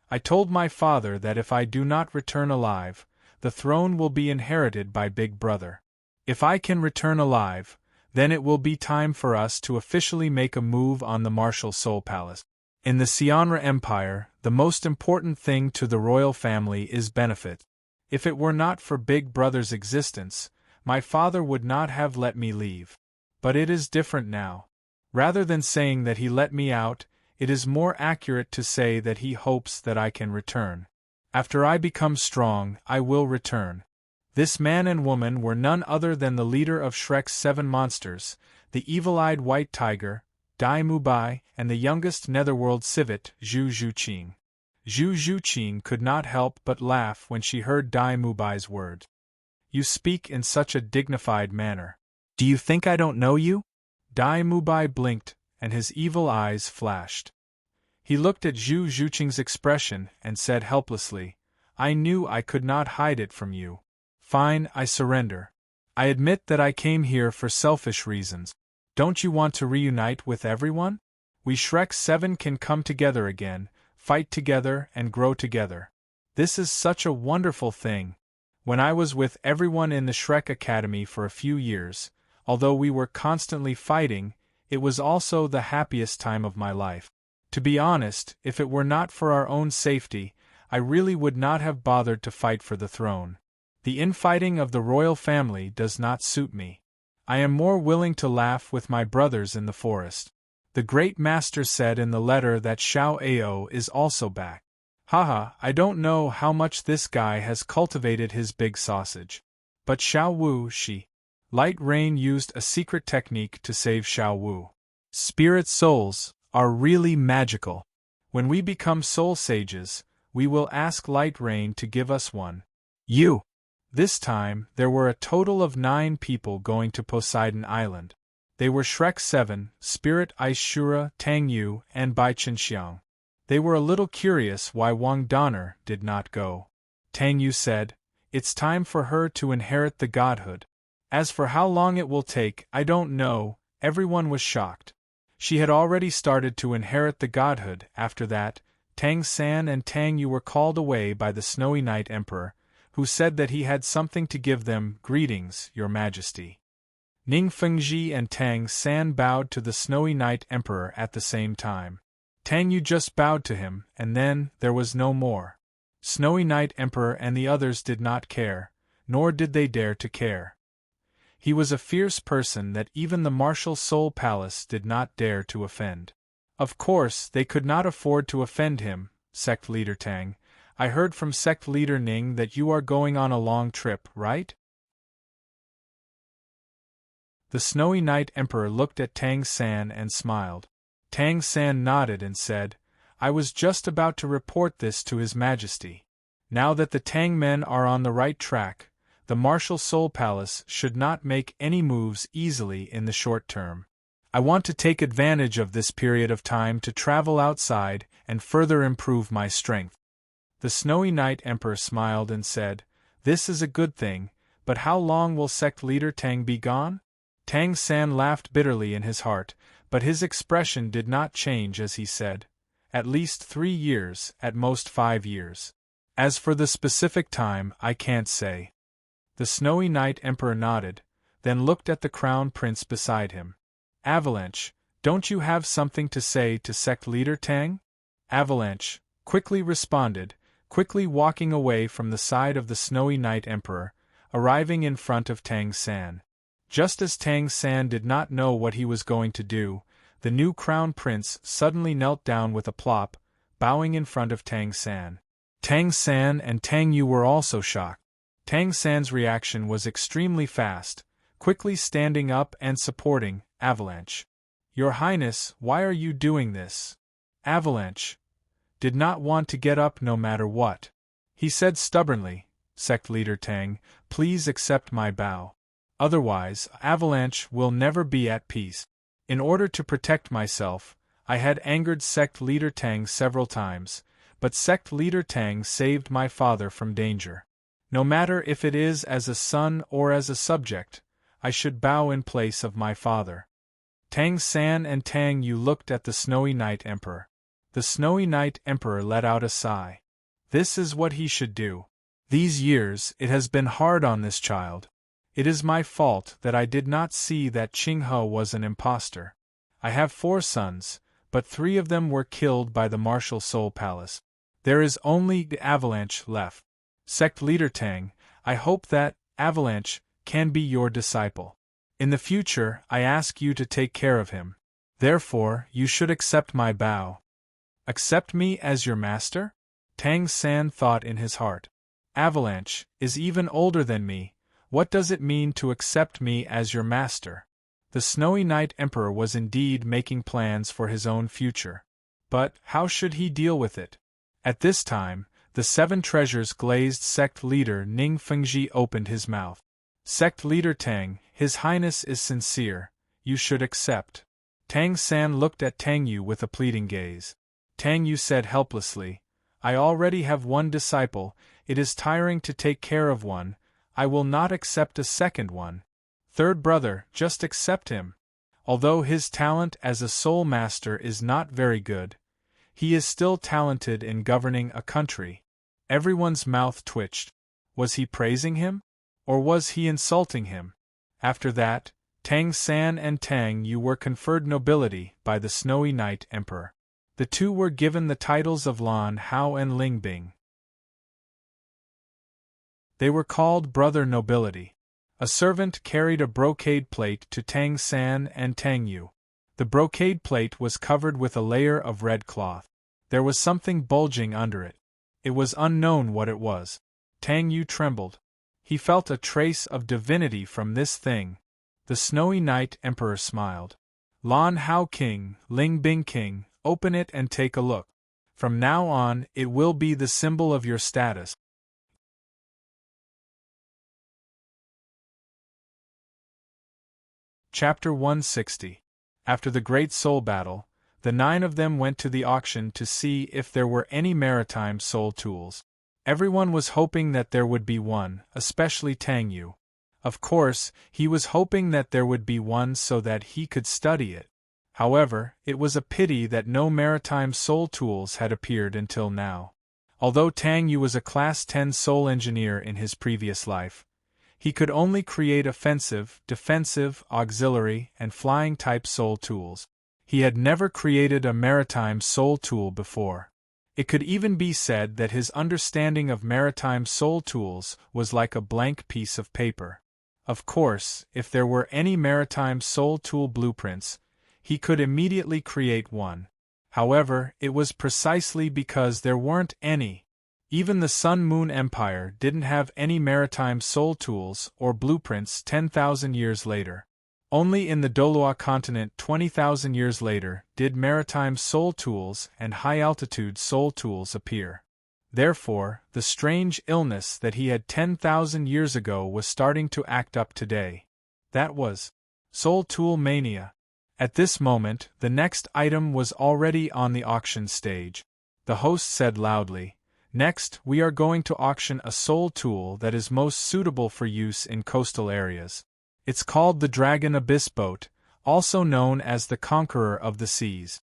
I told my father that if I do not return alive, the throne will be inherited by Big Brother. If I can return alive, then it will be time for us to officially make a move on the Martial Soul Palace. In the Xianra Empire, the most important thing to the royal family is benefit. If it were not for Big Brother's existence, my father would not have let me leave. But it is different now. Rather than saying that he let me out, it is more accurate to say that he hopes that I can return. After I become strong, I will return. This man and woman were none other than the leader of Shrek's 7 monsters, the evil-eyed white tiger, Dai Mubai, and the youngest netherworld civet, Zhu Zhuqing. Zhu Zhuqing could not help but laugh when she heard Dai Mubai's words. You speak in such a dignified manner. Do you think I don't know you? Dai Mubai blinked, and his evil eyes flashed. He looked at Zhu Zhuqing's expression and said helplessly, I knew I could not hide it from you. Fine, I surrender. I admit that I came here for selfish reasons. Don't you want to reunite with everyone? We Shrek 7 can come together again, fight together and grow together. This is such a wonderful thing. When I was with everyone in the Shrek Academy for a few years, although we were constantly fighting, it was also the happiest time of my life. To be honest, if it were not for our own safety, I really would not have bothered to fight for the throne. The infighting of the royal family does not suit me. I am more willing to laugh with my brothers in the forest. The great master said in the letter that Xiao Ao is also back. Haha, I don't know how much this guy has cultivated his big sausage. But Xiao Wu, Light Rain used a secret technique to save Xiao Wu. Spirit souls are really magical. When we become soul sages, we will ask Light Rain to give us one. This time, there were a total of 9 people going to Poseidon Island. They were Shrek 7, Spirit Ice Shura, Tang Yu, and Bai Chenxiang. They were a little curious why Wang Donner did not go. Tang Yu said, it's time for her to inherit the godhood. As for how long it will take, I don't know. Everyone was shocked. She had already started to inherit the godhood. After that, Tang San and Tang Yu were called away by the Snowy Night Emperor, who said that he had something to give them. Greetings, Your Majesty. Ning Fengji and Tang San bowed to the Snowy Night Emperor at the same time. Tang Yu just bowed to him, and then there was no more. Snowy Night Emperor and the others did not care. nor did they dare to care. He was a fierce person that even the martial Soul Palace did not dare to offend. Of course, they could not afford to offend him. Sect Leader Tang, I heard from Sect Leader Ning that you are going on a long trip, right? The Snowy Night Emperor looked at Tang San and smiled. Tang San nodded and said, I was just about to report this to His Majesty. Now that the Tang men are on the right track, the Martial Soul Palace should not make any moves easily in the short term. I want to take advantage of this period of time to travel outside and further improve my strength. The Snowy Night Emperor smiled and said, This is a good thing, but how long will Sect Leader Tang be gone? Tang San laughed bitterly in his heart, but his expression did not change as he said, At least 3 years, at most 5 years. As for the specific time, I can't say. The Snowy Night Emperor nodded, then looked at the Crown Prince beside him. Avalanche, don't you have something to say to Sect Leader Tang? Avalanche quickly responded, quickly walking away from the side of the Snowy Night Emperor, arriving in front of Tang San. Just as Tang San did not know what he was going to do, the new Crown Prince suddenly knelt down with a plop, bowing in front of Tang San. Tang San and Tang Yu were also shocked. Tang San's reaction was extremely fast, quickly standing up and supporting Avalanche. Your Highness, why are you doing this? Avalanche did not want to get up no matter what. He said stubbornly, Sect Leader Tang, please accept my bow. Otherwise, Avalanche will never be at peace. In order to protect myself, I had angered Sect Leader Tang several times, but Sect Leader Tang saved my father from danger. No matter if it is as a son or as a subject, I should bow in place of my father. Tang San and Tang Yu looked at the Snowy Night Emperor. The Snowy Night Emperor let out a sigh. This is what he should do. These years it has been hard on this child. It is my fault that I did not see that Qinghe was an impostor. I have 4 sons, but 3 of them were killed by the Martial Soul Palace. There is only the Avalanche left. Sect Leader Tang, I hope that Avalanche can be your disciple. In the future, I ask you to take care of him. Therefore, you should accept my bow. Accept me as your master? Tang San thought in his heart. Avalanche is even older than me. What does it mean to accept me as your master? The Snowy Night Emperor was indeed making plans for his own future. But how should he deal with it? At this time, the 7 treasures glazed Sect Leader Ning Fengji opened his mouth. Sect Leader Tang, His Highness is sincere, you should accept. Tang San looked at Tang Yu with a pleading gaze. Tang Yu said helplessly, I already have 1 disciple, it is tiring to take care of one, I will not accept a second one. Third brother, just accept him. Although his talent as a soul master is not very good, he is still talented in governing a country. Everyone's mouth twitched. Was he praising him? Or was he insulting him? After that, Tang San and Tang Yu were conferred nobility by the Snowy Night Emperor. The 2 were given the titles of Lan Hao and Ling Bing. They were called brother nobility. A servant carried a brocade plate to Tang San and Tang Yu. The brocade plate was covered with a layer of red cloth. There was something bulging under it. It was unknown what it was. Tang Yu trembled. He felt a trace of divinity from this thing. The Snowy Night Emperor smiled. Lan Hao King, Ling Bing King, open it and take a look. From now on, it will be the symbol of your status. Chapter 160. After the Great Soul Battle, the 9 of them went to the auction to see if there were any maritime soul tools. Everyone was hoping that there would be one, especially Tang Yu. Of course, he was hoping that there would be one so that he could study it. However, it was a pity that no maritime soul tools had appeared until now. Although Tang Yu was a Class 10 soul engineer in his previous life, he could only create offensive, defensive, auxiliary, and flying-type soul tools. He had never created a maritime soul tool before. It could even be said that his understanding of maritime soul tools was like a blank piece of paper. Of course, if there were any maritime soul tool blueprints, he could immediately create one. However, it was precisely because there weren't any. Even the Sun Moon Empire didn't have any maritime soul tools or blueprints 10,000 years later. Only in the Doloa continent 20,000 years later did maritime soul tools and high-altitude soul tools appear. Therefore, the strange illness that he had 10,000 years ago was starting to act up today. That was soul tool mania. At this moment, the next item was already on the auction stage. The host said loudly, "Next, we are going to auction a soul tool that is most suitable for use in coastal areas. It's called the Dragon Abyss Boat, also known as the Conqueror of the Seas."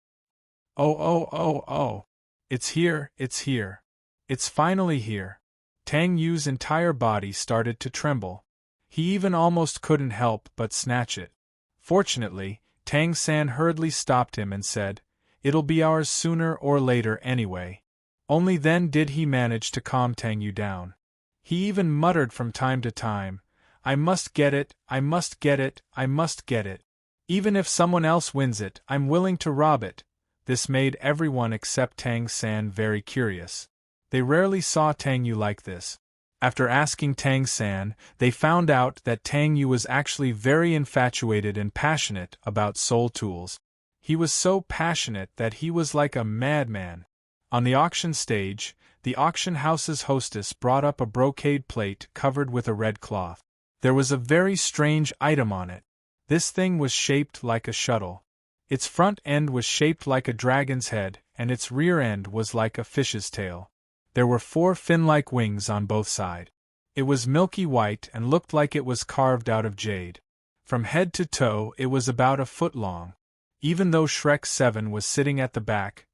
Oh. It's here, it's here. It's finally here. Tang Yu's entire body started to tremble. He even almost couldn't help but snatch it. Fortunately, Tang San hurriedly stopped him and said, "It'll be ours sooner or later anyway." Only then did he manage to calm Tang Yu down. He even muttered from time to time, "I must get it, I must get it, I must get it. Even if someone else wins it, I'm willing to rob it." This made everyone except Tang San very curious. They rarely saw Tang Yu like this. After asking Tang San, they found out that Tang Yu was actually very infatuated and passionate about soul tools. He was so passionate that he was like a madman. On the auction stage, the auction house's hostess brought up a brocade plate covered with a red cloth. There was a very strange item on it. This thing was shaped like a shuttle. Its front end was shaped like a dragon's head, and its rear end was like a fish's tail. There were 4 fin-like wings on both sides. It was milky white and looked like it was carved out of jade. From head to toe it was about a foot long. Even though Shrek 7 was sitting at the back,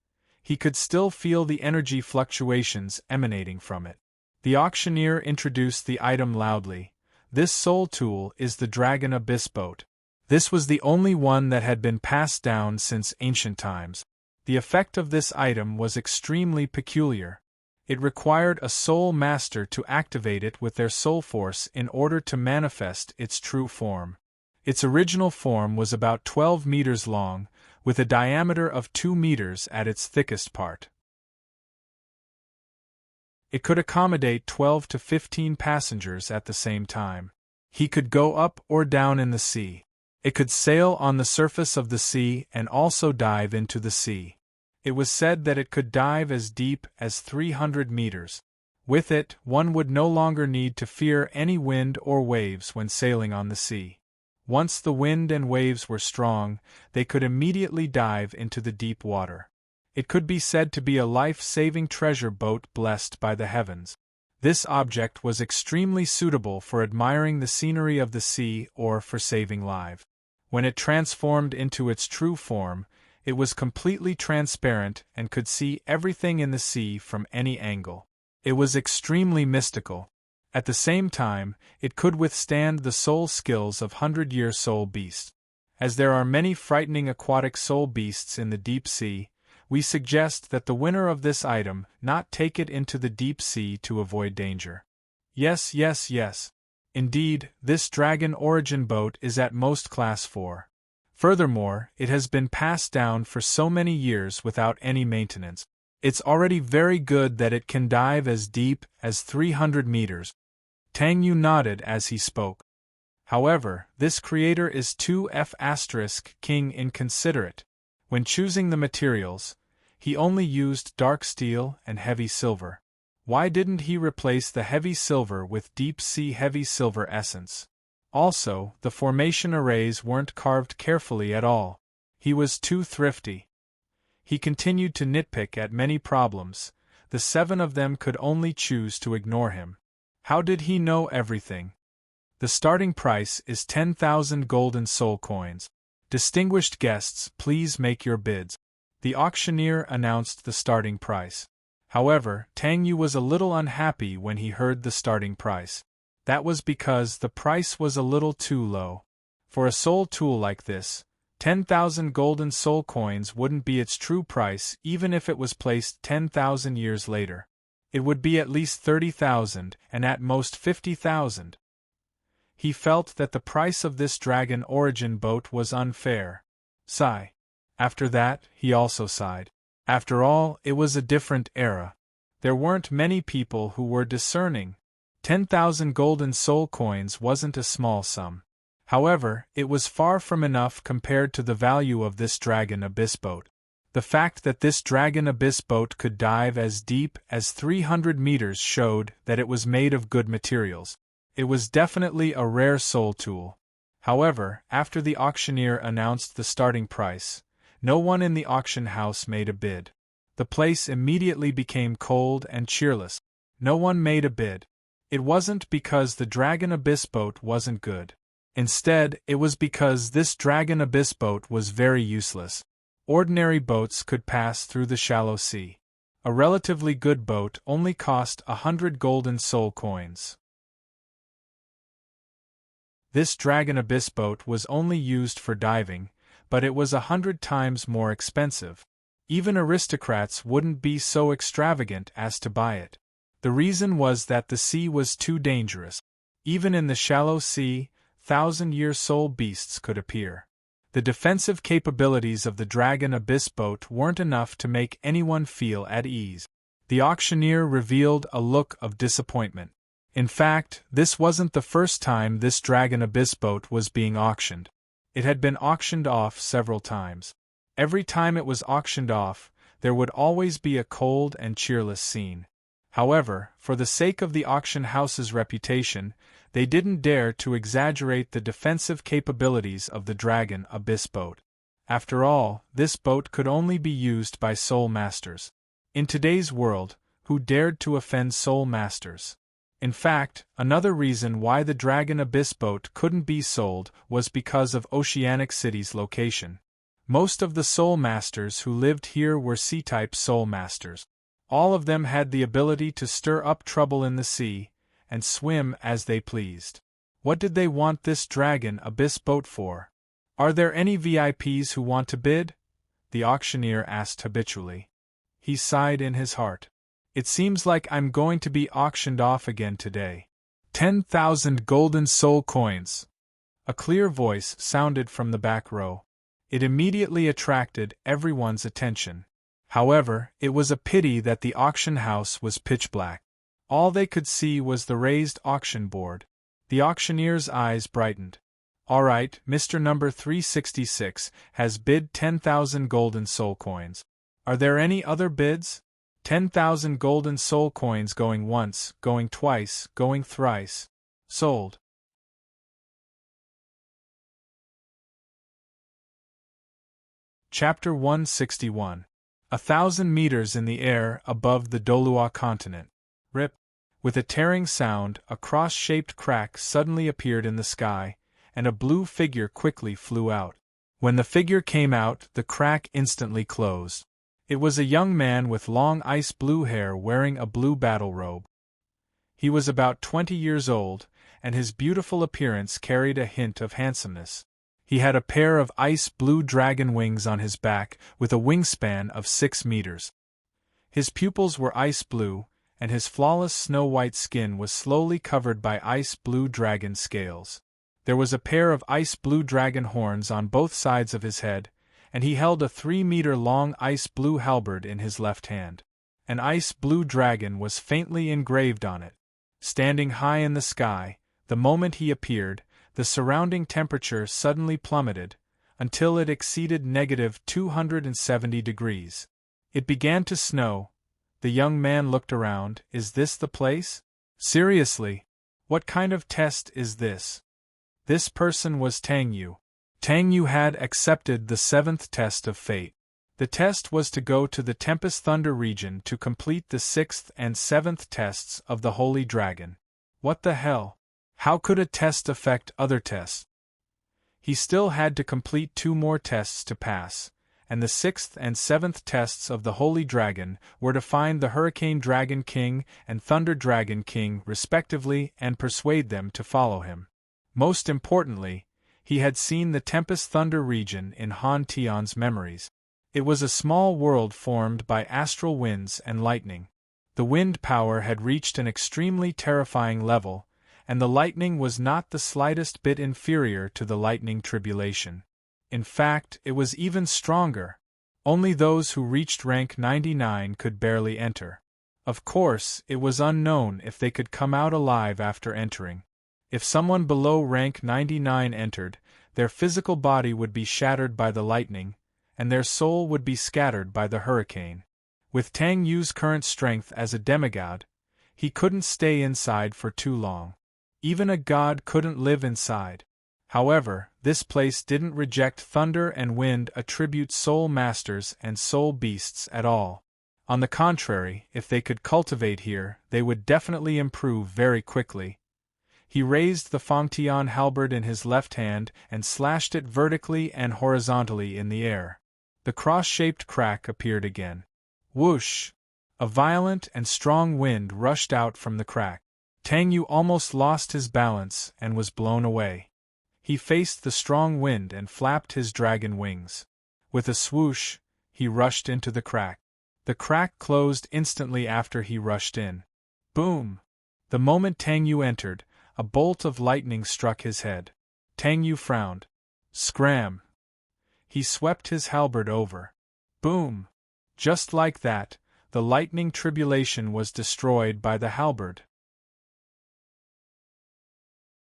he could still feel the energy fluctuations emanating from it. The auctioneer introduced the item loudly. "This soul tool is the Dragon Abyss Boat." This was the only one that had been passed down since ancient times. The effect of this item was extremely peculiar. It required a soul master to activate it with their soul force in order to manifest its true form. Its original form was about 12 meters long, with a diameter of 2 meters at its thickest part. It could accommodate 12 to 15 passengers at the same time. He could go up or down in the sea. It could sail on the surface of the sea and also dive into the sea. It was said that it could dive as deep as 300 meters. With it, one would no longer need to fear any wind or waves when sailing on the sea. Once the wind and waves were strong, they could immediately dive into the deep water. It could be said to be a life-saving treasure boat blessed by the heavens. This object was extremely suitable for admiring the scenery of the sea or for saving lives. When it transformed into its true form, it was completely transparent and could see everything in the sea from any angle. It was extremely mystical. At the same time, it could withstand the soul skills of 100-year soul beasts. As there are many frightening aquatic soul beasts in the deep sea, we suggest that the winner of this item not take it into the deep sea to avoid danger. Yes. Indeed, this Dragon Origin boat is at most Class 4. Furthermore, it has been passed down for so many years without any maintenance. It's already very good that it can dive as deep as 300 meters. Tang Yu nodded as he spoke. However, this creator is too King inconsiderate. When choosing the materials, he only used dark steel and heavy silver. Why didn't he replace the heavy silver with deep-sea heavy silver essence? Also, the formation arrays weren't carved carefully at all. He was too thrifty. He continued to nitpick at many problems. The 7 of them could only choose to ignore him. How did he know everything? The starting price is 10,000 golden soul coins. Distinguished guests, please make your bids. The auctioneer announced the starting price. However, Tang Yu was a little unhappy when he heard the starting price. That was because the price was a little too low. For a soul tool like this, 10,000 golden soul coins wouldn't be its true price even if it was placed 10,000 years later. It would be at least 30,000 and at most 50,000. He felt that the price of this dragon origin boat was unfair. Sigh. After that, he also sighed. After all, it was a different era. There weren't many people who were discerning. 10,000 golden soul coins wasn't a small sum. However, it was far from enough compared to the value of this dragon abyss boat. The fact that this dragon abyss boat could dive as deep as 300 meters showed that it was made of good materials. It was definitely a rare soul tool. However, after the auctioneer announced the starting price, no one in the auction house made a bid. The place immediately became cold and cheerless. No one made a bid. It wasn't because the dragon abyss boat wasn't good. Instead, it was because this dragon abyss boat was very useless. Ordinary boats could pass through the shallow sea. A relatively good boat only cost 100 golden soul coins. This dragon abyss boat was only used for diving, but it was 100 times more expensive. Even aristocrats wouldn't be so extravagant as to buy it. The reason was that the sea was too dangerous. Even in the shallow sea, thousand-year soul beasts could appear. The defensive capabilities of the dragon abyss boat weren't enough to make anyone feel at ease. The auctioneer revealed a look of disappointment. In fact, this wasn't the first time this dragon abyss boat was being auctioned. It had been auctioned off several times. Every time it was auctioned off, there would always be a cold and cheerless scene. However, for the sake of the auction house's reputation, they didn't dare to exaggerate the defensive capabilities of the dragon abyss boat. After all, this boat could only be used by soul masters. In today's world, who dared to offend soul masters? In fact, another reason why the dragon abyss boat couldn't be sold was because of Oceanic City's location. Most of the soul masters who lived here were sea-type soul masters. All of them had the ability to stir up trouble in the sea, and swim as they pleased. What did they want this dragon abyss boat for? Are there any VIPs who want to bid? The auctioneer asked habitually. He sighed in his heart. It seems like I'm going to be auctioned off again today. 10,000 golden soul coins. A clear voice sounded from the back row. It immediately attracted everyone's attention. However, it was a pity that the auction house was pitch black. All they could see was the raised auction board. The auctioneer's eyes brightened. All right, Mr. Number 366 has bid 10,000 golden soul coins. Are there any other bids? 10,000 golden soul coins going once, going twice, going thrice. Sold. Chapter 161. 1,000 meters in the air above the Dolua continent. Rip. With a tearing sound, a cross-shaped crack suddenly appeared in the sky, and a blue figure quickly flew out. When the figure came out, the crack instantly closed. It was a young man with long ice blue hair wearing a blue battle robe. He was about 20 years old, and his beautiful appearance carried a hint of handsomeness. He had a pair of ice blue dragon wings on his back, with a wingspan of 6 meters. His pupils were ice blue, and his flawless snow-white skin was slowly covered by ice blue dragon scales. There was a pair of ice blue dragon horns on both sides of his head, and he held a 3-meter-long ice blue halberd in his left hand. An ice blue dragon was faintly engraved on it. Standing high in the sky, the moment he appeared, the surrounding temperature suddenly plummeted, until it exceeded -270 degrees. It began to snow. The young man looked around. Is this the place? Seriously? What kind of test is this? This person was Tang Yu. Tang Yu had accepted the 7th test of fate. The test was to go to the Tempest Thunder region to complete the 6th and 7th tests of the Holy Dragon. What the hell? How could a test affect other tests? He still had to complete 2 more tests to pass, and the 6th and 7th tests of the Holy Dragon were to find the Hurricane Dragon King and Thunder Dragon King respectively and persuade them to follow him. Most importantly, He had seen the Tempest Thunder region in Han Tian's memories. It was a small world formed by astral winds and lightning. The wind power had reached an extremely terrifying level, and the lightning was not the slightest bit inferior to the lightning tribulation. In fact, it was even stronger. Only those who reached rank 99 could barely enter. Of course, it was unknown if they could come out alive after entering. If someone below rank 99 entered, their physical body would be shattered by the lightning, and their soul would be scattered by the hurricane. With Tang Yu's current strength as a demigod, he couldn't stay inside for too long. Even a god couldn't live inside. However, this place didn't reject thunder and wind attribute soul masters and soul beasts at all. On the contrary, if they could cultivate here, they would definitely improve very quickly. He raised the Fangtian halberd in his left hand and slashed it vertically and horizontally in the air. The cross-shaped crack appeared again. Whoosh! A violent and strong wind rushed out from the crack. Tang Yu almost lost his balance and was blown away. He faced the strong wind and flapped his dragon wings. With a swoosh, he rushed into the crack. The crack closed instantly after he rushed in. Boom! The moment Tang Yu entered, a bolt of lightning struck his head. Tang Yu frowned. Scram! He swept his halberd over. Boom! Just like that, the lightning tribulation was destroyed by the halberd.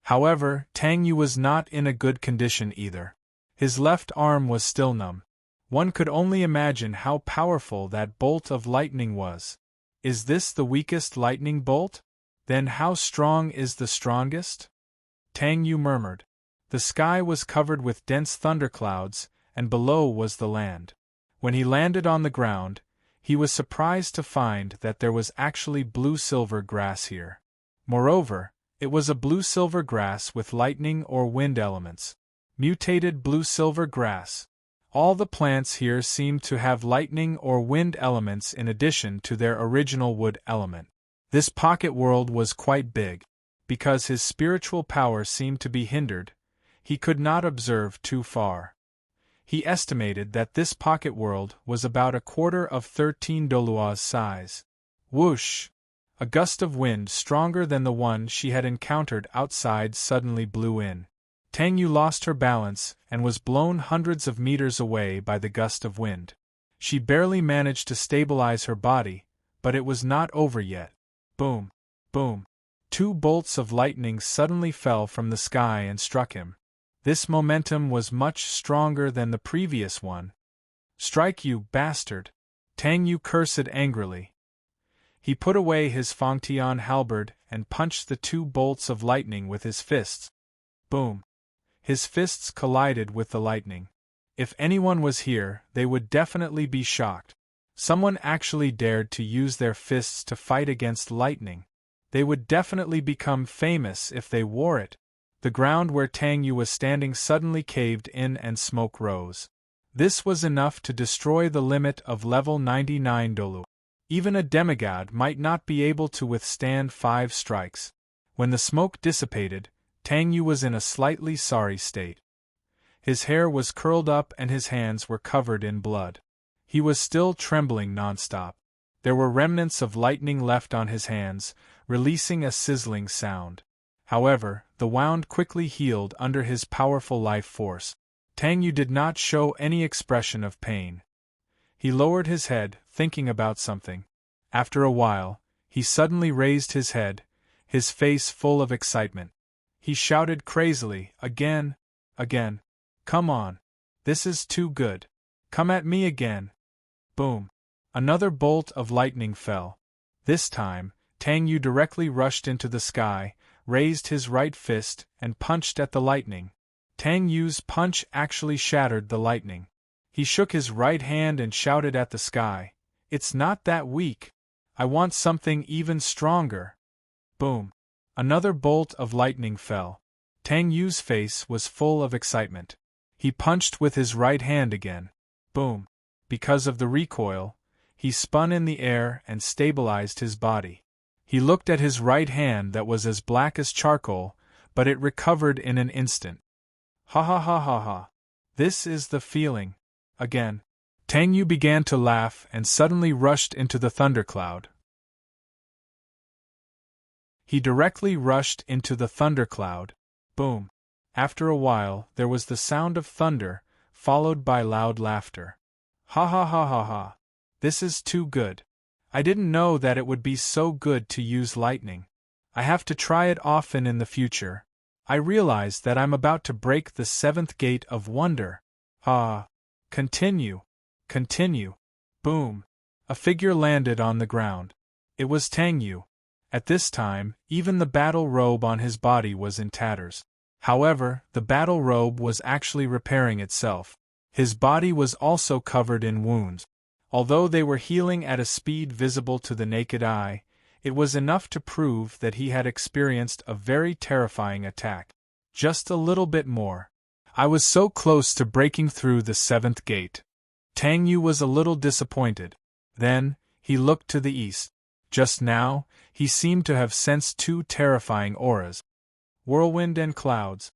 However, Tang Yu was not in a good condition either. His left arm was still numb. One could only imagine how powerful that bolt of lightning was. Is this the weakest lightning bolt? Then how strong is the strongest? Tang Yu murmured. The sky was covered with dense thunderclouds, and below was the land. When he landed on the ground, he was surprised to find that there was actually blue-silver grass here. Moreover, it was a blue-silver grass with lightning or wind elements. Mutated blue-silver grass. All the plants here seemed to have lightning or wind elements in addition to their original wood element. This pocket world was quite big. Because his spiritual power seemed to be hindered, he could not observe too far. He estimated that this pocket world was about a quarter of 13 dolua's size. Whoosh! A gust of wind stronger than the one she had encountered outside suddenly blew in. Tang Yu lost her balance and was blown hundreds of meters away by the gust of wind. She barely managed to stabilize her body, but it was not over yet. Boom! Boom! 2 bolts of lightning suddenly fell from the sky and struck him. This momentum was much stronger than the previous one. Strike, you bastard! Tang Yu cursed angrily. He put away his Fangtian halberd and punched the 2 bolts of lightning with his fists. Boom! His fists collided with the lightning. If anyone was here, they would definitely be shocked. Someone actually dared to use their fists to fight against lightning. They would definitely become famous if they wore it. The ground where Tang Yu was standing suddenly caved in and smoke rose. This was enough to destroy the limit of level 99 dolu. Even a demigod might not be able to withstand 5 strikes. When the smoke dissipated, Tang Yu was in a slightly sorry state. His hair was curled up and his hands were covered in blood. He was still trembling nonstop. There were remnants of lightning left on his hands, releasing a sizzling sound. However, the wound quickly healed under his powerful life force. Tang Yu did not show any expression of pain. He lowered his head, thinking about something. After a while, he suddenly raised his head, his face full of excitement. He shouted crazily, again. Come on. This is too good. Come at me again. Boom. Another bolt of lightning fell. This time, Tang Yu directly rushed into the sky, raised his right fist, and punched at the lightning. Tang Yu's punch actually shattered the lightning. He shook his right hand and shouted at the sky, "It's not that weak. I want something even stronger." Boom. Another bolt of lightning fell. Tang Yu's face was full of excitement. He punched with his right hand again. Boom. Because of the recoil, he spun in the air and stabilized his body. He looked at his right hand that was as black as charcoal, but it recovered in an instant. Ha ha ha ha ha. This is the feeling. Again. Tang Yu began to laugh and suddenly rushed into the thundercloud. He directly rushed into the thundercloud. Boom. After a while, there was the sound of thunder, followed by loud laughter. Ha ha ha ha ha. This is too good. I didn't know that it would be so good to use lightning. I have to try it often in the future. I realize that I'm about to break the seventh gate of wonder. Ah. Continue. Continue. Boom. A figure landed on the ground. It was Tang Yu. At this time, even the battle robe on his body was in tatters. However, the battle robe was actually repairing itself. His body was also covered in wounds. Although they were healing at a speed visible to the naked eye, it was enough to prove that he had experienced a very terrifying attack. Just a little bit more. I was so close to breaking through the seventh gate. Tang Yu was a little disappointed. Then, he looked to the east. Just now, he seemed to have sensed two terrifying auras. Whirlwind and clouds.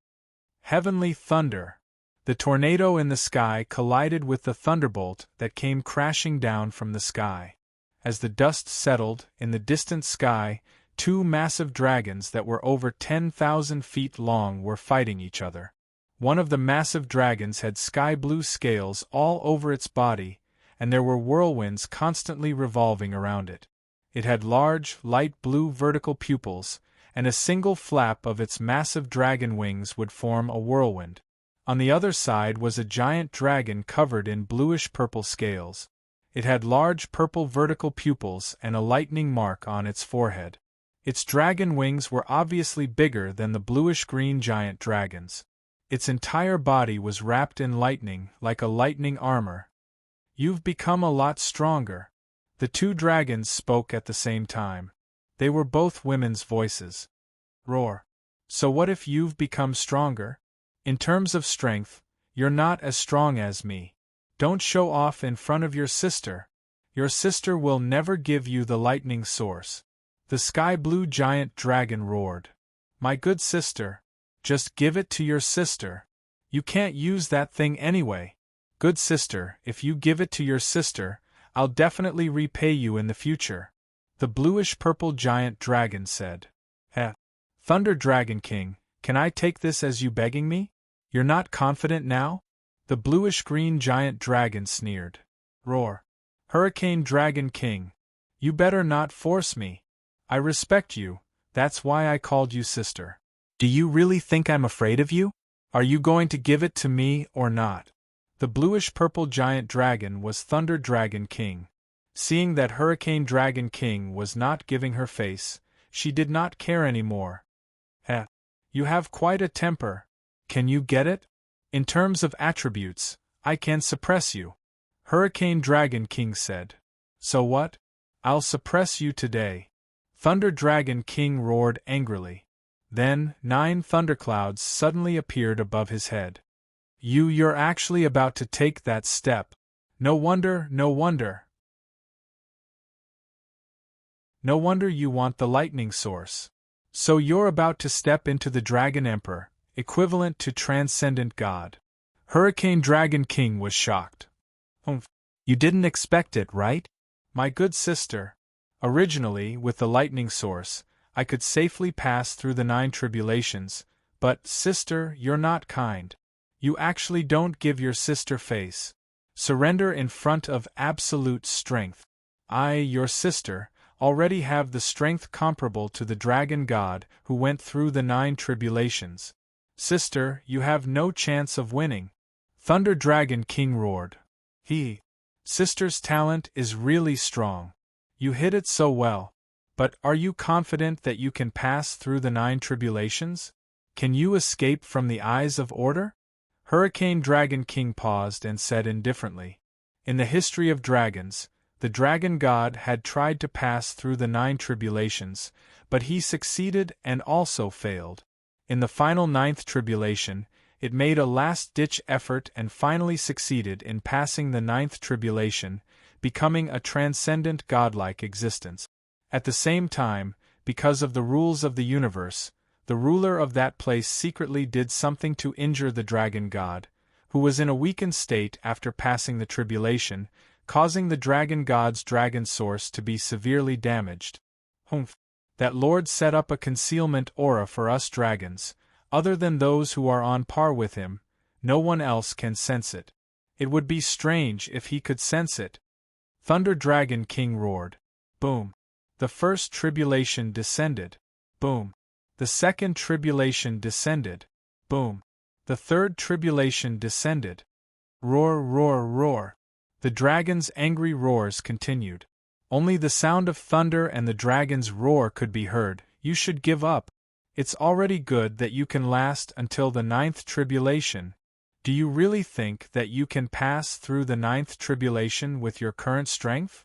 Heavenly thunder. The tornado in the sky collided with the thunderbolt that came crashing down from the sky. As the dust settled, in the distant sky, two massive dragons that were over 10,000 feet long were fighting each other. One of the massive dragons had sky-blue scales all over its body, and there were whirlwinds constantly revolving around it. It had large, light blue vertical pupils, and a single flap of its massive dragon wings would form a whirlwind. On the other side was a giant dragon covered in bluish-purple scales. It had large purple vertical pupils and a lightning mark on its forehead. Its dragon wings were obviously bigger than the bluish-green giant dragons. Its entire body was wrapped in lightning, like a lightning armor. You've become a lot stronger. The two dragons spoke at the same time. They were both women's voices. Roar. So what if you've become stronger? In terms of strength, you're not as strong as me. Don't show off in front of your sister. Your sister will never give you the lightning source. The sky-blue giant dragon roared. My good sister. Just give it to your sister. You can't use that thing anyway. Good sister, if you give it to your sister, I'll definitely repay you in the future. The bluish-purple giant dragon said. Heh. Thunder Dragon King, can I take this as you begging me? You're not confident now? The bluish-green giant dragon sneered. Roar. Hurricane Dragon King. You better not force me. I respect you, that's why I called you sister. Do you really think I'm afraid of you? Are you going to give it to me or not? The bluish-purple giant dragon was Thunder Dragon King. Seeing that Hurricane Dragon King was not giving her face, she did not care anymore. Heh. You have quite a temper. Can you get it? In terms of attributes, I can suppress you. Hurricane Dragon King said. So what? I'll suppress you today. Thunder Dragon King roared angrily. Then, 9 thunderclouds suddenly appeared above his head. You're actually about to take that step. No wonder, no wonder. No wonder you want the lightning source. So you're about to step into the Dragon Emperor, equivalent to Transcendent God. Hurricane Dragon King was shocked. You didn't expect it, right? My good sister. Originally, with the lightning source, I could safely pass through the 9 tribulations, but, sister, you're not kind. You actually don't give your sister face. Surrender in front of absolute strength. I, your sister, already have the strength comparable to the dragon god who went through the 9 tribulations. Sister, you have no chance of winning. Thunder Dragon King roared. Sister's talent is really strong. You hit it so well. But are you confident that you can pass through the 9 tribulations? Can you escape from the eyes of order? Hurricane Dragon King paused and said indifferently. In the history of dragons, the dragon god had tried to pass through the 9 tribulations, but he succeeded and also failed. In the final 9th tribulation, it made a last-ditch effort and finally succeeded in passing the 9th tribulation, becoming a transcendent godlike existence. At the same time, because of the rules of the universe, the ruler of that place secretly did something to injure the dragon god, who was in a weakened state after passing the tribulation, causing the dragon god's dragon source to be severely damaged. Humph. That Lord set up a concealment aura for us dragons, other than those who are on par with him. No one else can sense it. It would be strange if he could sense it. Thunder Dragon King roared. Boom. The first tribulation descended. Boom. The second tribulation descended. Boom. The third tribulation descended. Roar, roar, roar. The dragon's angry roars continued. Only the sound of thunder and the dragon's roar could be heard. You should give up. It's already good that you can last until the 9th tribulation. Do you really think that you can pass through the 9th tribulation with your current strength?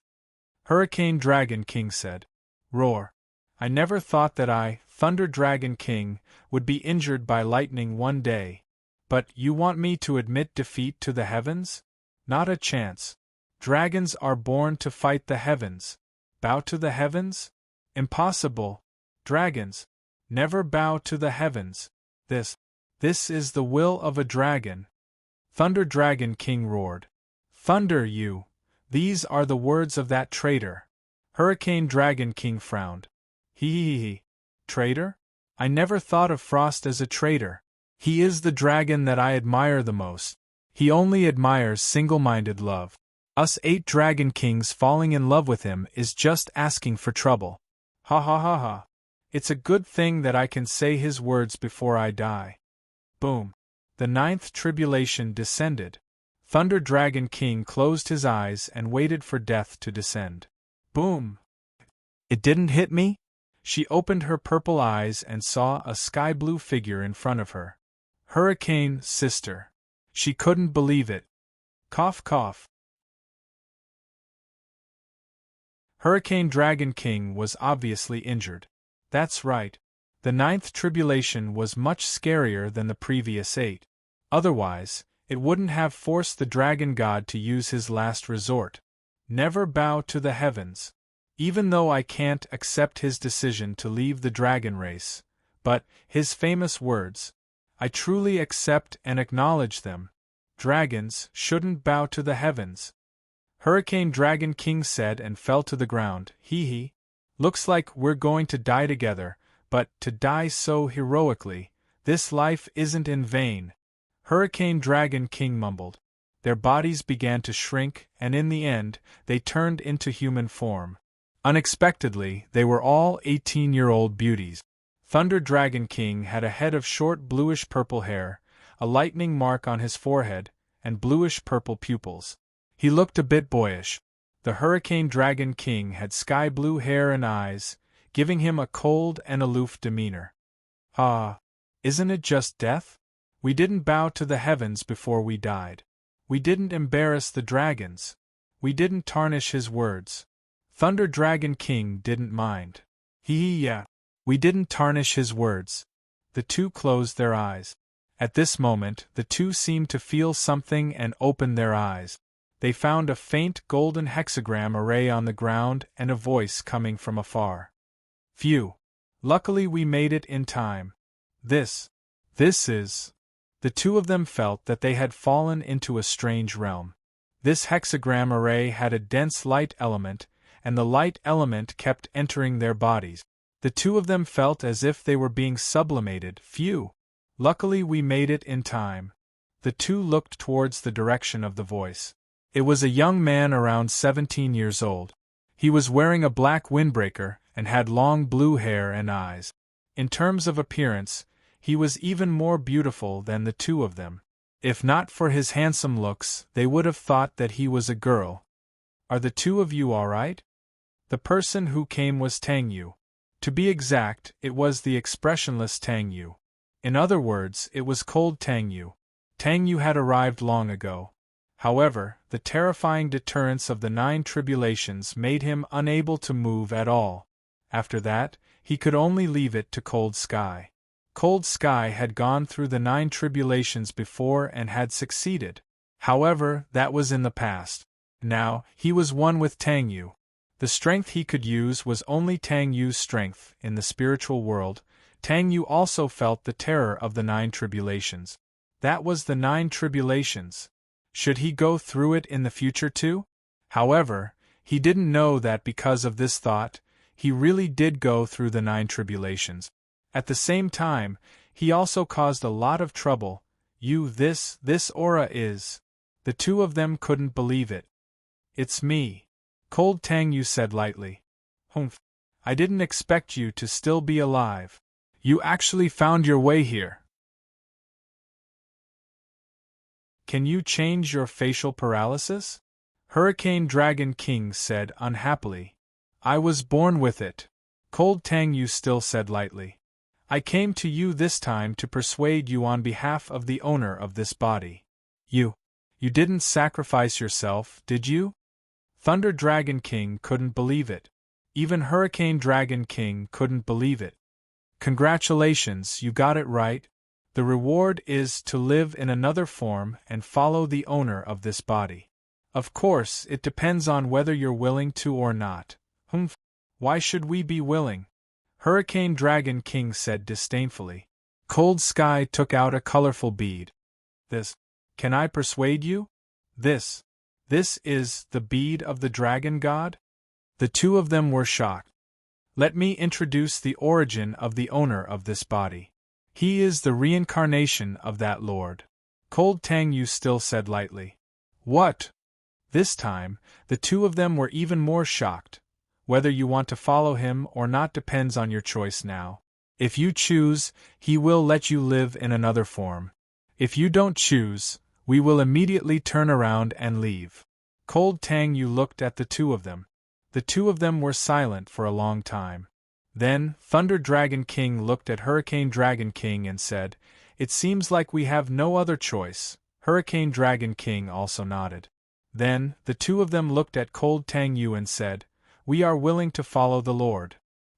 Hurricane Dragon King said. Roar. I never thought that I, Thunder Dragon King, would be injured by lightning one day. But you want me to admit defeat to the heavens? Not a chance. Dragons are born to fight the heavens. Bow to the heavens? Impossible. Dragons never bow to the heavens. This is the will of a dragon. Thunder Dragon King roared. Thunder you! These are the words of that traitor. Hurricane Dragon King frowned. He. Traitor? I never thought of Frost as a traitor. He is the dragon that I admire the most. He only admires single-minded love. Us 8 Dragon Kings falling in love with him is just asking for trouble. Ha ha ha ha. It's a good thing that I can say his words before I die. Boom. The 9th tribulation descended. Thunder Dragon King closed his eyes and waited for death to descend. Boom. It didn't hit me? She opened her purple eyes and saw a sky-blue figure in front of her. Hurricane Sister. She couldn't believe it. Cough cough. Hurricane Dragon King was obviously injured. That's right. The 9th tribulation was much scarier than the previous 8. Otherwise, it wouldn't have forced the dragon god to use his last resort. Never bow to the heavens. Even though I can't accept his decision to leave the dragon race, but his famous words, I truly accept and acknowledge them. Dragons shouldn't bow to the heavens. Hurricane Dragon King said and fell to the ground. Hee. Looks like we're going to die together, but to die so heroically, this life isn't in vain. Hurricane Dragon King mumbled. Their bodies began to shrink, and in the end, they turned into human form. Unexpectedly, they were all 18-year-old beauties. Thunder Dragon King had a head of short bluish-purple hair, a lightning mark on his forehead, and bluish-purple pupils. He looked a bit boyish. The Hurricane Dragon King had sky-blue hair and eyes, giving him a cold and aloof demeanor. Ah, isn't it just death? We didn't bow to the heavens before we died. We didn't embarrass the dragons. We didn't tarnish his words. Thunder Dragon King didn't mind. Yeah. We didn't tarnish his words. The two closed their eyes. At this moment, the two seemed to feel something and opened their eyes. They found a faint golden hexagram array on the ground and a voice coming from afar. Phew. Luckily we made it in time. This is... The two of them felt that they had fallen into a strange realm. This hexagram array had a dense light element, and the light element kept entering their bodies. The two of them felt as if they were being sublimated. Phew. Luckily we made it in time. The two looked towards the direction of the voice. It was a young man around 17 years old. He was wearing a black windbreaker and had long blue hair and eyes. In terms of appearance, he was even more beautiful than the two of them. If not for his handsome looks, they would have thought that he was a girl. Are the two of you all right? The person who came was Tang Yu. To be exact, it was the expressionless Tang Yu. In other words, it was cold Tang Yu. Tang Yu had arrived long ago. However, the terrifying deterrence of the 9 tribulations made him unable to move at all. After that, he could only leave it to Cold Sky. Cold Sky had gone through the 9 tribulations before and had succeeded. However, that was in the past. Now, he was one with Tang Yu. The strength he could use was only Tang Yu's strength in the spiritual world, Tang Yu also felt the terror of the 9 tribulations. That was the 9 tribulations. Should he go through it in the future too? However, he didn't know that because of this thought, he really did go through the 9 tribulations. At the same time, he also caused a lot of trouble. This aura is. The two of them couldn't believe it. It's me. Cold Tang Yu said lightly. Humph. I didn't expect you to still be alive. You actually found your way here. Can you change your facial paralysis? Hurricane Dragon King said unhappily. I was born with it. Cold Tang Yu still said lightly. I came to you this time to persuade you on behalf of the owner of this body. You didn't sacrifice yourself, did you? Thunder Dragon King couldn't believe it. Even Hurricane Dragon King couldn't believe it. Congratulations, you got it right. The reward is to live in another form and follow the owner of this body. Of course, it depends on whether you're willing to or not. Humph. Why should we be willing? Hurricane Dragon King said disdainfully. Cold Sky took out a colorful bead. This. Can I persuade you? This is the bead of the dragon god? The two of them were shocked. Let me introduce the origin of the owner of this body. He is the reincarnation of that lord. Cold Tang Yu still said lightly. What? This time, the two of them were even more shocked. Whether you want to follow him or not depends on your choice now. If you choose, he will let you live in another form. If you don't choose, we will immediately turn around and leave. Cold Tang Yu looked at the two of them. The two of them were silent for a long time. Then, Thunder Dragon King looked at Hurricane Dragon King and said, It seems like we have no other choice. Hurricane Dragon King also nodded. Then, the two of them looked at Cold Tang Yu and said, We are willing to follow the Lord.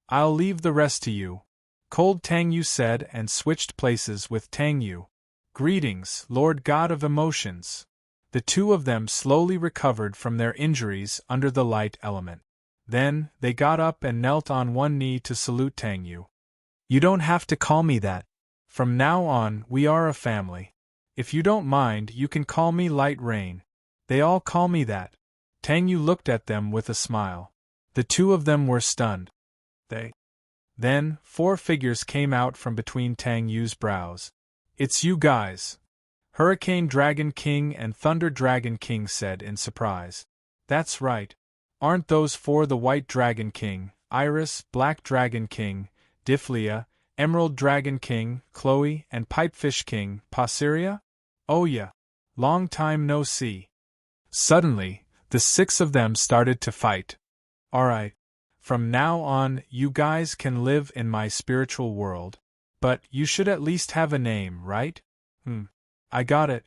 I'll leave the rest to you. Cold Tang Yu said and switched places with Tang Yu. Greetings, Lord God of Emotions. The two of them slowly recovered from their injuries under the light element. Then, they got up and knelt on one knee to salute Tang Yu. You don't have to call me that. From now on, we are a family. If you don't mind, you can call me Light Rain. They all call me that. Tang Yu looked at them with a smile. The two of them were stunned. Then, 4 figures came out from between Tang Yu's brows. It's you guys. Hurricane Dragon King and Thunder Dragon King said in surprise. That's right. Aren't those 4 the White Dragon King, Iris, Black Dragon King, Diflia, Emerald Dragon King, Chloe, and Pipefish King, Pasiria? Oh yeah. Long time no see. Suddenly, the 6 of them started to fight. Alright. From now on, you guys can live in my spiritual world. But you should at least have a name, right? I got it.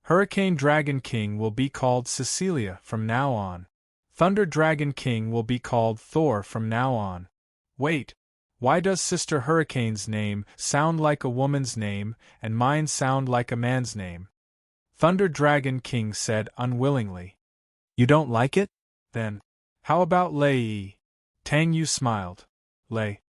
Hurricane Dragon King will be called Cecilia from now on. Thunder Dragon King will be called Thor from now on. Wait. Why does Sister Hurricane's name sound like a woman's name and mine sound like a man's name? Thunder Dragon King said unwillingly. You don't like it? Then, how about Lei? Tang Yu smiled. Lei?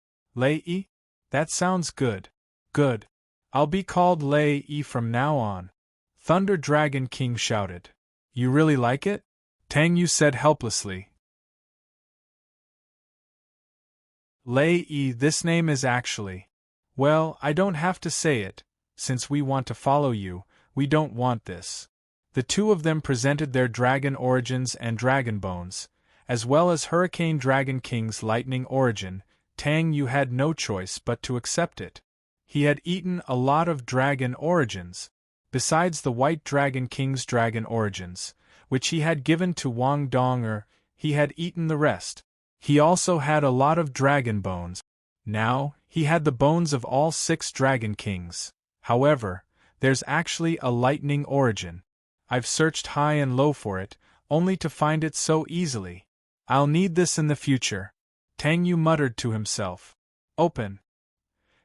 That sounds good. Good. I'll be called Lei from now on. Thunder Dragon King shouted. You really like it? Tang Yu said helplessly. Lei, this name is actually. Well, I don't have to say it. Since we want to follow you, we don't want this. The two of them presented their dragon origins and dragon bones, as well as Hurricane Dragon King's lightning origin. Tang Yu had no choice but to accept it. He had eaten a lot of dragon origins, besides the White Dragon King's dragon origins, which he had given to Wang Donger. He had eaten the rest. He also had a lot of dragon bones. Now, he had the bones of all 6 dragon kings. However, there's actually a lightning origin. I've searched high and low for it, only to find it so easily. I'll need this in the future. Tang Yu muttered to himself. Open.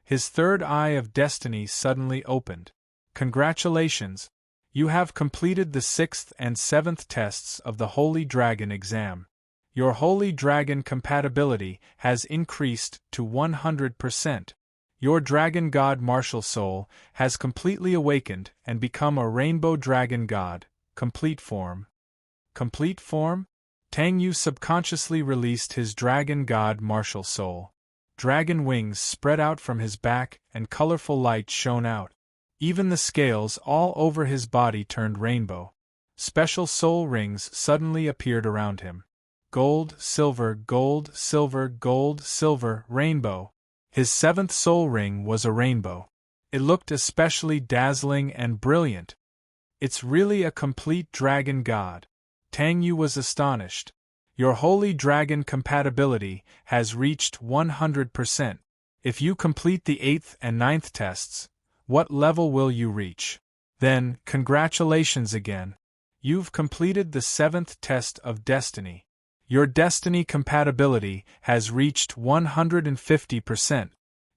His third eye of destiny suddenly opened. Congratulations! You have completed the 6th and 7th tests of the Holy Dragon exam. Your Holy Dragon compatibility has increased to 100%. Your dragon god martial soul has completely awakened and become a rainbow dragon god, complete form. Complete form? Tang Yu subconsciously released his dragon god martial soul. Dragon wings spread out from his back and colorful light shone out. Even the scales all over his body turned rainbow. Special soul rings suddenly appeared around him. Gold, silver, gold, silver, gold, silver, rainbow. His seventh soul ring was a rainbow. It looked especially dazzling and brilliant. It's really a complete dragon god. Tang Yu was astonished. Your holy dragon compatibility has reached 100%. If you complete the 8th and 9th tests, what level will you reach? Then, congratulations again. You've completed the 7th test of destiny. Your destiny compatibility has reached 150%.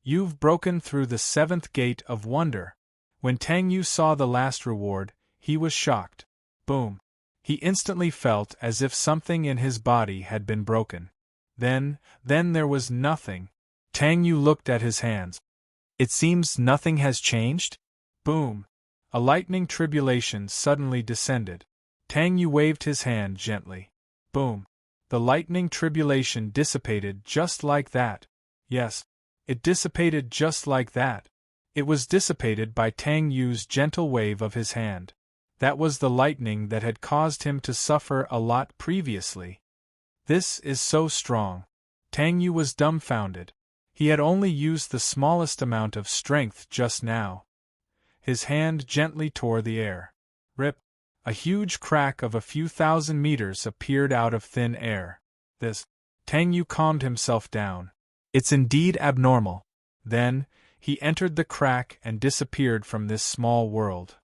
You've broken through the 7th gate of wonder. When Tang Yu saw the last reward, he was shocked. Boom. He instantly felt as if something in his body had been broken. Then there was nothing. Tang Yu looked at his hands. It seems nothing has changed? Boom. A lightning tribulation suddenly descended. Tang Yu waved his hand gently. Boom. The lightning tribulation dissipated just like that. Yes, it dissipated just like that. It was dissipated by Tang Yu's gentle wave of his hand. That was the lightning that had caused him to suffer a lot previously. This is so strong. Tang Yu was dumbfounded. He had only used the smallest amount of strength just now. His hand gently tore the air. Rip. A huge crack of a few thousand meters appeared out of thin air. Tang Yu calmed himself down. It's indeed abnormal. Then, he entered the crack and disappeared from this small world.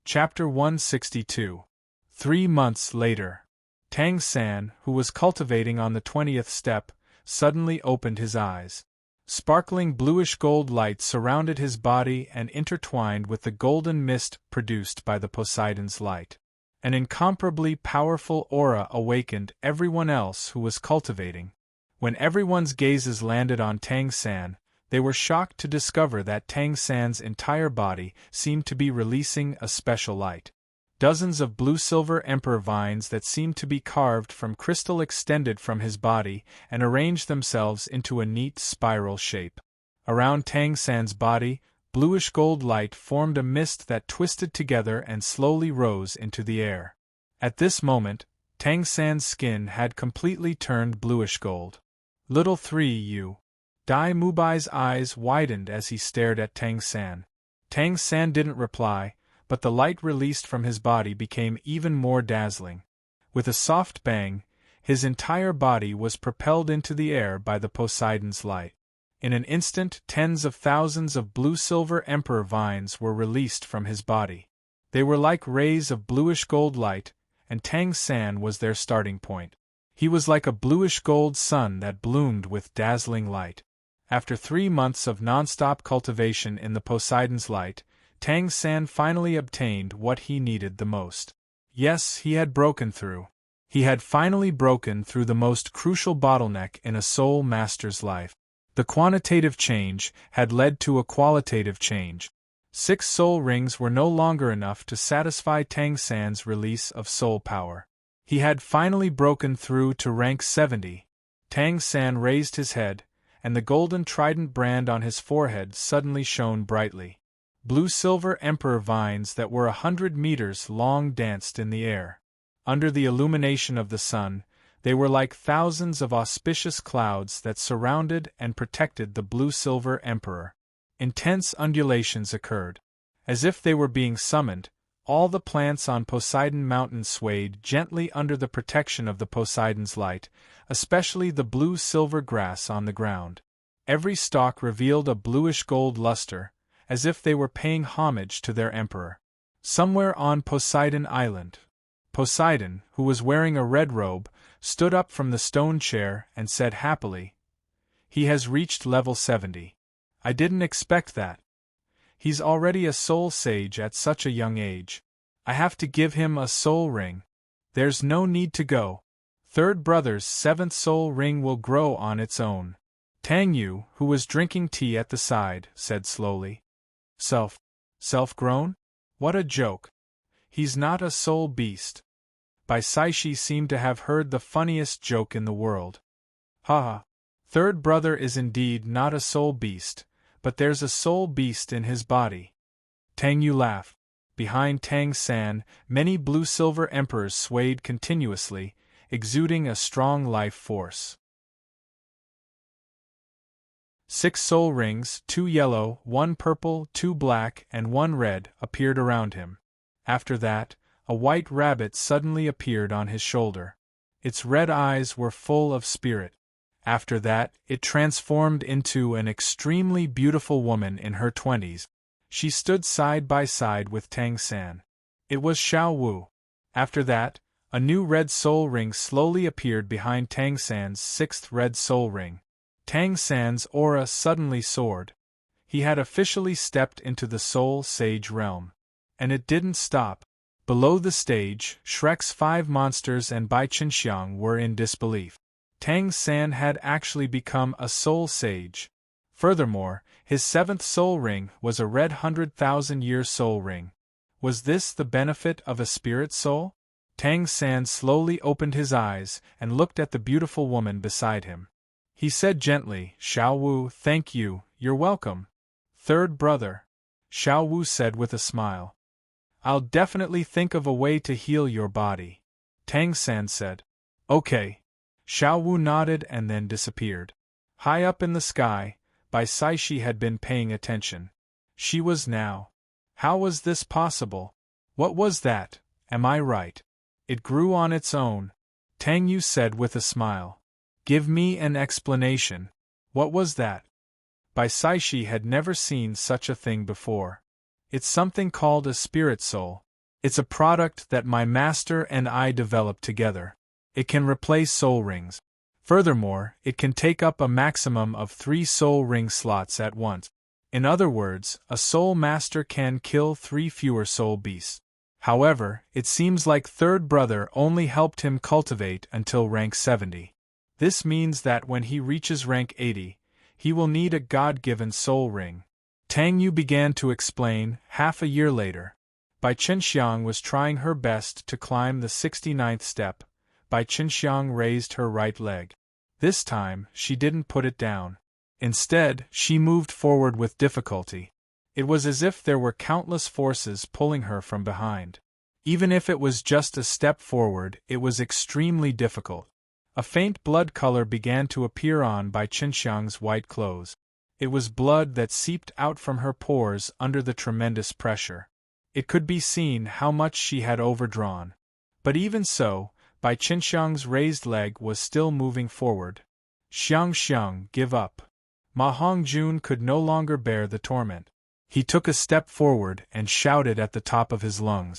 Chapter 162. 3 months later. Tang San, who was cultivating on the 20th step, suddenly opened his eyes. Sparkling bluish-gold light surrounded his body and intertwined with the golden mist produced by the Poseidon's light. An incomparably powerful aura awakened everyone else who was cultivating. When everyone's gazes landed on Tang San, they were shocked to discover that Tang San's entire body seemed to be releasing a special light. Dozens of blue-silver emperor vines that seemed to be carved from crystal extended from his body and arranged themselves into a neat spiral shape. Around Tang San's body, bluish-gold light formed a mist that twisted together and slowly rose into the air. At this moment, Tang San's skin had completely turned bluish-gold. Little 3U. Dai Mubai's eyes widened as he stared at Tang San. Tang San didn't reply, but the light released from his body became even more dazzling. With a soft bang, his entire body was propelled into the air by the Poseidon's light. In an instant, tens of thousands of blue-silver emperor vines were released from his body. They were like rays of bluish-gold light, and Tang San was their starting point. He was like a bluish-gold sun that bloomed with dazzling light. After 3 months of non-stop cultivation in the Poseidon's light, Tang San finally obtained what he needed the most. Yes, he had broken through. He had finally broken through the most crucial bottleneck in a soul master's life. The quantitative change had led to a qualitative change. 6 soul rings were no longer enough to satisfy Tang San's release of soul power. He had finally broken through to rank 70. Tang San raised his head, and the golden trident brand on his forehead suddenly shone brightly. Blue-silver emperor vines that were 100 meters long danced in the air. Under the illumination of the sun, they were like thousands of auspicious clouds that surrounded and protected the blue-silver emperor. Intense undulations occurred. As if they were being summoned, all the plants on Poseidon Mountain swayed gently under the protection of the Poseidon's light, especially the blue-silver grass on the ground. Every stalk revealed a bluish-gold luster, as if they were paying homage to their emperor. Somewhere on Poseidon Island, Poseidon, who was wearing a red robe, stood up from the stone chair and said happily, "He has reached level 70. I didn't expect that. He's already a soul sage at such a young age. I have to give him a soul ring. There's no need to go. Third brother's seventh soul ring will grow on its own. Tang Yu, who was drinking tea at the side, said slowly. Self-grown? What a joke. He's not a soul beast. Bai Saishi seemed to have heard the funniest joke in the world. Ha! Third brother is indeed not a soul beast, but there's a soul beast in his body. Tang Yu laughed. Behind Tang San, many blue-silver emperors swayed continuously, exuding a strong life force. 6 soul rings, 2 yellow, 1 purple, 2 black, and 1 red, appeared around him. After that, a white rabbit suddenly appeared on his shoulder. Its red eyes were full of spirit. After that, it transformed into an extremely beautiful woman in her 20s. She stood side by side with Tang San. It was Xiao Wu. After that, a new red soul ring slowly appeared behind Tang San's 6th red soul ring. Tang San's aura suddenly soared. He had officially stepped into the soul sage realm. And it didn't stop. Below the stage, Shrek's 5 monsters and Bai Qinxiang were in disbelief. Tang San had actually become a soul sage. Furthermore, his 7th soul ring was a red 100,000-year soul ring. Was this the benefit of a spirit soul? Tang San slowly opened his eyes and looked at the beautiful woman beside him. He said gently, Xiao Wu, thank you, you're welcome. Third brother. Xiao Wu said with a smile. I'll definitely think of a way to heal your body. Tang San said. Okay. Xiao Wu nodded and then disappeared. High up in the sky, Bai Saishi had been paying attention. She was now. How was this possible? What was that? Am I right? It grew on its own. Tang Yu said with a smile. Give me an explanation. What was that? Bai Saishi had never seen such a thing before. It's something called a spirit soul. It's a product that my master and I developed together. It can replace soul rings. Furthermore, it can take up a maximum of 3 soul ring slots at once. In other words, a soul master can kill 3 fewer soul beasts. However, it seems like third brother only helped him cultivate until rank 70. This means that when he reaches rank 80, he will need a God-given soul ring. Tang Yu began to explain. Half a year later, Bai Qinxiang was trying her best to climb the 69th step. Bai Qinxiang raised her right leg. This time, she didn't put it down. Instead, she moved forward with difficulty. It was as if there were countless forces pulling her from behind. Even if it was just a step forward, it was extremely difficult. A faint blood color began to appear on Bai Qinxiang's white clothes. It was blood that seeped out from her pores under the tremendous pressure. It could be seen how much she had overdrawn. But even so, Bai Qinxiang's raised leg was still moving forward. Xiang, give up. Ma Hongjun could no longer bear the torment. He took a step forward and shouted at the top of his lungs.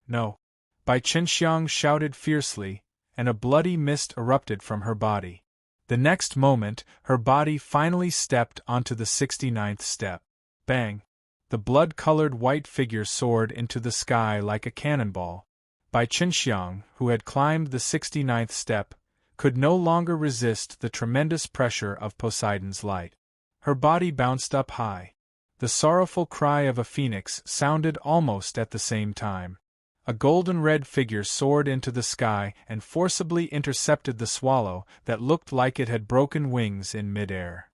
No. Bai Qinxiang shouted fiercely, and a bloody mist erupted from her body. The next moment, her body finally stepped onto the 69th step. Bang! The blood-colored white figure soared into the sky like a cannonball. Bai Qinxiang, who had climbed the 69th step, could no longer resist the tremendous pressure of Poseidon's light. Her body bounced up high. The sorrowful cry of a phoenix sounded almost at the same time. A golden-red figure soared into the sky and forcibly intercepted the swallow that looked like it had broken wings in mid-air.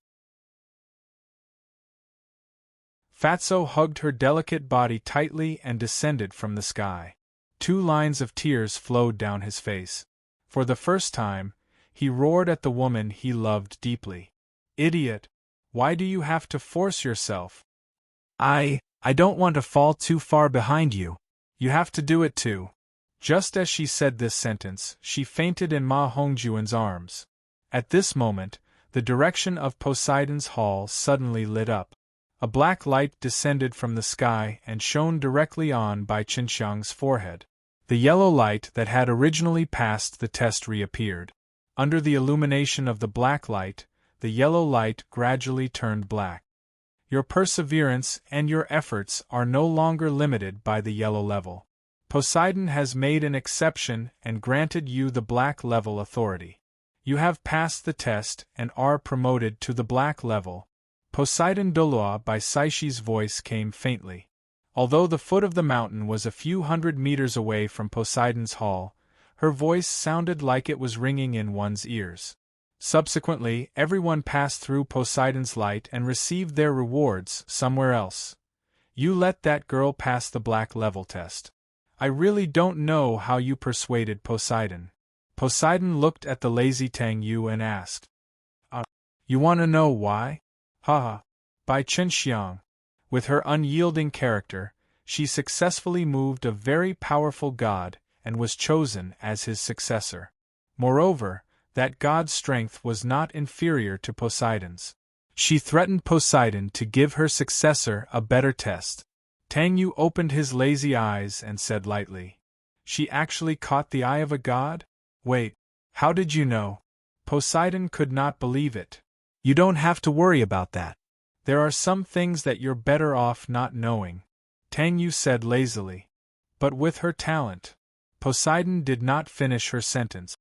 Fatso hugged her delicate body tightly and descended from the sky. 2 lines of tears flowed down his face. For the first time, he roared at the woman he loved deeply. Idiot! Why do you have to force yourself? I don't want to fall too far behind you. You have to do it too. Just as she said this sentence, she fainted in Ma Hongjuan's arms. At this moment, the direction of Poseidon's hall suddenly lit up. A black light descended from the sky and shone directly on Bai Qinxiang's forehead. The yellow light that had originally passed the test reappeared. Under the illumination of the black light, the yellow light gradually turned black. Your perseverance and your efforts are no longer limited by the yellow level. Poseidon has made an exception and granted you the black level authority. You have passed the test and are promoted to the black level. Poseidon Doloa by Saishi's voice came faintly. Although the foot of the mountain was a few hundred meters away from Poseidon's hall, her voice sounded like it was ringing in one's ears. Subsequently, everyone passed through Poseidon's light and received their rewards somewhere else. You let that girl pass the black level test. I really don't know how you persuaded Poseidon. Poseidon looked at the lazy Tang Yu and asked. You want to know why? Haha. By Qinxiang. With her unyielding character, she successfully moved a very powerful god and was chosen as his successor. Moreover, that god's strength was not inferior to Poseidon's. She threatened Poseidon to give her successor a better test. Tang Yu opened his lazy eyes and said lightly, "She actually caught the eye of a god? Wait, how did you know?" Poseidon could not believe it. "You don't have to worry about that. There are some things that you're better off not knowing," Tang Yu said lazily. "But with her talent..." Poseidon did not finish her sentence.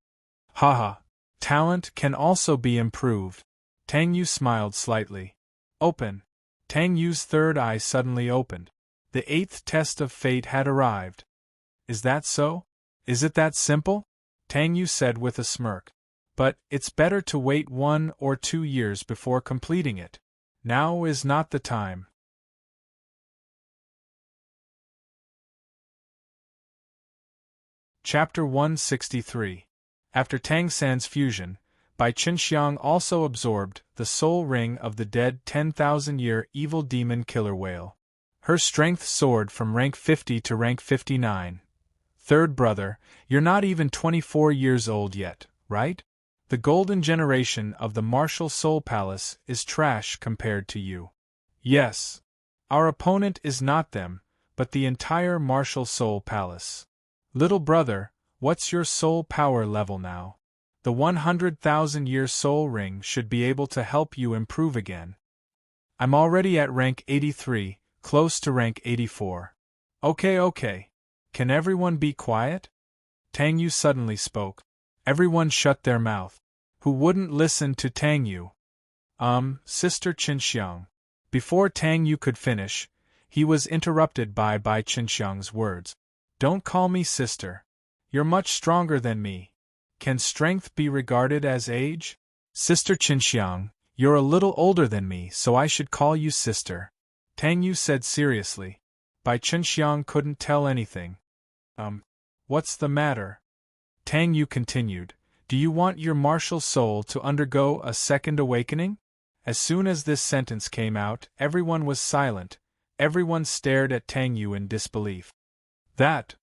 "Haha, talent can also be improved." Tang Yu smiled slightly. "Open." Tang Yu's third eye suddenly opened. The 8th test of fate had arrived. "Is that so? Is it that simple?" Tang Yu said with a smirk. "But it's better to wait 1 or 2 years before completing it. Now is not the time." Chapter 163. After Tang San's fusion, Bai Qinxiang also absorbed the soul ring of the dead 10,000-year evil demon killer whale. Her strength soared from rank 50 to rank 59. Third brother, you're not even 24 years old yet, right? The golden generation of the Martial Soul Palace is trash compared to you. Yes. Our opponent is not them, but the entire Martial Soul Palace. Little brother, what's your soul power level now? The 100,000-year soul ring should be able to help you improve again. I'm already at rank 83, close to rank 84. Okay. Can everyone be quiet? Tang Yu suddenly spoke. Everyone shut their mouth. Who wouldn't listen to Tang Yu? Sister Qinxiang. Before Tang Yu could finish, he was interrupted by Bai Qinxiang's words. Don't call me sister. You're much stronger than me. Can strength be regarded as age? Sister Qinxiang, you're a little older than me, so I should call you sister. Tang Yu said seriously. Bai Qinxiang couldn't tell anything. What's the matter? Tang Yu continued. Do you want your martial soul to undergo a second awakening? As soon as this sentence came out, everyone was silent. Everyone stared at Tang Yu in disbelief. That.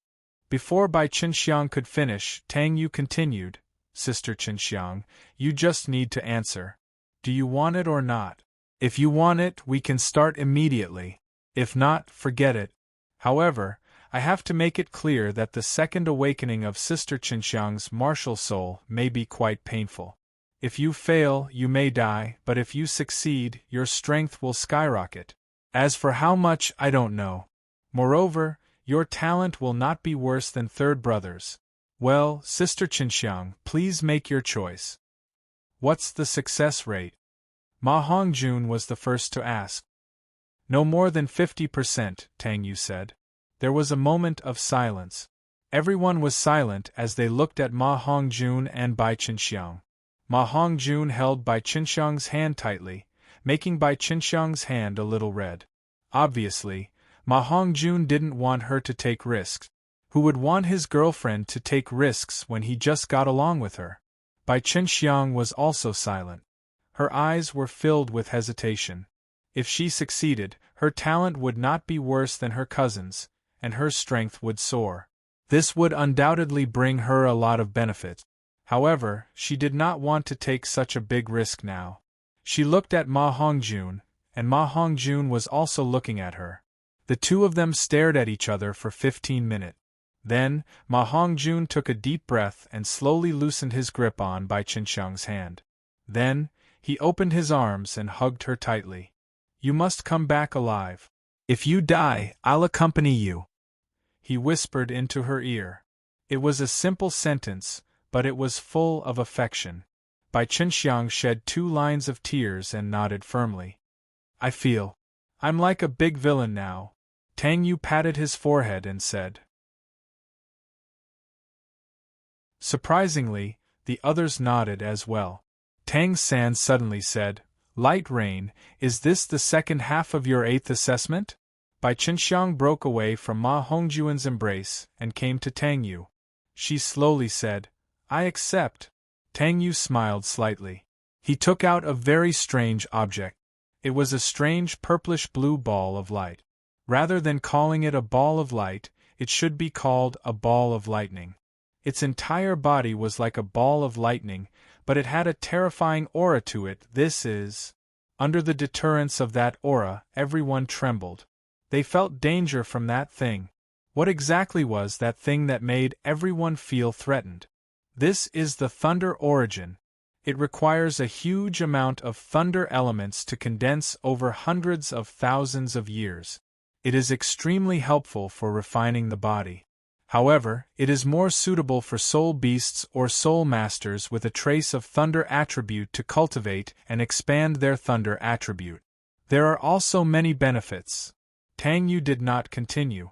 Before Bai Qinxiang could finish, Tang Yu continued. Sister Qinxiang, you just need to answer. Do you want it or not? If you want it, we can start immediately. If not, forget it. However, I have to make it clear that the second awakening of Sister Qinxiang's martial soul may be quite painful. If you fail, you may die, but if you succeed, your strength will skyrocket. As for how much, I don't know. Moreover, your talent will not be worse than third brother's. Well, Sister Qinxiang, please make your choice. What's the success rate? Ma Hongjun was the first to ask. No more than 50%, Tang Yu said. There was a moment of silence. Everyone was silent as they looked at Ma Hongjun and Bai Qinxiang. Ma Hongjun held Bai Qinxiang's hand tightly, making Bai Qinxiang's hand a little red. Obviously, Ma Hongjun didn't want her to take risks. Who would want his girlfriend to take risks when he just got along with her? Bai Qinxiang was also silent. Her eyes were filled with hesitation. If she succeeded, her talent would not be worse than her cousin's, and her strength would soar. This would undoubtedly bring her a lot of benefits. However, she did not want to take such a big risk now. She looked at Ma Hongjun, and Ma Hongjun was also looking at her. The two of them stared at each other for 15 minutes. Then, Ma Hongjun took a deep breath and slowly loosened his grip on Bai Qinxiang's hand. Then, he opened his arms and hugged her tightly. You must come back alive. If you die, I'll accompany you. he whispered into her ear. It was a simple sentence, but it was full of affection. Bai Qinxiang shed 2 lines of tears and nodded firmly. I feel. I'm like a big villain now. Tang Yu patted his forehead and said. Surprisingly, the others nodded as well. Tang San suddenly said, Light Rain, is this the second half of your 8th assessment? Bai Qinxiang broke away from Ma Hongjuan's embrace and came to Tang Yu. She slowly said, I accept. Tang Yu smiled slightly. He took out a very strange object. It was a strange purplish-blue ball of light. Rather than calling it a ball of light, it should be called a ball of lightning. Its entire body was like a ball of lightning, but it had a terrifying aura to it. Under the deterrence of that aura, everyone trembled. They felt danger from that thing. What exactly was that thing that made everyone feel threatened? This is the thunder origin. It requires a huge amount of thunder elements to condense over hundreds of thousands of years. It is extremely helpful for refining the body. However, it is more suitable for soul beasts or soul masters with a trace of thunder attribute to cultivate and expand their thunder attribute. There are also many benefits. Tang Yu did not continue.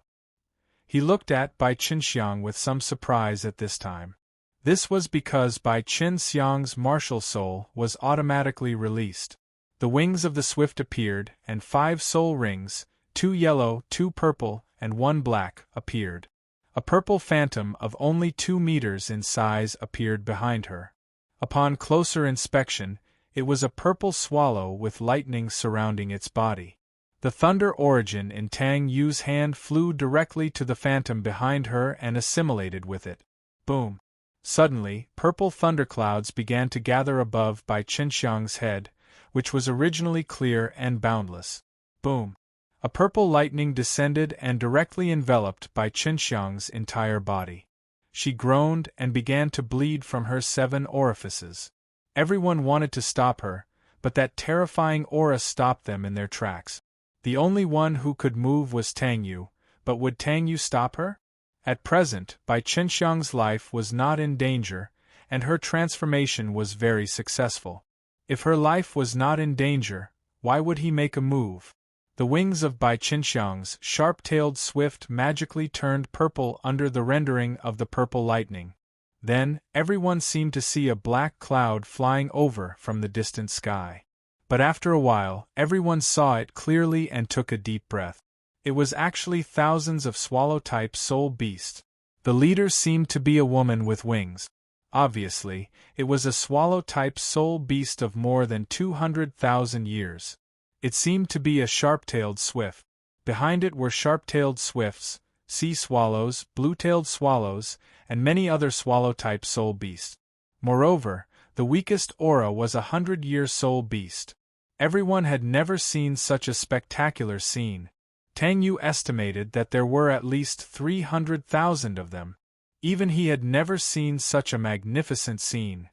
He looked at Bai Qinxiang with some surprise at this time. This was because Bai Qinxiang's martial soul was automatically released. The wings of the swift appeared, and 5 soul rings, 2 yellow, 2 purple, and 1 black, appeared. A purple phantom of only 2 meters in size appeared behind her. Upon closer inspection, it was a purple swallow with lightning surrounding its body. The thunder origin in Tang Yu's hand flew directly to the phantom behind her and assimilated with it. Boom! Suddenly, purple thunderclouds began to gather above Bai Qinxiang's head, which was originally clear and boundless. Boom! A purple lightning descended and directly enveloped Bai Qinxiang's entire body. She groaned and began to bleed from her 7 orifices. Everyone wanted to stop her, but that terrifying aura stopped them in their tracks. The only one who could move was Tang Yu, but would Tang Yu stop her? At present, Bai Qinxiang's life was not in danger, and her transformation was very successful. If her life was not in danger, why would he make a move? The wings of Bai Qinxiang's sharp-tailed swift magically turned purple under the rendering of the purple lightning. Then, everyone seemed to see a black cloud flying over from the distant sky. But after a while, everyone saw it clearly and took a deep breath. It was actually thousands of swallow-type soul beasts. The leader seemed to be a woman with wings. Obviously, it was a swallow-type soul beast of more than 200,000 years. It seemed to be a sharp-tailed swift. Behind it were sharp-tailed swifts, sea swallows, blue-tailed swallows, and many other swallow-type soul beasts. Moreover, the weakest aura was a 100-year soul beast. Everyone had never seen such a spectacular scene. Tang Yu estimated that there were at least 300,000 of them. Even he had never seen such a magnificent scene.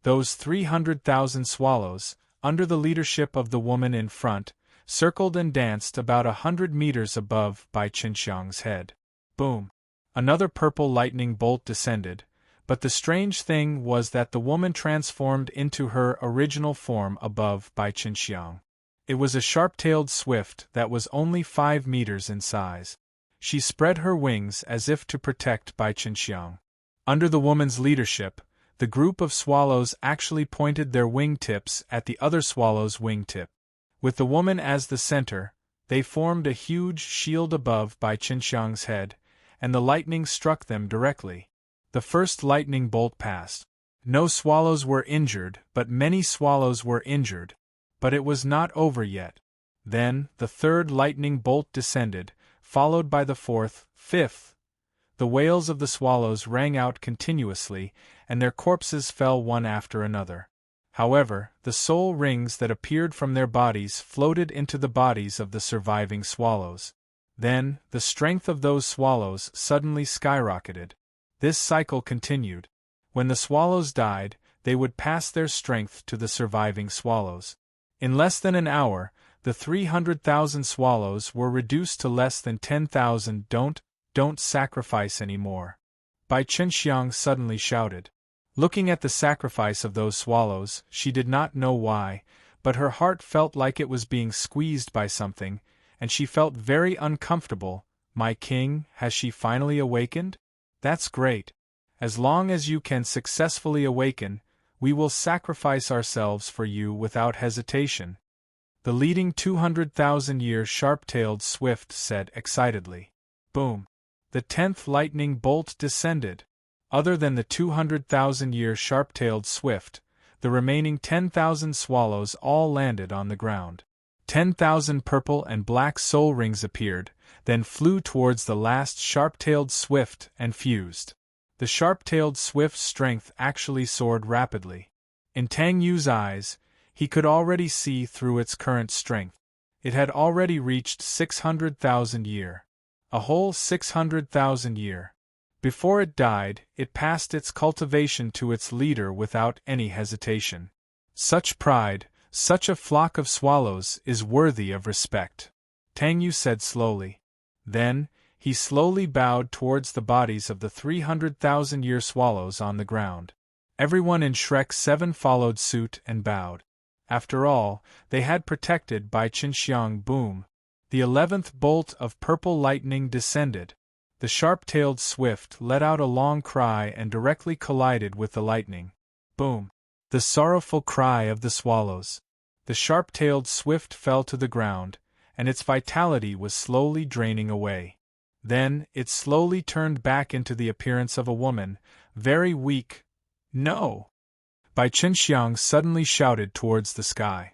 Those 300,000 swallows, under the leadership of the woman in front, circled and danced about 100 meters above Bai Qinxiang's head. Boom! Another purple lightning bolt descended, but the strange thing was that the woman transformed into her original form above Bai Qinxiang. It was a sharp-tailed swift that was only 5 meters in size. She spread her wings as if to protect Bai Qinxiang. Under the woman's leadership, the group of swallows actually pointed their wingtips at the other swallow's wingtip. With the woman as the center, they formed a huge shield above Bai Qinxiang's head, and the lightning struck them directly. The first lightning bolt passed. No swallows were injured, but many swallows were injured. But it was not over yet. Then, the third lightning bolt descended, followed by the fourth, fifth. The wails of the swallows rang out continuously, and their corpses fell one after another. However, the soul rings that appeared from their bodies floated into the bodies of the surviving swallows. Then, the strength of those swallows suddenly skyrocketed. This cycle continued. When the swallows died, they would pass their strength to the surviving swallows. In less than an hour, the 300,000 swallows were reduced to less than 10,000. Don't sacrifice any more. Bai Qinxiang suddenly shouted. Looking at the sacrifice of those swallows, she did not know why, but her heart felt like it was being squeezed by something, and she felt very uncomfortable. My king, has she finally awakened? That's great. As long as you can successfully awaken, we will sacrifice ourselves for you without hesitation. The leading 200,000-year sharp-tailed swift said excitedly. Boom! The 10th lightning bolt descended. Other than the 200,000-year sharp-tailed swift, the remaining 10,000 swallows all landed on the ground. 10,000 purple and black soul rings appeared, then flew towards the last sharp-tailed swift and fused. The sharp-tailed swift's strength actually soared rapidly. In Tang Yu's eyes, he could already see through its current strength. It had already reached 600,000 year. A whole 600,000 year. Before it died, it passed its cultivation to its leader without any hesitation. Such pride, such a flock of swallows is worthy of respect, Tang Yu said slowly. Then, he slowly bowed towards the bodies of the 300,000-year swallows on the ground. Everyone in Shrek 7 followed suit and bowed. After all, they had protected Bai Qinxiang. Boom! The 11th bolt of purple lightning descended. The sharp-tailed swift let out a long cry and directly collided with the lightning. Boom! The sorrowful cry of the swallows. The sharp-tailed swift fell to the ground, and its vitality was slowly draining away. Then, it slowly turned back into the appearance of a woman, very weak. No! Bai Qinxiang suddenly shouted towards the sky.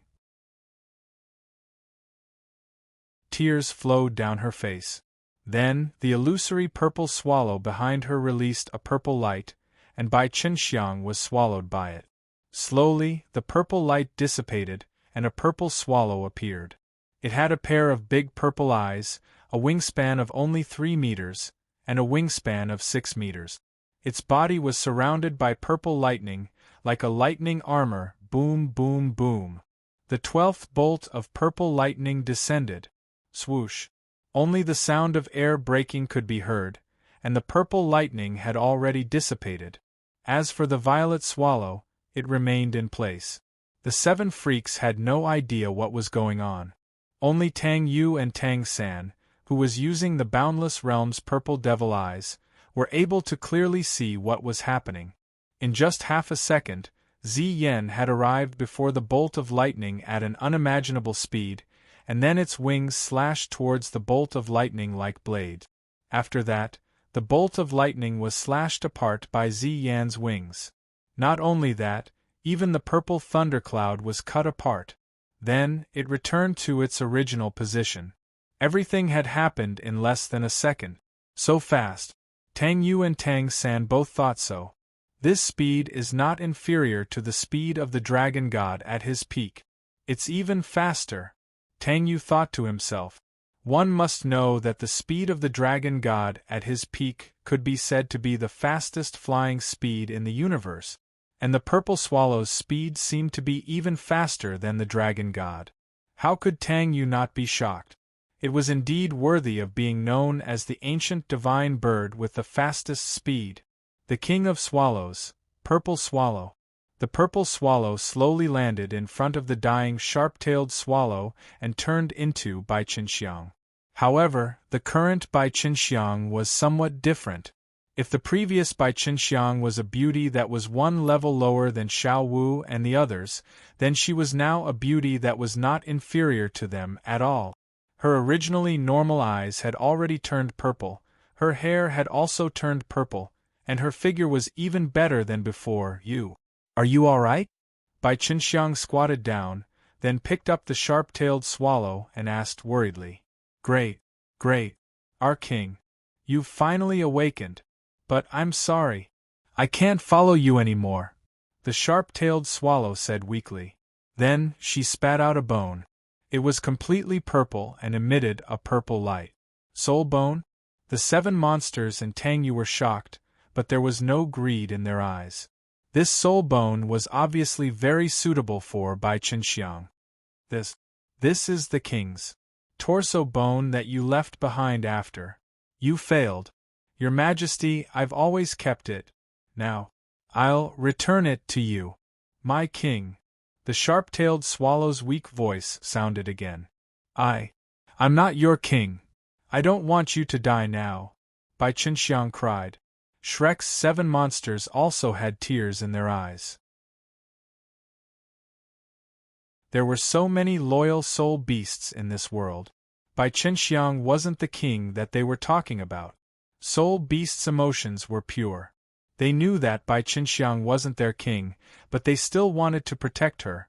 Tears flowed down her face. Then, the illusory purple swallow behind her released a purple light, and Bai Qinxiang was swallowed by it. Slowly, the purple light dissipated, and a purple swallow appeared. It had a pair of big purple eyes, a wingspan of only 3 meters, and a wingspan of 6 meters. Its body was surrounded by purple lightning, like a lightning armor. Boom, boom, boom. The 12th bolt of purple lightning descended. Swoosh. Only the sound of air breaking could be heard, and the purple lightning had already dissipated. As for the violet swallow, it remained in place. The 7 freaks had no idea what was going on. Only Tang Yu and Tang San, who was using the Boundless Realm's purple devil eyes, were able to clearly see what was happening. In just half a second, Zi Yen had arrived before the bolt of lightning at an unimaginable speed, and then its wings slashed towards the bolt of lightning like blades. After that, the bolt of lightning was slashed apart by Zi Yan's wings. Not only that, even the purple thundercloud was cut apart. Then, it returned to its original position. Everything had happened in less than a second. So fast. Tang Yu and Tang San both thought so. This speed is not inferior to the speed of the dragon god at his peak. It's even faster. Tang Yu thought to himself. One must know that the speed of the dragon god at his peak could be said to be the fastest flying speed in the universe, and the purple swallow's speed seemed to be even faster than the dragon god. How could Tang Yu not be shocked? It was indeed worthy of being known as the ancient divine bird with the fastest speed. The king of swallows, Purple Swallow. The purple swallow slowly landed in front of the dying sharp-tailed swallow and turned into Bai Qinxiang. However, the current Bai Qinxiang was somewhat different. If the previous Bai Qinxiang was a beauty that was one level lower than Xiao Wu and the others, then she was now a beauty that was not inferior to them at all. Her originally normal eyes had already turned purple, her hair had also turned purple, and her figure was even better than before. Are you all right? Bai Qinxiang squatted down, then picked up the sharp-tailed swallow and asked worriedly. Great, great, our king. You've finally awakened. But I'm sorry. I can't follow you anymore. The sharp-tailed swallow said weakly. Then, she spat out a bone. It was completely purple and emitted a purple light. Soul bone? The 7 monsters and Tang Yu were shocked, but there was no greed in their eyes. This soul bone was obviously very suitable for Bai Qinxiang. This This is the king's torso bone that you left behind after you failed. Your Majesty, I've always kept it. Now, I'll return it to you. My king. The sharp-tailed swallow's weak voice sounded again. I'm not your king. I don't want you to die now. Bai Qinxiang cried. Shrek's 7 monsters also had tears in their eyes. There were so many loyal soul beasts in this world. Bai Qinxiang wasn't the king that they were talking about. Soul beasts' emotions were pure. They knew that Bai Qinxiang wasn't their king, but they still wanted to protect her.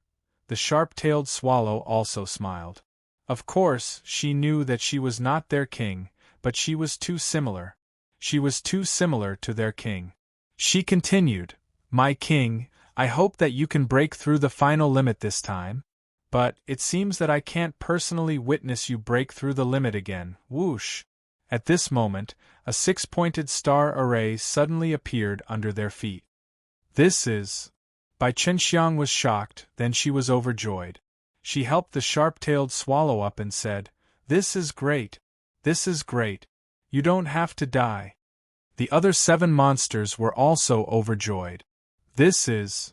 The sharp-tailed swallow also smiled. Of course, she knew that she was not their king, but she was too similar. She was too similar to their king. She continued, My king, I hope that you can break through the final limit this time. But it seems that I can't personally witness you break through the limit again. Whoosh! At this moment, a 6-pointed star array suddenly appeared under their feet. This is... Bai Qinxiang was shocked, then she was overjoyed. She helped the sharp-tailed swallow up and said, This is great. This is great. You don't have to die. The other 7 monsters were also overjoyed. This is...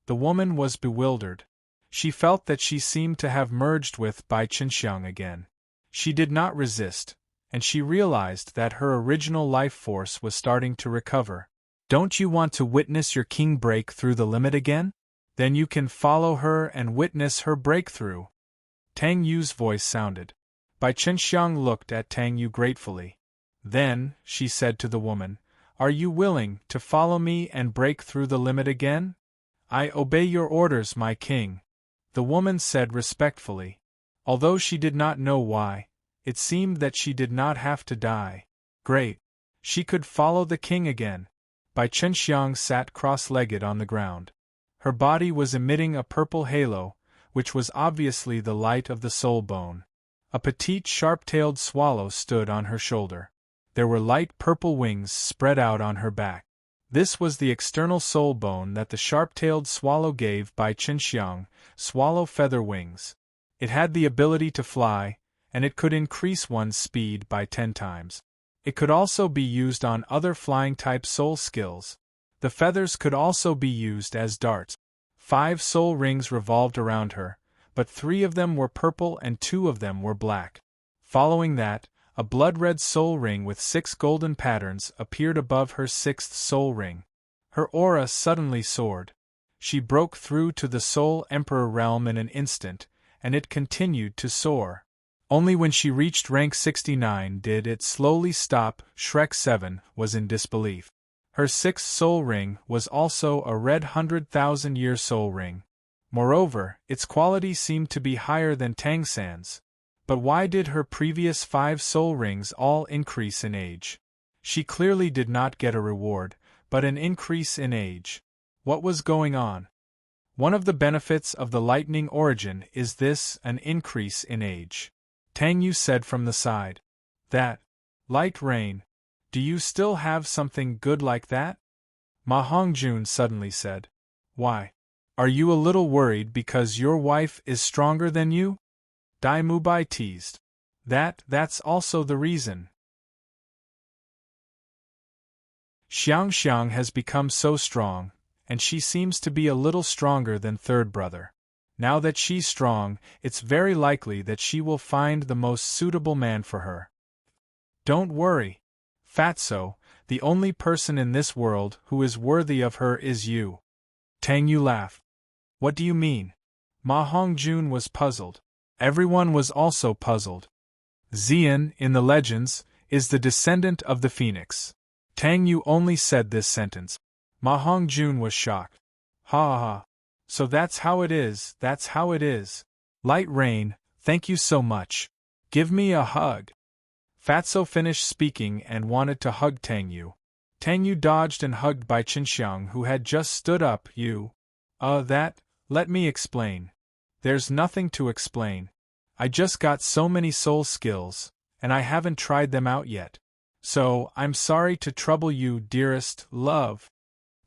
The woman was bewildered. She felt that she seemed to have merged with Bai Qinxiang again. She did not resist, and she realized that her original life force was starting to recover. Don't you want to witness your king break through the limit again? Then you can follow her and witness her breakthrough. Tang Yu's voice sounded. Bai Qinxiang looked at Tang Yu gratefully. Then, she said to the woman, Are you willing to follow me and break through the limit again? I obey your orders, my king. The woman said respectfully. Although she did not know why, it seemed that she did not have to die. Great. She could follow the king again. Bai Qinxiang sat cross-legged on the ground. Her body was emitting a purple halo, which was obviously the light of the soul bone. A petite sharp-tailed swallow stood on her shoulder. There were light purple wings spread out on her back. This was the external soul bone that the sharp-tailed swallow gave Bai Qinxiang, swallow feather wings. It had the ability to fly, and it could increase one's speed by 10 times. It could also be used on other flying-type soul skills. The feathers could also be used as darts. 5 soul rings revolved around her, but 3 of them were purple and 2 of them were black. Following that, a blood-red soul ring with 6 golden patterns appeared above her 6th soul ring. Her aura suddenly soared. She broke through to the Soul Emperor realm in an instant, and it continued to soar. Only when she reached rank 69 did it slowly stop. Shrek 7 was in disbelief. Her 6th soul ring was also a red 100,000-year soul ring. Moreover, its quality seemed to be higher than Tang San's. But why did her previous 5 soul rings all increase in age? She clearly did not get a reward, but an increase in age. What was going on? One of the benefits of the lightning origin is this, an increase in age. Tang Yu said from the side. That light rain. Do you still have something good like that? Ma Hongjun suddenly said. Why? Are you a little worried because your wife is stronger than you? Dai Mubai teased. That's also the reason. Xiang has become so strong, and she seems to be a little stronger than third brother. Now that she's strong, it's very likely that she will find the most suitable man for her. Don't worry. Fatso, the only person in this world who is worthy of her is you. Tang Yu laughed. What do you mean? Ma Hongjun was puzzled. Everyone was also puzzled. Xian, in the legends, is the descendant of the phoenix. Tang Yu only said this sentence. Ma Hongjun was shocked. Ha ha. So that's how it is, that's how it is. Light Rain, thank you so much. Give me a hug. Fatso finished speaking and wanted to hug Tang Yu. Tang Yu dodged and hugged Bai Qinxiang, who had just stood up. Let me explain. There's nothing to explain. I just got so many soul skills, and I haven't tried them out yet. So, I'm sorry to trouble you, dearest love.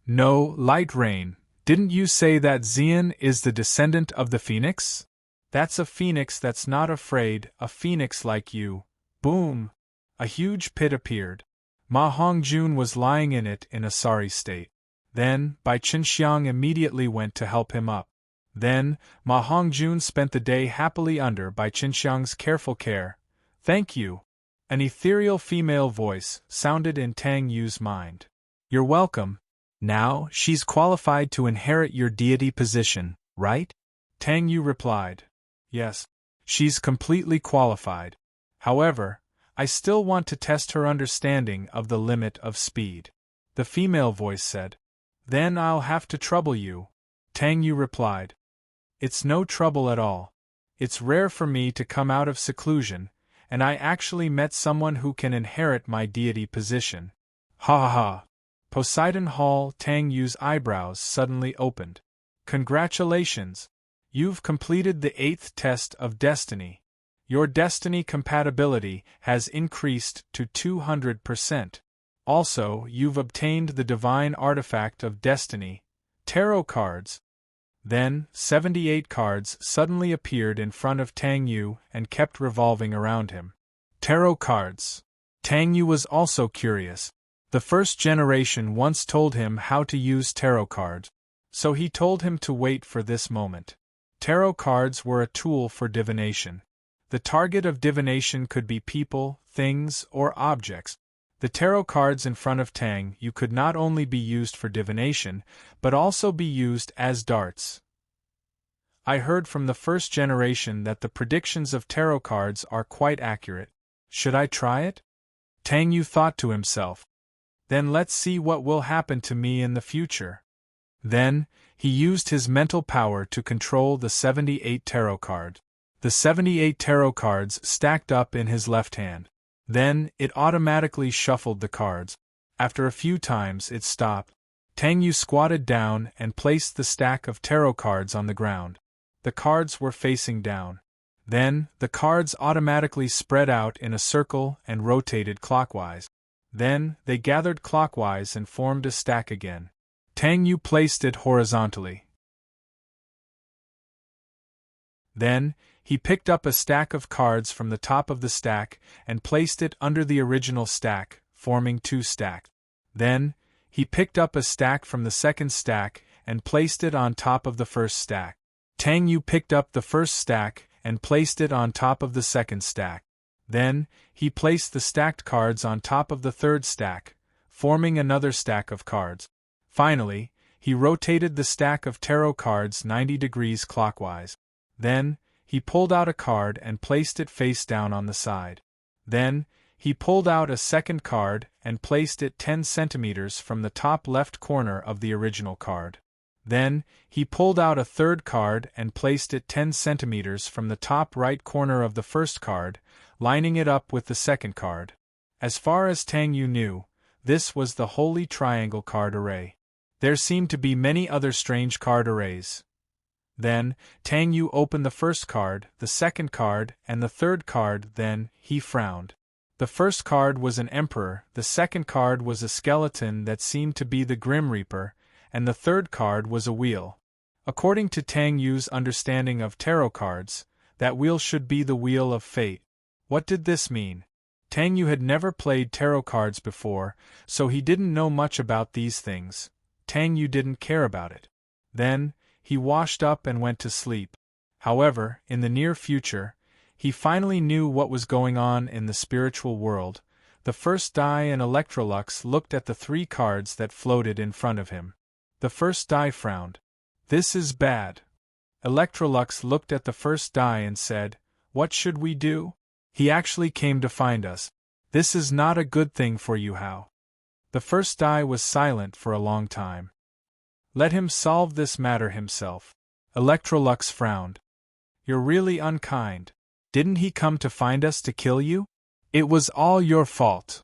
No, Light Rain, didn't you say that Xian is the descendant of the phoenix? That's a phoenix that's not afraid, a phoenix like you. Boom! A huge pit appeared. Ma Hongjun was lying in it in a sorry state. Then, Bai Qinxiang immediately went to help him up. Then, Ma Hongjun spent the day happily under Bai Qinxiang's careful care. Thank you. An ethereal female voice sounded in Tang Yu's mind. You're welcome. Now, she's qualified to inherit your deity position, right? Tang Yu replied. Yes. She's completely qualified. However, I still want to test her understanding of the limit of speed. The female voice said. Then I'll have to trouble you. Tang Yu replied. It's no trouble at all. It's rare for me to come out of seclusion, and I actually met someone who can inherit my deity position. Ha ha ha. Poseidon Hall. Tang Yu's eyebrows suddenly opened. Congratulations! You've completed the 8th test of destiny. Your destiny compatibility has increased to 200%. Also, you've obtained the divine artifact of destiny, tarot cards. Then, 78 cards suddenly appeared in front of Tang Yu and kept revolving around him. Tarot cards. Tang Yu was also curious. The first generation once told him how to use tarot cards, so he told him to wait for this moment. Tarot cards were a tool for divination. The target of divination could be people, things, or objects. The tarot cards in front of Tang Yu could not only be used for divination, but also be used as darts. I heard from the first generation that the predictions of tarot cards are quite accurate. Should I try it? Tang Yu thought to himself. Then let's see what will happen to me in the future. Then, he used his mental power to control the 78 tarot cards. The 78 tarot cards stacked up in his left hand. Then, it automatically shuffled the cards. After a few times it stopped. Tang Yu squatted down and placed the stack of tarot cards on the ground. The cards were facing down. Then, the cards automatically spread out in a circle and rotated clockwise. Then, they gathered clockwise and formed a stack again. Tang Yu placed it horizontally. Then, he picked up a stack of cards from the top of the stack and placed it under the original stack, forming 2 stacks. Then, he picked up a stack from the second stack and placed it on top of the first stack. Tang Yu picked up the first stack and placed it on top of the second stack. Then, he placed the stacked cards on top of the third stack, forming another stack of cards. Finally, he rotated the stack of tarot cards 90 degrees clockwise. Then, he pulled out a card and placed it face down on the side. Then, he pulled out a second card and placed it 10 centimeters from the top left corner of the original card. Then, he pulled out a third card and placed it 10 centimeters from the top right corner of the first card, lining it up with the second card. As far as Tang Yu knew, this was the Holy Triangle card array. There seemed to be many other strange card arrays. Then, Tang Yu opened the first card, the second card, and the third card. Then, he frowned. The first card was an emperor, the second card was a skeleton that seemed to be the Grim Reaper, and the third card was a wheel. According to Tang Yu's understanding of tarot cards, that wheel should be the wheel of fate. What did this mean? Tang Yu had never played tarot cards before, so he didn't know much about these things. Tang Yu didn't care about it. Then, he washed up and went to sleep. However, in the near future, he finally knew what was going on in the spiritual world. The first die and Electrolux looked at the 3 cards that floated in front of him. The first die frowned. This is bad. Electrolux looked at the first die and said, What should we do? He actually came to find us. This is not a good thing for Yuhao. The first die was silent for a long time. Let him solve this matter himself. Electrolux frowned. You're really unkind. Didn't he come to find us to kill you? It was all your fault.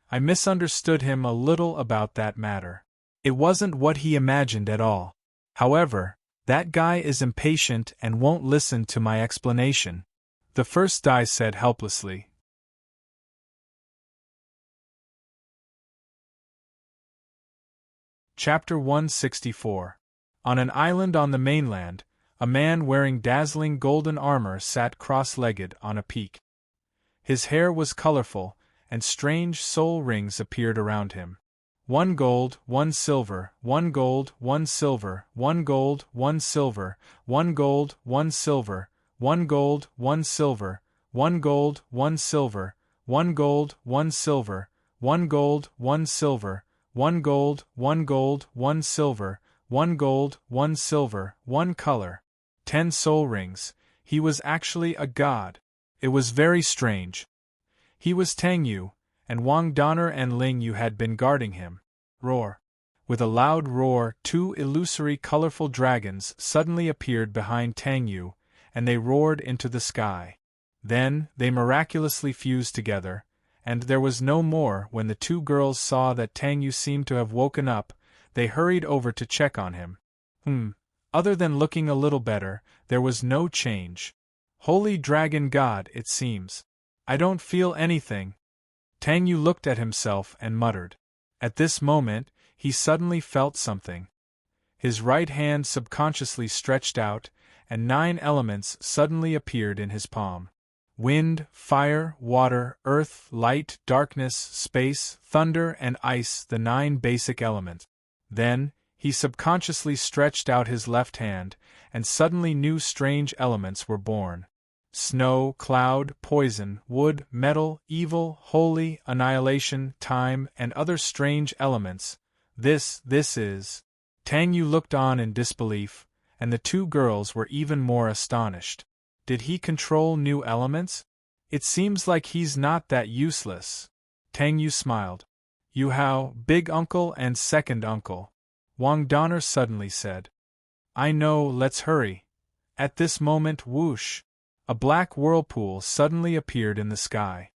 I misunderstood him a little about that matter. It wasn't what he imagined at all. However, that guy is impatient and won't listen to my explanation. The first die said helplessly. Chapter 164. On an island on the mainland, A man wearing dazzling golden armor sat cross-legged on a peak. His hair was colorful, and strange soul rings appeared around him. 1 gold, 1 silver, 1 gold, 1 silver, 1 gold, 1 silver, 1 gold, 1 silver, 1 gold, 1 silver, 1 gold, 1 silver, 1 gold, 1 silver, 1 gold, 1 silver, 1 gold, 1 gold, 1 silver, 1 gold, 1 silver, 1 color. 10 soul rings. He was actually a god. It was very strange. He was Tang Yu, and Wang Donner and Ling Yu had been guarding him. Roar! With a loud roar, 2 illusory colorful dragons suddenly appeared behind Tang Yu, and they roared into the sky. Then, they miraculously fused together, and there was no more. When the 2 girls saw that Tang Yu seemed to have woken up, they hurried over to check on him. Other than looking a little better, there was no change. Holy Dragon God, it seems. I don't feel anything. Tang Yu looked at himself and muttered. At this moment, he suddenly felt something. His right hand subconsciously stretched out, and 9 elements suddenly appeared in his palm. Wind, fire, water, earth, light, darkness, space, thunder, and ice, the 9 basic elements. Then, he subconsciously stretched out his left hand, and suddenly new strange elements were born. Snow, cloud, poison, wood, metal, evil, holy, annihilation, time, and other strange elements. This is. Tang Yu looked on in disbelief, and the 2 girls were even more astonished. Did he control new elements? It seems like he's not that useless. Tang Yu smiled. Yuhao, big uncle and second uncle. Wang Donner suddenly said. I know, let's hurry. At this moment, whoosh! A black whirlpool suddenly appeared in the sky.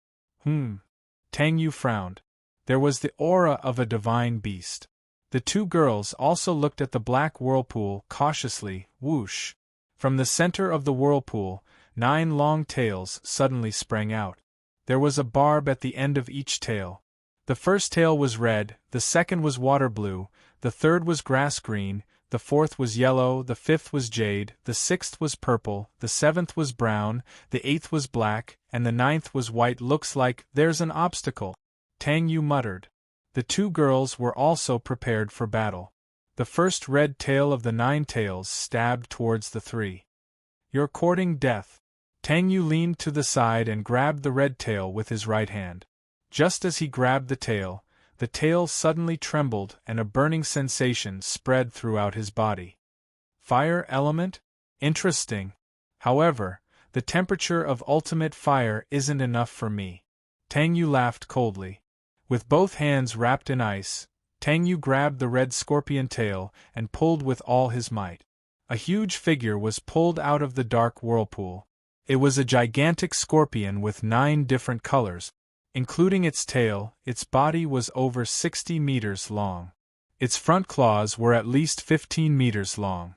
Tang Yu frowned. There was the aura of a divine beast. The 2 girls also looked at the black whirlpool cautiously. Whoosh! From the center of the whirlpool, 9 long tails suddenly sprang out. There was a barb at the end of each tail. The first tail was red, the second was water blue, the third was grass green, the fourth was yellow, the fifth was jade, the sixth was purple, the seventh was brown, the eighth was black, and the 9th was white. Looks like there's an obstacle. Tang Yu muttered. The 2 girls were also prepared for battle. The first red tail of the 9 tails stabbed towards the 3. You're courting death. Tang Yu leaned to the side and grabbed the red tail with his right hand. Just as he grabbed the tail suddenly trembled and a burning sensation spread throughout his body. Fire element? Interesting. However, the temperature of ultimate fire isn't enough for me. Tang Yu laughed coldly. With both hands wrapped in ice, Tang Yu grabbed the red scorpion tail and pulled with all his might. A huge figure was pulled out of the dark whirlpool. It was a gigantic scorpion with 9 different colors. Including its tail, its body was over 60 meters long. Its front claws were at least 15 meters long.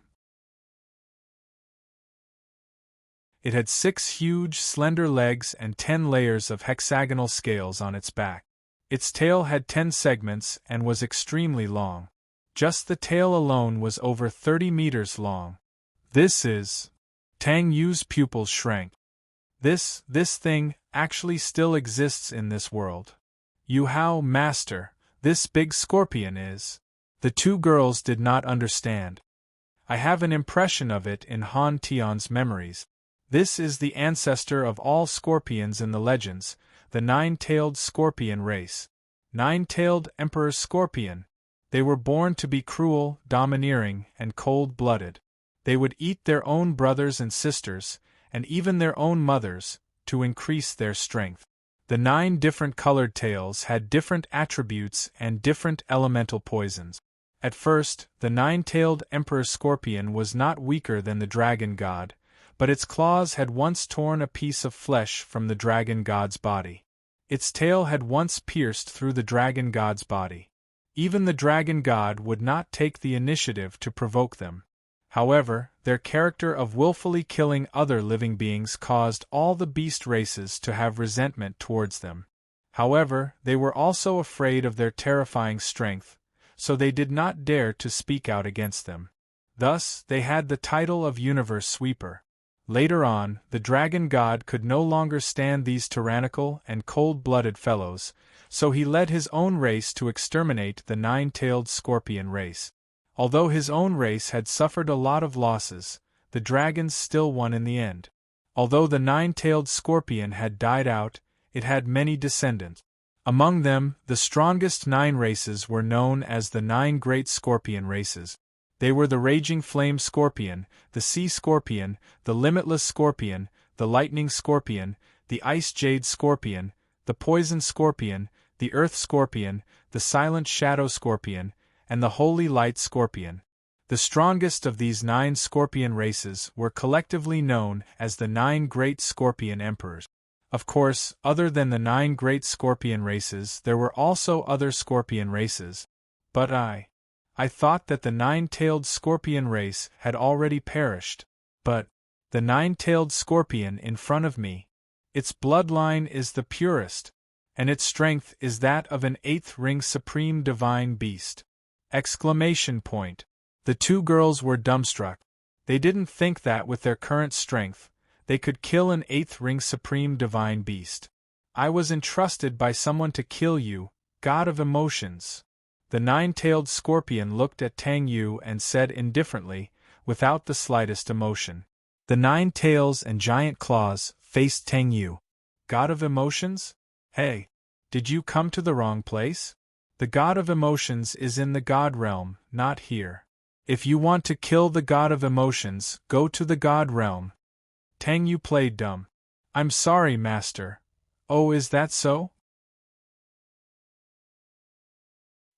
It had 6 huge, slender legs and 10 layers of hexagonal scales on its back. Its tail had 10 segments and was extremely long. Just the tail alone was over 30 meters long. This is... Tang Yu's pupils shrank. This thing actually still exists in this world. Yuhao, master, this big scorpion is... The 2 girls did not understand. I have an impression of it in Han Tian's memories. This is the ancestor of all scorpions in the legends, the 9-tailed scorpion race. 9-tailed Emperor Scorpion. They were born to be cruel, domineering, and cold-blooded. They would eat their own brothers and sisters, and even their own mothers, to increase their strength. The 9 different colored tails had different attributes and different elemental poisons. At first, the 9-tailed Emperor Scorpion was not weaker than the Dragon God, but its claws had once torn a piece of flesh from the Dragon God's body. Its tail had once pierced through the Dragon God's body. Even the Dragon God would not take the initiative to provoke them. However, their character of willfully killing other living beings caused all the beast races to have resentment towards them. However, they were also afraid of their terrifying strength, so they did not dare to speak out against them. Thus, they had the title of Universe Sweeper. Later on, the dragon god could no longer stand these tyrannical and cold-blooded fellows, so he led his own race to exterminate the nine-tailed scorpion race. Although his own race had suffered a lot of losses, the dragons still won in the end. Although the nine-tailed scorpion had died out, it had many descendants. Among them, the strongest 9 races were known as the 9 great scorpion races. They were the raging flame scorpion, the sea scorpion, the limitless scorpion, the lightning scorpion, the ice jade scorpion, the poison scorpion, the earth scorpion, the silent shadow scorpion, and the holy light scorpion. The strongest of these 9 scorpion races were collectively known as the 9 great scorpion emperors. Of course, other than the 9 great scorpion races, there were also other scorpion races. But I thought that the 9-tailed scorpion race had already perished. But the 9-tailed scorpion in front of me, its bloodline is the purest, and its strength is that of an 8th ring supreme divine beast! Exclamation point. The 2 girls were dumbstruck. They didn't think that with their current strength, they could kill an 8th ring supreme divine beast. I was entrusted by someone to kill you, god of emotions. The 9-tailed scorpion looked at Tang Yu and said indifferently, without the slightest emotion. The 9 tails and giant claws faced Tang Yu. God of emotions? Hey, did you come to the wrong place? The god of emotions is in the god realm, not here. If you want to kill the god of emotions, go to the god realm. Tang Yu played dumb. I'm sorry, master. Oh, is that so?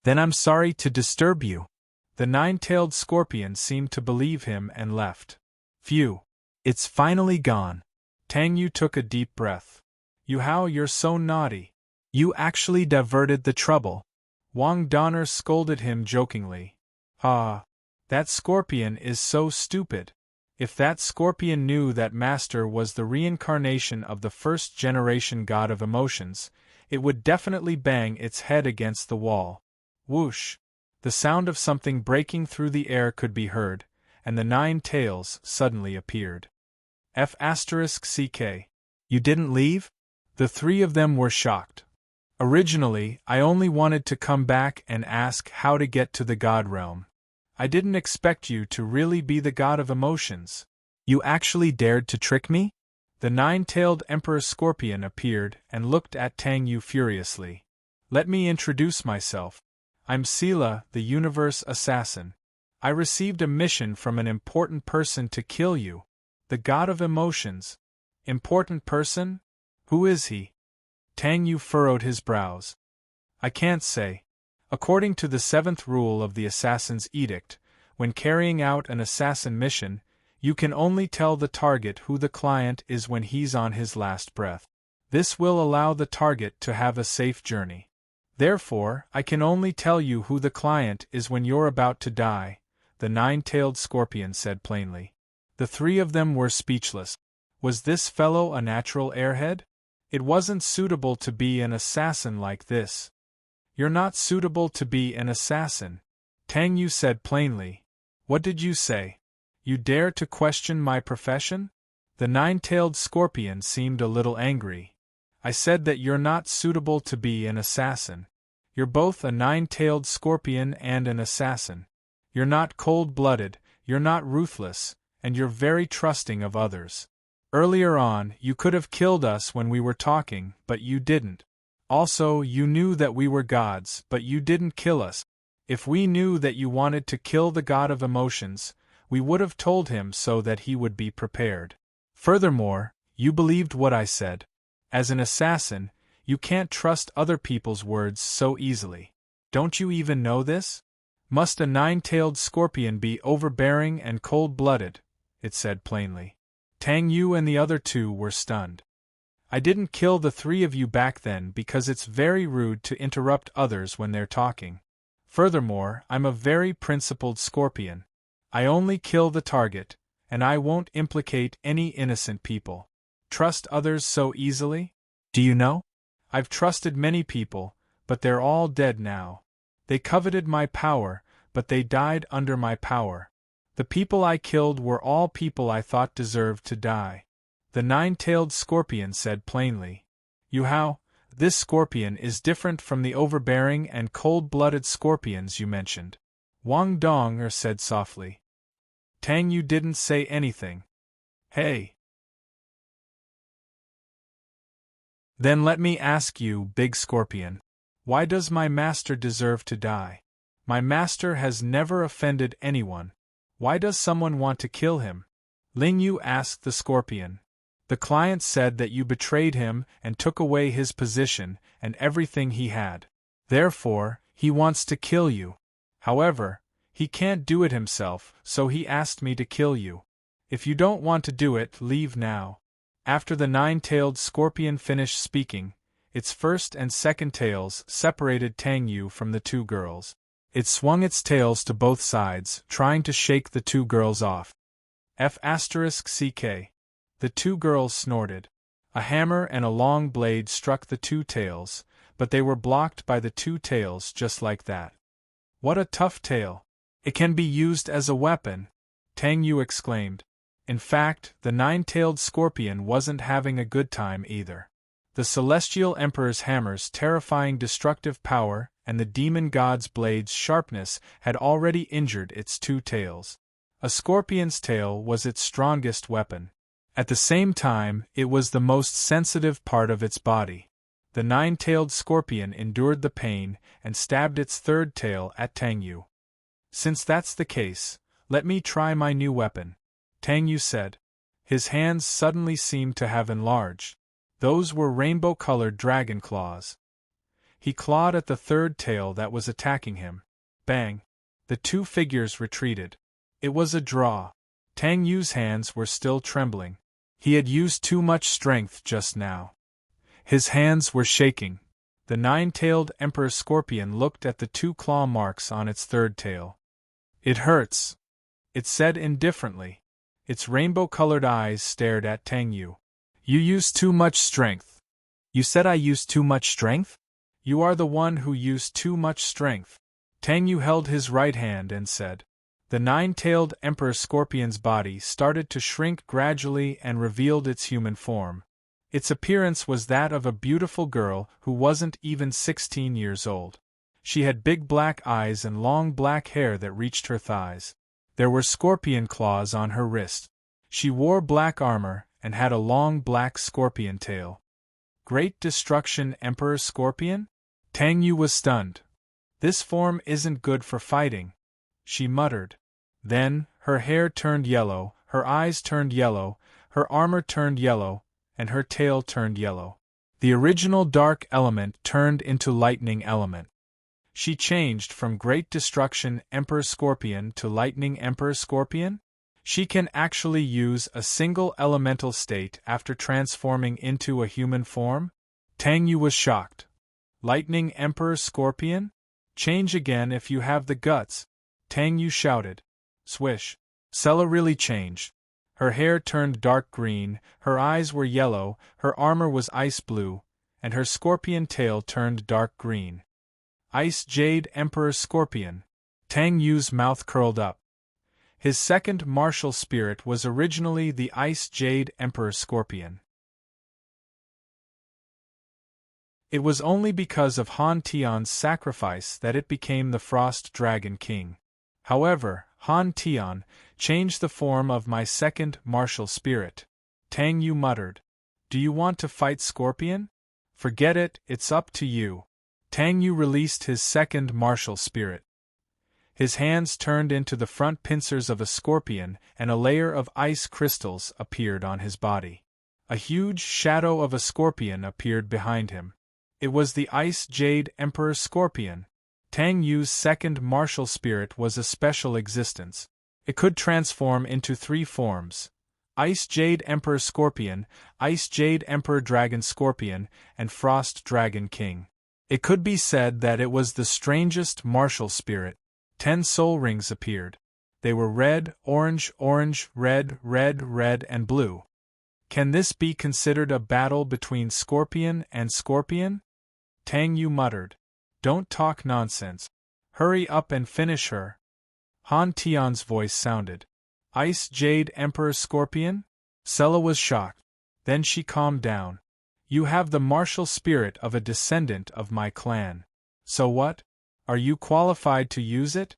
Then I'm sorry to disturb you. The 9-tailed scorpion seemed to believe him and left. Phew. It's finally gone. Tang Yu took a deep breath. Yuhao, you're so naughty. You actually diverted the trouble. Wang Donner scolded him jokingly. Ah, that scorpion is so stupid. If that scorpion knew that Master was the reincarnation of the first-generation god of emotions, it would definitely bang its head against the wall. Whoosh! The sound of something breaking through the air could be heard, and the 9 tails suddenly appeared. F***CK. You didn't leave? The 3 of them were shocked. Originally, I only wanted to come back and ask how to get to the god realm. I didn't expect you to really be the god of emotions. You actually dared to trick me? The 9-tailed Emperor Scorpion appeared and looked at Tang Yu furiously. Let me introduce myself. I'm Sela, the Universe Assassin. I received a mission from an important person to kill you. The god of emotions. Important person? Who is he? Tang Yu furrowed his brows. I can't say. According to the 7th rule of the Assassin's Edict, when carrying out an assassin mission, you can only tell the target who the client is when he's on his last breath. This will allow the target to have a safe journey. Therefore, I can only tell you who the client is when you're about to die, the 9-tailed scorpion said plainly. The 3 of them were speechless. Was this fellow a natural airhead? It wasn't suitable to be an assassin like this. You're not suitable to be an assassin, Tang Yu said plainly. What did you say? You dare to question my profession? The 9-tailed scorpion seemed a little angry. I said that you're not suitable to be an assassin. You're both a 9-tailed scorpion and an assassin. You're not cold-blooded, you're not ruthless, and you're very trusting of others. Earlier on, you could have killed us when we were talking, but you didn't. Also, you knew that we were gods, but you didn't kill us. If we knew that you wanted to kill the god of emotions, we would have told him so that he would be prepared. Furthermore, you believed what I said. As an assassin, you can't trust other people's words so easily. Don't you even know this? Must a 9-tailed scorpion be overbearing and cold-blooded? It said plainly. Tang Yu and the other 2 were stunned. I didn't kill the 3 of you back then because it's very rude to interrupt others when they're talking. Furthermore, I'm a very principled scorpion. I only kill the target, and I won't implicate any innocent people. Trust others so easily? Do you know? I've trusted many people, but they're all dead now. They coveted my power, but they died under my power. The people I killed were all people I thought deserved to die. The nine-tailed scorpion said plainly. Yuhao, this scorpion is different from the overbearing and cold-blooded scorpions you mentioned. Wang Dong said softly. Tang Yu didn't say anything. Hey. Then let me ask you, Big Scorpion. Why does my master deserve to die? My master has never offended anyone. Why does someone want to kill him? Ling Yu asked the scorpion. The client said that you betrayed him and took away his position and everything he had. Therefore, he wants to kill you. However, he can't do it himself, so he asked me to kill you. If you don't want to do it, leave now. After the nine-tailed scorpion finished speaking, its first and second tails separated Tang Yu from the two girls. It swung its tails to both sides, trying to shake the two girls off. F***CK. The two girls snorted. A hammer and a long blade struck the two tails, but they were blocked by the two tails just like that. What a tough tail! It can be used as a weapon! Tang Yu exclaimed. In fact, the nine-tailed scorpion wasn't having a good time either. The Celestial Emperor's hammer's terrifying destructive power and the demon god's blade's sharpness had already injured its two tails. A scorpion's tail was its strongest weapon. At the same time, it was the most sensitive part of its body. The nine-tailed scorpion endured the pain and stabbed its third tail at Tang Yu. Since that's the case, let me try my new weapon, Tang Yu said. His hands suddenly seemed to have enlarged. Those were rainbow-colored dragon claws. He clawed at the third tail that was attacking him. Bang! The two figures retreated. It was a draw. Tang Yu's hands were still trembling. He had used too much strength just now. His hands were shaking. The nine-tailed Emperor Scorpion looked at the two claw marks on its third tail. It hurts, it said indifferently. Its rainbow-colored eyes stared at Tang Yu. You used too much strength. You said I used too much strength? You are the one who used too much strength. Tang Yu held his right hand and said. The nine-tailed Emperor Scorpion's body started to shrink gradually and revealed its human form. Its appearance was that of a beautiful girl who wasn't even 16 years old. She had big black eyes and long black hair that reached her thighs. There were scorpion claws on her wrist. She wore black armor and had a long black scorpion tail. Great Destruction Emperor Scorpion? Tang Yu was stunned. This form isn't good for fighting, she muttered. Then, her hair turned yellow, her eyes turned yellow, her armor turned yellow, and her tail turned yellow. The original dark element turned into lightning element. She changed from Great Destruction Emperor Scorpion to Lightning Emperor Scorpion? She can actually use a single elemental state after transforming into a human form? Tang Yu was shocked. Lightning Emperor Scorpion? Change again if you have the guts, Tang Yu shouted. Swish. Sella really changed. Her hair turned dark green, her eyes were yellow, her armor was ice blue, and her scorpion tail turned dark green. Ice Jade Emperor Scorpion. Tang Yu's mouth curled up. His second martial spirit was originally the Ice Jade Emperor Scorpion. It was only because of Han Tian's sacrifice that it became the Frost Dragon King. However, Han Tian changed the form of my second martial spirit. Tang Yu muttered. Do you want to fight Scorpion? Forget it, it's up to you. Tang Yu released his second martial spirit. His hands turned into the front pincers of a scorpion and a layer of ice crystals appeared on his body. A huge shadow of a scorpion appeared behind him. It was the Ice Jade Emperor Scorpion. Tang Yu's second martial spirit was a special existence. It could transform into three forms: Ice Jade Emperor Scorpion, Ice Jade Emperor Dragon Scorpion, and Frost Dragon King. It could be said that it was the strangest martial spirit. 10 soul rings appeared. They were red, orange, orange, red, red, red, and blue. Can this be considered a battle between Scorpion and Scorpion? Tang Yu muttered. Don't talk nonsense. Hurry up and finish her. Han Tian's voice sounded. Ice Jade Emperor Scorpion? Sela was shocked. Then she calmed down. You have the martial spirit of a descendant of my clan. So what? Are you qualified to use it?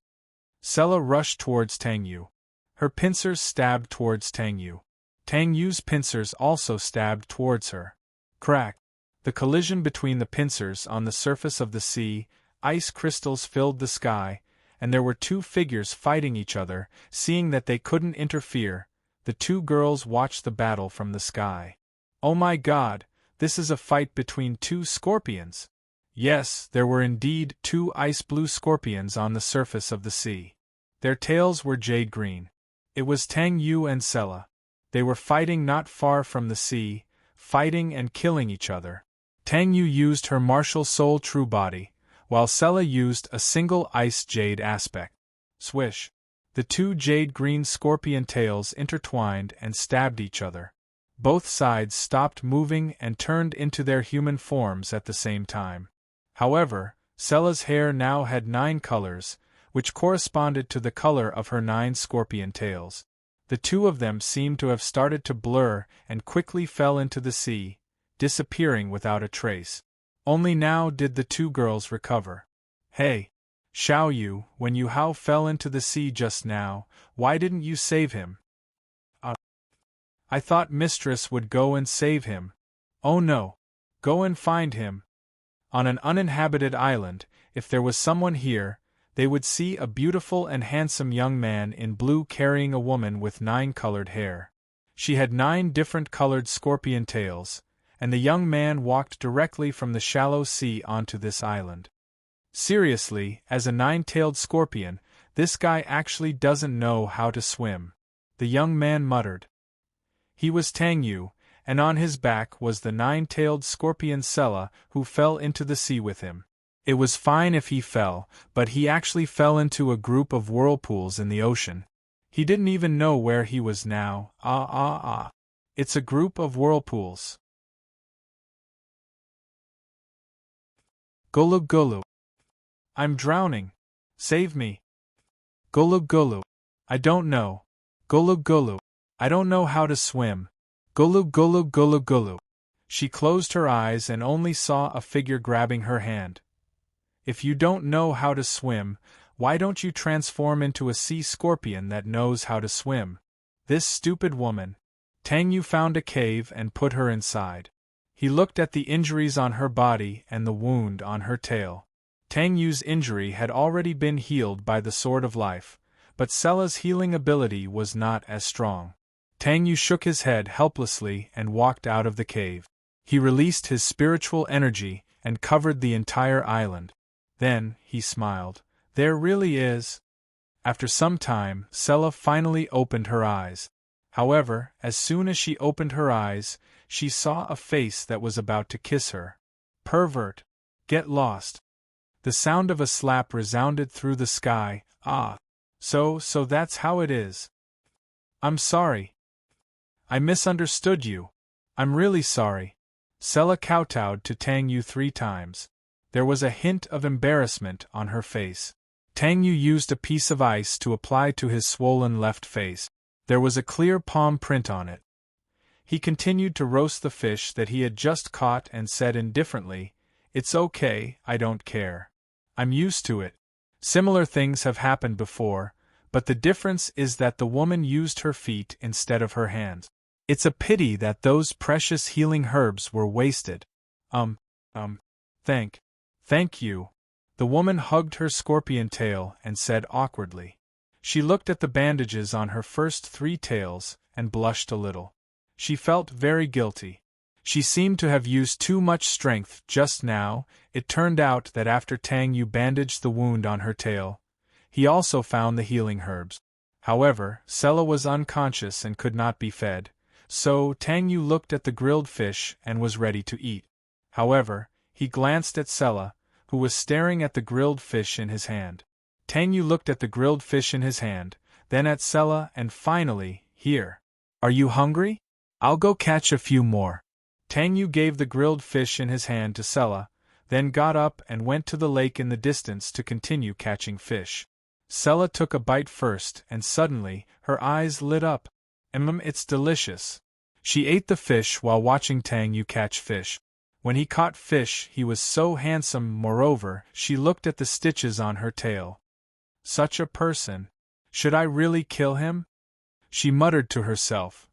Sela rushed towards Tang Yu. Her pincers stabbed towards Tang Yu. Tang Yu's pincers also stabbed towards her. Crack! The collision between the pincers on the surface of the sea, ice crystals filled the sky, and there were two figures fighting each other. Seeing that they couldn't interfere, the two girls watched the battle from the sky. Oh my God, this is a fight between two scorpions! Yes, there were indeed two ice-blue scorpions on the surface of the sea. Their tails were jade green. It was Tang Yu and Sela. They were fighting not far from the sea, fighting and killing each other. Tang Yu used her martial soul true body, while Sela used a single ice jade aspect. Swish! The two jade-green scorpion tails intertwined and stabbed each other. Both sides stopped moving and turned into their human forms at the same time. However, Sela's hair now had 9 colors, which corresponded to the color of her 9 scorpion tails. The two of them seemed to have started to blur and quickly fell into the sea, disappearing without a trace. Only now did the two girls recover. Hey! Xiao Yu, when Yuhao fell into the sea just now, why didn't you save him? I thought Mistress would go and save him. Oh no! Go and find him. On an uninhabited island, if there was someone here, they would see a beautiful and handsome young man in blue carrying a woman with 9 colored hair. She had 9 different colored scorpion tails, and the young man walked directly from the shallow sea onto this island. Seriously, as a 9-tailed scorpion, this guy actually doesn't know how to swim. The young man muttered. He was Tang Yu, and on his back was the 9-tailed scorpion Sela, who fell into the sea with him. It was fine if he fell, but he actually fell into a group of whirlpools in the ocean. He didn't even know where he was now. It's a group of whirlpools. Golu Golu. I'm drowning. Save me. Golu Golu. I don't know. Golu Golu. I don't know how to swim. Golu Golu Golu Golu. She closed her eyes and only saw a figure grabbing her hand. If you don't know how to swim, why don't you transform into a sea scorpion that knows how to swim? This stupid woman. Tang Yu found a cave and put her inside. He looked at the injuries on her body and the wound on her tail. Tang Yu's injury had already been healed by the Sword of Life, but Sela's healing ability was not as strong. Tang Yu shook his head helplessly and walked out of the cave. He released his spiritual energy and covered the entire island. Then, he smiled. There really is. After some time, Sela finally opened her eyes. However, as soon as she opened her eyes, she saw a face that was about to kiss her. Pervert! Get lost! The sound of a slap resounded through the sky. So that's how it is. I'm sorry. I misunderstood you. I'm really sorry. Sela kowtowed to Tang Yu 3 times. There was a hint of embarrassment on her face. Tang Yu used a piece of ice to apply to his swollen left face. There was a clear palm print on it. He continued to roast the fish that he had just caught and said indifferently, "It's okay, I don't care. I'm used to it. Similar things have happened before, but the difference is that the woman used her feet instead of her hands. It's a pity that those precious healing herbs were wasted. Thank you." The woman hugged her scorpion tail and said awkwardly. She looked at the bandages on her first 3 tails and blushed a little. She felt very guilty. She seemed to have used too much strength just now. It turned out that after Tang Yu bandaged the wound on her tail, he also found the healing herbs. However, Sela was unconscious and could not be fed, so Tang Yu looked at the grilled fish and was ready to eat. However, he glanced at Sela, who was staring at the grilled fish in his hand. Tang Yu looked at the grilled fish in his hand, then at Sela and finally, "Here. Are you hungry? I'll go catch a few more." Tang Yu gave the grilled fish in his hand to Sela, then got up and went to the lake in the distance to continue catching fish. Sella took a bite first, and suddenly, her eyes lit up. It's delicious. She ate the fish while watching Tang Yu catch fish. When he caught fish, he was so handsome. Moreover, she looked at the stitches on her tail. Such a person. Should I really kill him? She muttered to herself.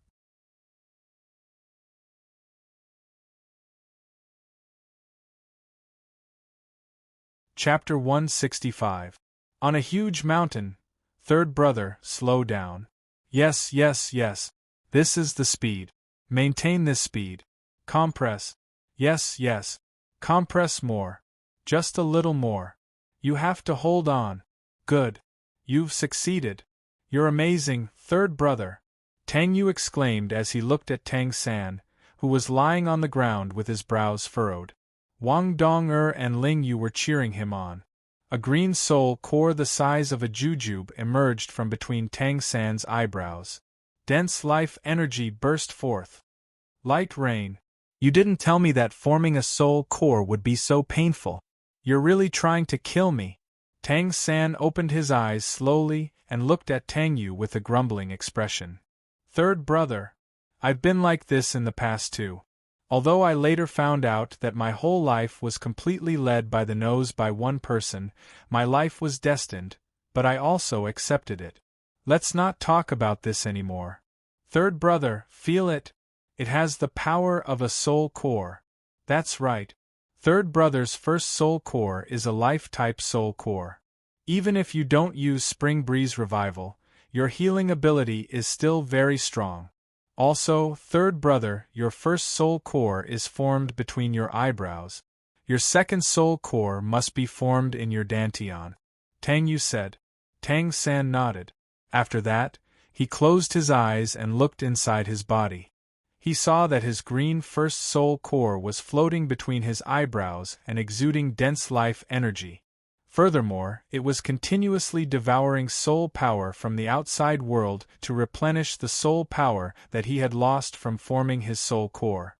Chapter 165. On a huge mountain. Third brother, slow down. Yes, yes, yes. This is the speed. Maintain this speed. Compress. Yes, yes. Compress more. Just a little more. You have to hold on. Good. You've succeeded. You're amazing, third brother. Tang Yu exclaimed as he looked at Tang San, who was lying on the ground with his brows furrowed. Wang Dong and Ling Yu were cheering him on. A green soul core the size of a jujube emerged from between Tang San's eyebrows. Dense life energy burst forth. Light rain. You didn't tell me that forming a soul core would be so painful. You're really trying to kill me. Tang San opened his eyes slowly and looked at Tang Yu with a grumbling expression. Third brother. I've been like this in the past too. Although I later found out that my whole life was completely led by the nose by one person, my life was destined, but I also accepted it. Let's not talk about this anymore. Third brother, feel it. It has the power of a soul core. That's right. Third brother's first soul core is a life-type soul core. Even if you don't use Spring Breeze Revival, your healing ability is still very strong. Also, third brother, your first soul core is formed between your eyebrows. Your second soul core must be formed in your dantian. Tang Yu said. Tang San nodded. After that, he closed his eyes and looked inside his body. He saw that his green first soul core was floating between his eyebrows and exuding dense life energy. Furthermore, it was continuously devouring soul power from the outside world to replenish the soul power that he had lost from forming his soul core.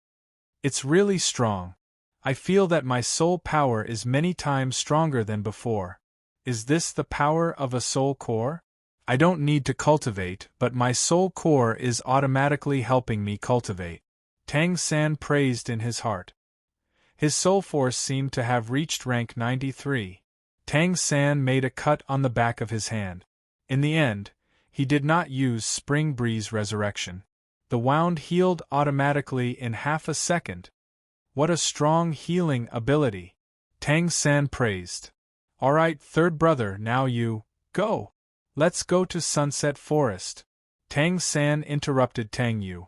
It's really strong. I feel that my soul power is many times stronger than before. Is this the power of a soul core? I don't need to cultivate, but my soul core is automatically helping me cultivate. Tang San praised in his heart. His soul force seemed to have reached rank 93. Tang San made a cut on the back of his hand. In the end, he did not use Spring Breeze Resurrection. The wound healed automatically in half a second. What a strong healing ability! Tang San praised. Alright, third brother, now you, go! Let's go to Sunset Forest. Tang San interrupted Tang Yu.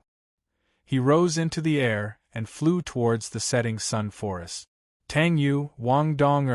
He rose into the air and flew towards the setting sun forest. Tang Yu, Wang Dong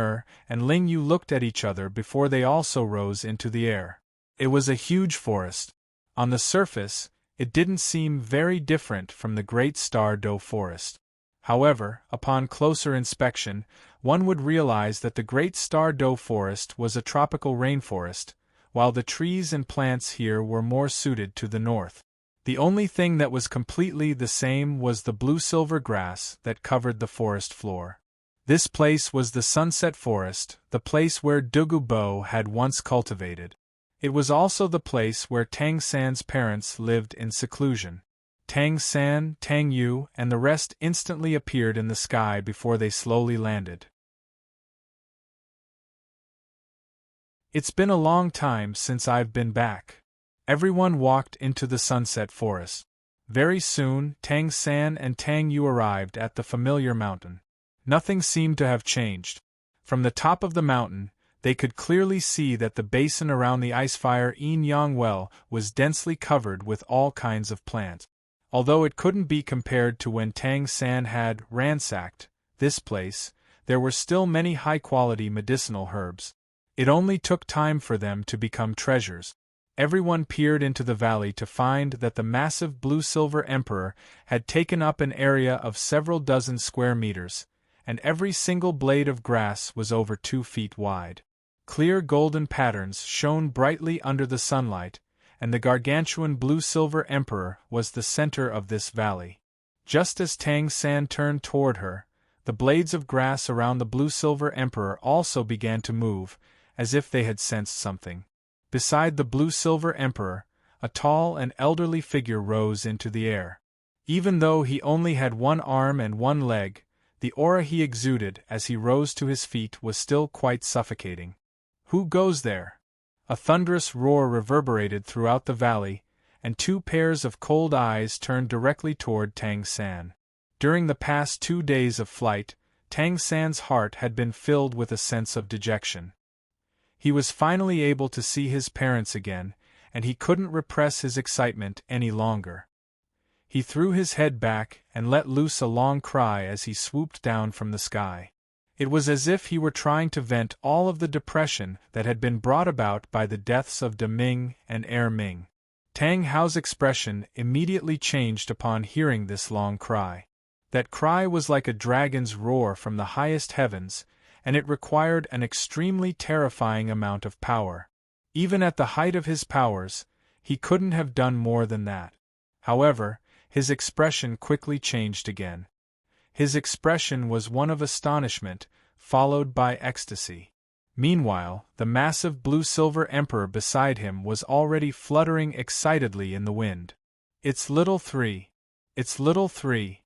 and Ling Yu looked at each other before they also rose into the air. It was a huge forest. On the surface, it didn't seem very different from the Great Star Do Forest. However, upon closer inspection, one would realize that the Great Star Do Forest was a tropical rainforest, while the trees and plants here were more suited to the north. The only thing that was completely the same was the blue-silver grass that covered the forest floor. This place was the Sunset Forest, the place where Dugu Bo had once cultivated. It was also the place where Tang San's parents lived in seclusion. Tang San, Tang Yu, and the rest instantly appeared in the sky before they slowly landed. It's been a long time since I've been back. Everyone walked into the Sunset Forest. Very soon, Tang San and Tang Yu arrived at the familiar mountain. Nothing seemed to have changed. From the top of the mountain, they could clearly see that the basin around the icefire Yin Yang Well was densely covered with all kinds of plants. Although it couldn't be compared to when Tang San had ransacked this place, there were still many high-quality medicinal herbs. It only took time for them to become treasures. Everyone peered into the valley to find that the massive blue-silver emperor had taken up an area of several dozen square meters, and every single blade of grass was over 2 feet wide. Clear golden patterns shone brightly under the sunlight, and the gargantuan blue-silver emperor was the center of this valley. Just as Tang San turned toward her, the blades of grass around the blue-silver emperor also began to move, as if they had sensed something. Beside the blue-silver emperor, a tall and elderly figure rose into the air. Even though he only had one arm and one leg, the aura he exuded as he rose to his feet was still quite suffocating. "Who goes there?" A thunderous roar reverberated throughout the valley, and two pairs of cold eyes turned directly toward Tang San. During the past 2 days of flight, Tang San's heart had been filled with a sense of dejection. He was finally able to see his parents again, and he couldn't repress his excitement any longer. He threw his head back and let loose a long cry as he swooped down from the sky. It was as if he were trying to vent all of the depression that had been brought about by the deaths of De Ming and Er Ming. Tang Hao's expression immediately changed upon hearing this long cry. That cry was like a dragon's roar from the highest heavens, and it required an extremely terrifying amount of power. Even at the height of his powers, he couldn't have done more than that. However, his expression quickly changed again. His expression was one of astonishment, followed by ecstasy. Meanwhile, the massive blue-silver emperor beside him was already fluttering excitedly in the wind. "It's little three. It's little three."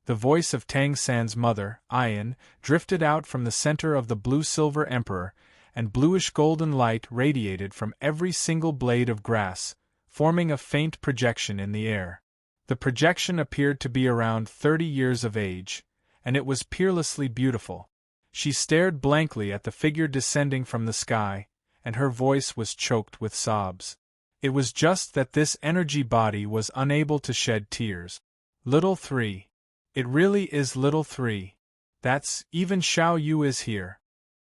The voice of Tang San's mother, Ayan, drifted out from the center of the blue-silver emperor, and bluish-golden light radiated from every single blade of grass, forming a faint projection in the air. The projection appeared to be around 30 years of age, and it was peerlessly beautiful. She stared blankly at the figure descending from the sky, and her voice was choked with sobs. It was just that this energy body was unable to shed tears. "Little three. It really is little three. That's, even Xiao Yu is here."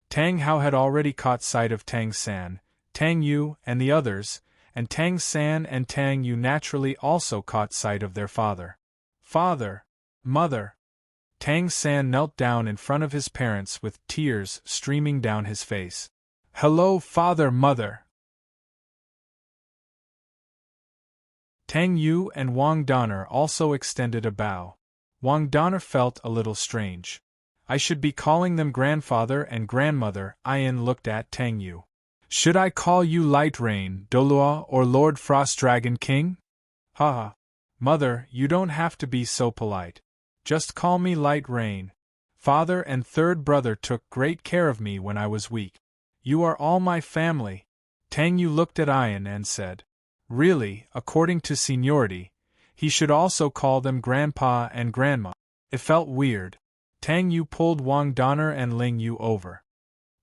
Tang Hao had already caught sight of Tang San, Tang Yu, and the others, and Tang San and Tang Yu naturally also caught sight of their father. "Father! Mother!" Tang San knelt down in front of his parents with tears streaming down his face. "Hello, father, mother!" Tang Yu and Wang Donner also extended a bow. Wang Donner felt a little strange. "I should be calling them grandfather and grandmother." Ayan looked at Tang Yu. "Should I call you Light Rain, Dolua, or Lord Frost Dragon King?" "Ha ha. Mother, you don't have to be so polite. Just call me Light Rain. Father and third brother took great care of me when I was weak. You are all my family." Tang Yu looked at Ayan and said, "Really, according to seniority, he should also call them Grandpa and Grandma." It felt weird. Tang Yu pulled Wang Donner and Ling Yu over.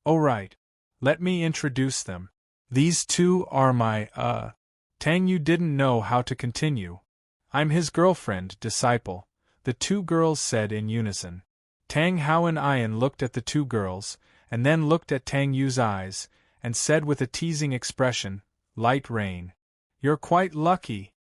"Oh right. Let me introduce them. These two are my, Tang Yu didn't know how to continue. "I'm his girlfriend, disciple," the two girls said in unison. Tang Hao and Ayan looked at the two girls, and then looked at Tang Yu's eyes, and said with a teasing expression, "Light Rain. You're quite lucky."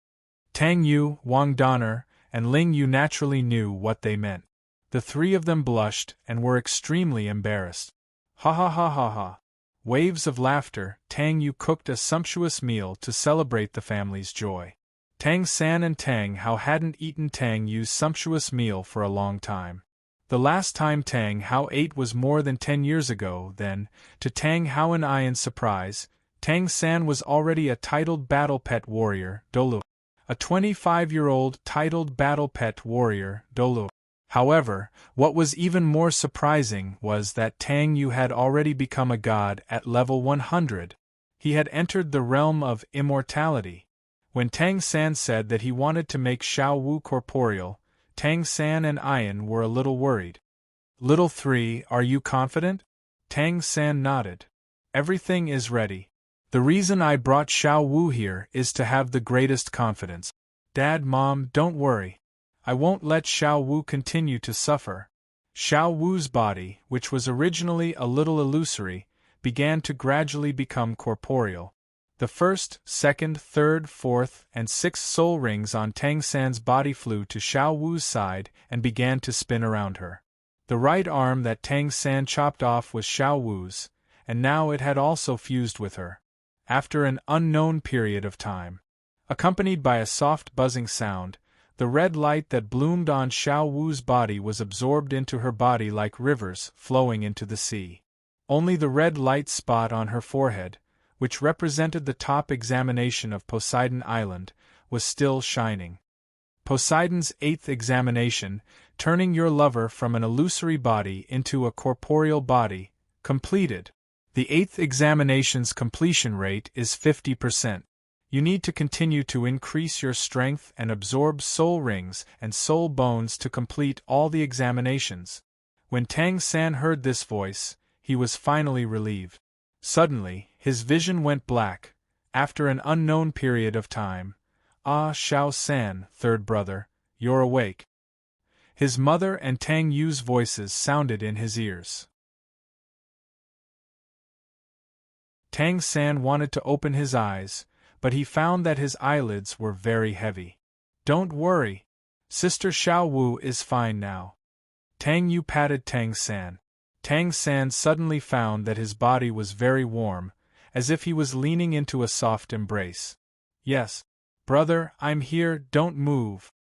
Tang Yu, Wang Donner, and Ling Yu naturally knew what they meant. The three of them blushed and were extremely embarrassed. "Ha ha ha ha ha." Waves of laughter. Tang Yu cooked a sumptuous meal to celebrate the family's joy. Tang San and Tang Hao hadn't eaten Tang Yu's sumptuous meal for a long time. The last time Tang Hao ate was more than 10 years ago. Then, to Tang Hao and Ayan's surprise, Tang San was already a titled battle pet warrior, Dolu. A 25-year-old titled battle pet warrior, Dolu. However, what was even more surprising was that Tang Yu had already become a god at level 100. He had entered the realm of immortality. When Tang San said that he wanted to make Xiao Wu corporeal, Tang San and Ayan were a little worried. "Little three, are you confident?" Tang San nodded. "Everything is ready. The reason I brought Xiao Wu here is to have the greatest confidence. Dad, Mom, don't worry. I won't let Xiao Wu continue to suffer." Xiao Wu's body, which was originally a little illusory, began to gradually become corporeal. The first, second, third, fourth, and sixth soul rings on Tang San's body flew to Xiao Wu's side and began to spin around her. The right arm that Tang San chopped off was Xiao Wu's, and now it had also fused with her. After an unknown period of time, accompanied by a soft buzzing sound, the red light that bloomed on Xiao Wu's body was absorbed into her body like rivers flowing into the sea. Only the red light spot on her forehead, which represented the top examination of Poseidon Island, was still shining. Poseidon's 8th examination, turning your lover from an illusory body into a corporeal body, completed. The 8th examination's completion rate is 50%. You need to continue to increase your strength and absorb soul rings and soul bones to complete all the examinations. When Tang San heard this voice, he was finally relieved. Suddenly, his vision went black. After an unknown period of time, "Ah, Shao San, third brother, you're awake." His mother and Tang Yu's voices sounded in his ears. Tang San wanted to open his eyes, but he found that his eyelids were very heavy. "Don't worry. Sister Xiao Wu is fine now." Tang Yu patted Tang San. Tang San suddenly found that his body was very warm, as if he was leaning into a soft embrace. "Yes, brother, I'm here, don't move."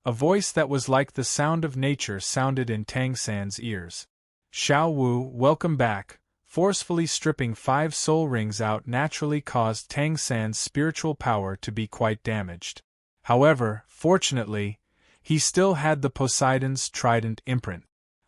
A voice that was like the sound of nature sounded in Tang San's ears. "Xiao Wu, welcome back." Forcefully stripping 5 soul rings out naturally caused Tang San's spiritual power to be quite damaged. However, fortunately, he still had the Poseidon's trident imprint.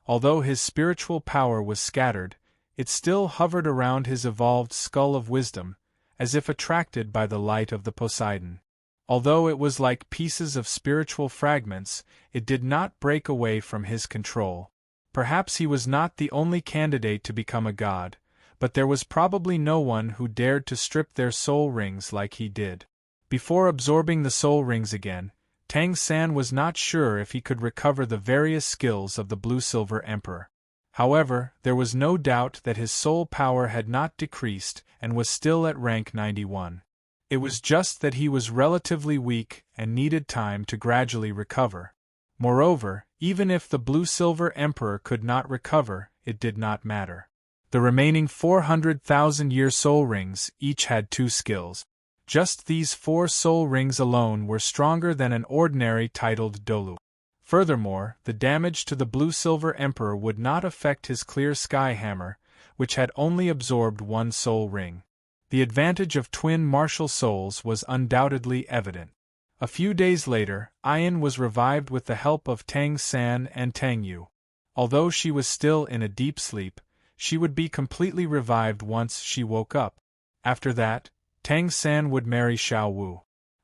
Although his spiritual power was scattered, it still hovered around his evolved skull of wisdom, as if attracted by the light of the Poseidon. Although it was like pieces of spiritual fragments, it did not break away from his control. Perhaps he was not the only candidate to become a god, but there was probably no one who dared to strip their soul rings like he did. Before absorbing the soul rings again, Tang San was not sure if he could recover the various skills of the Blue-Silver Emperor. However, there was no doubt that his soul power had not decreased and was still at rank 91. It was just that he was relatively weak and needed time to gradually recover. Moreover, even if the Blue-Silver Emperor could not recover, it did not matter. The remaining 400,000-year soul rings each had 2 skills. Just these 4 soul rings alone were stronger than an ordinary titled Dolu. Furthermore, the damage to the Blue-Silver Emperor would not affect his clear sky hammer, which had only absorbed 1 soul ring. The advantage of twin martial souls was undoubtedly evident. A few days later, Ayan was revived with the help of Tang San and Tang Yu. Although she was still in a deep sleep, she would be completely revived once she woke up. After that, Tang San would marry Xiao Wu.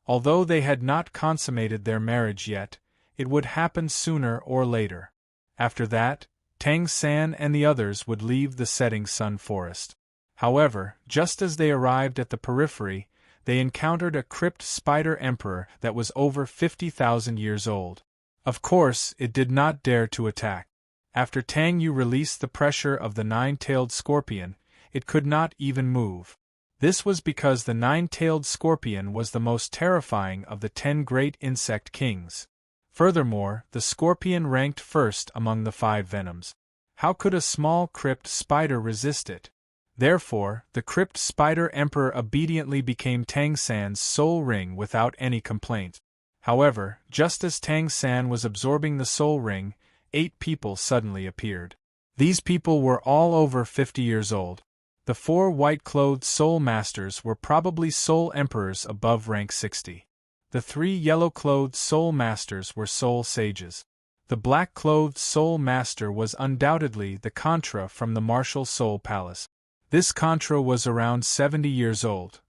Although they had not consummated their marriage yet, it would happen sooner or later. After that, Tang San and the others would leave the setting sun forest. However, just as they arrived at the periphery, they encountered a crypt spider emperor that was over 50,000 years old. Of course, it did not dare to attack. After Tang Yu released the pressure of the 9-tailed scorpion, it could not even move. This was because the 9-tailed scorpion was the most terrifying of the 10 great insect kings. Furthermore, the scorpion ranked first among the 5 venoms. How could a small crypt spider resist it? Therefore, the crypt spider emperor obediently became Tang San's soul ring without any complaint. However, just as Tang San was absorbing the soul ring, 8 people suddenly appeared. These people were all over 50 years old. The 4 white-clothed soul masters were probably soul emperors above rank 60. The 3 yellow-clothed soul masters were soul sages. The black-clothed soul master was undoubtedly the Contra from the martial soul palace. This Contra was around 70 years old.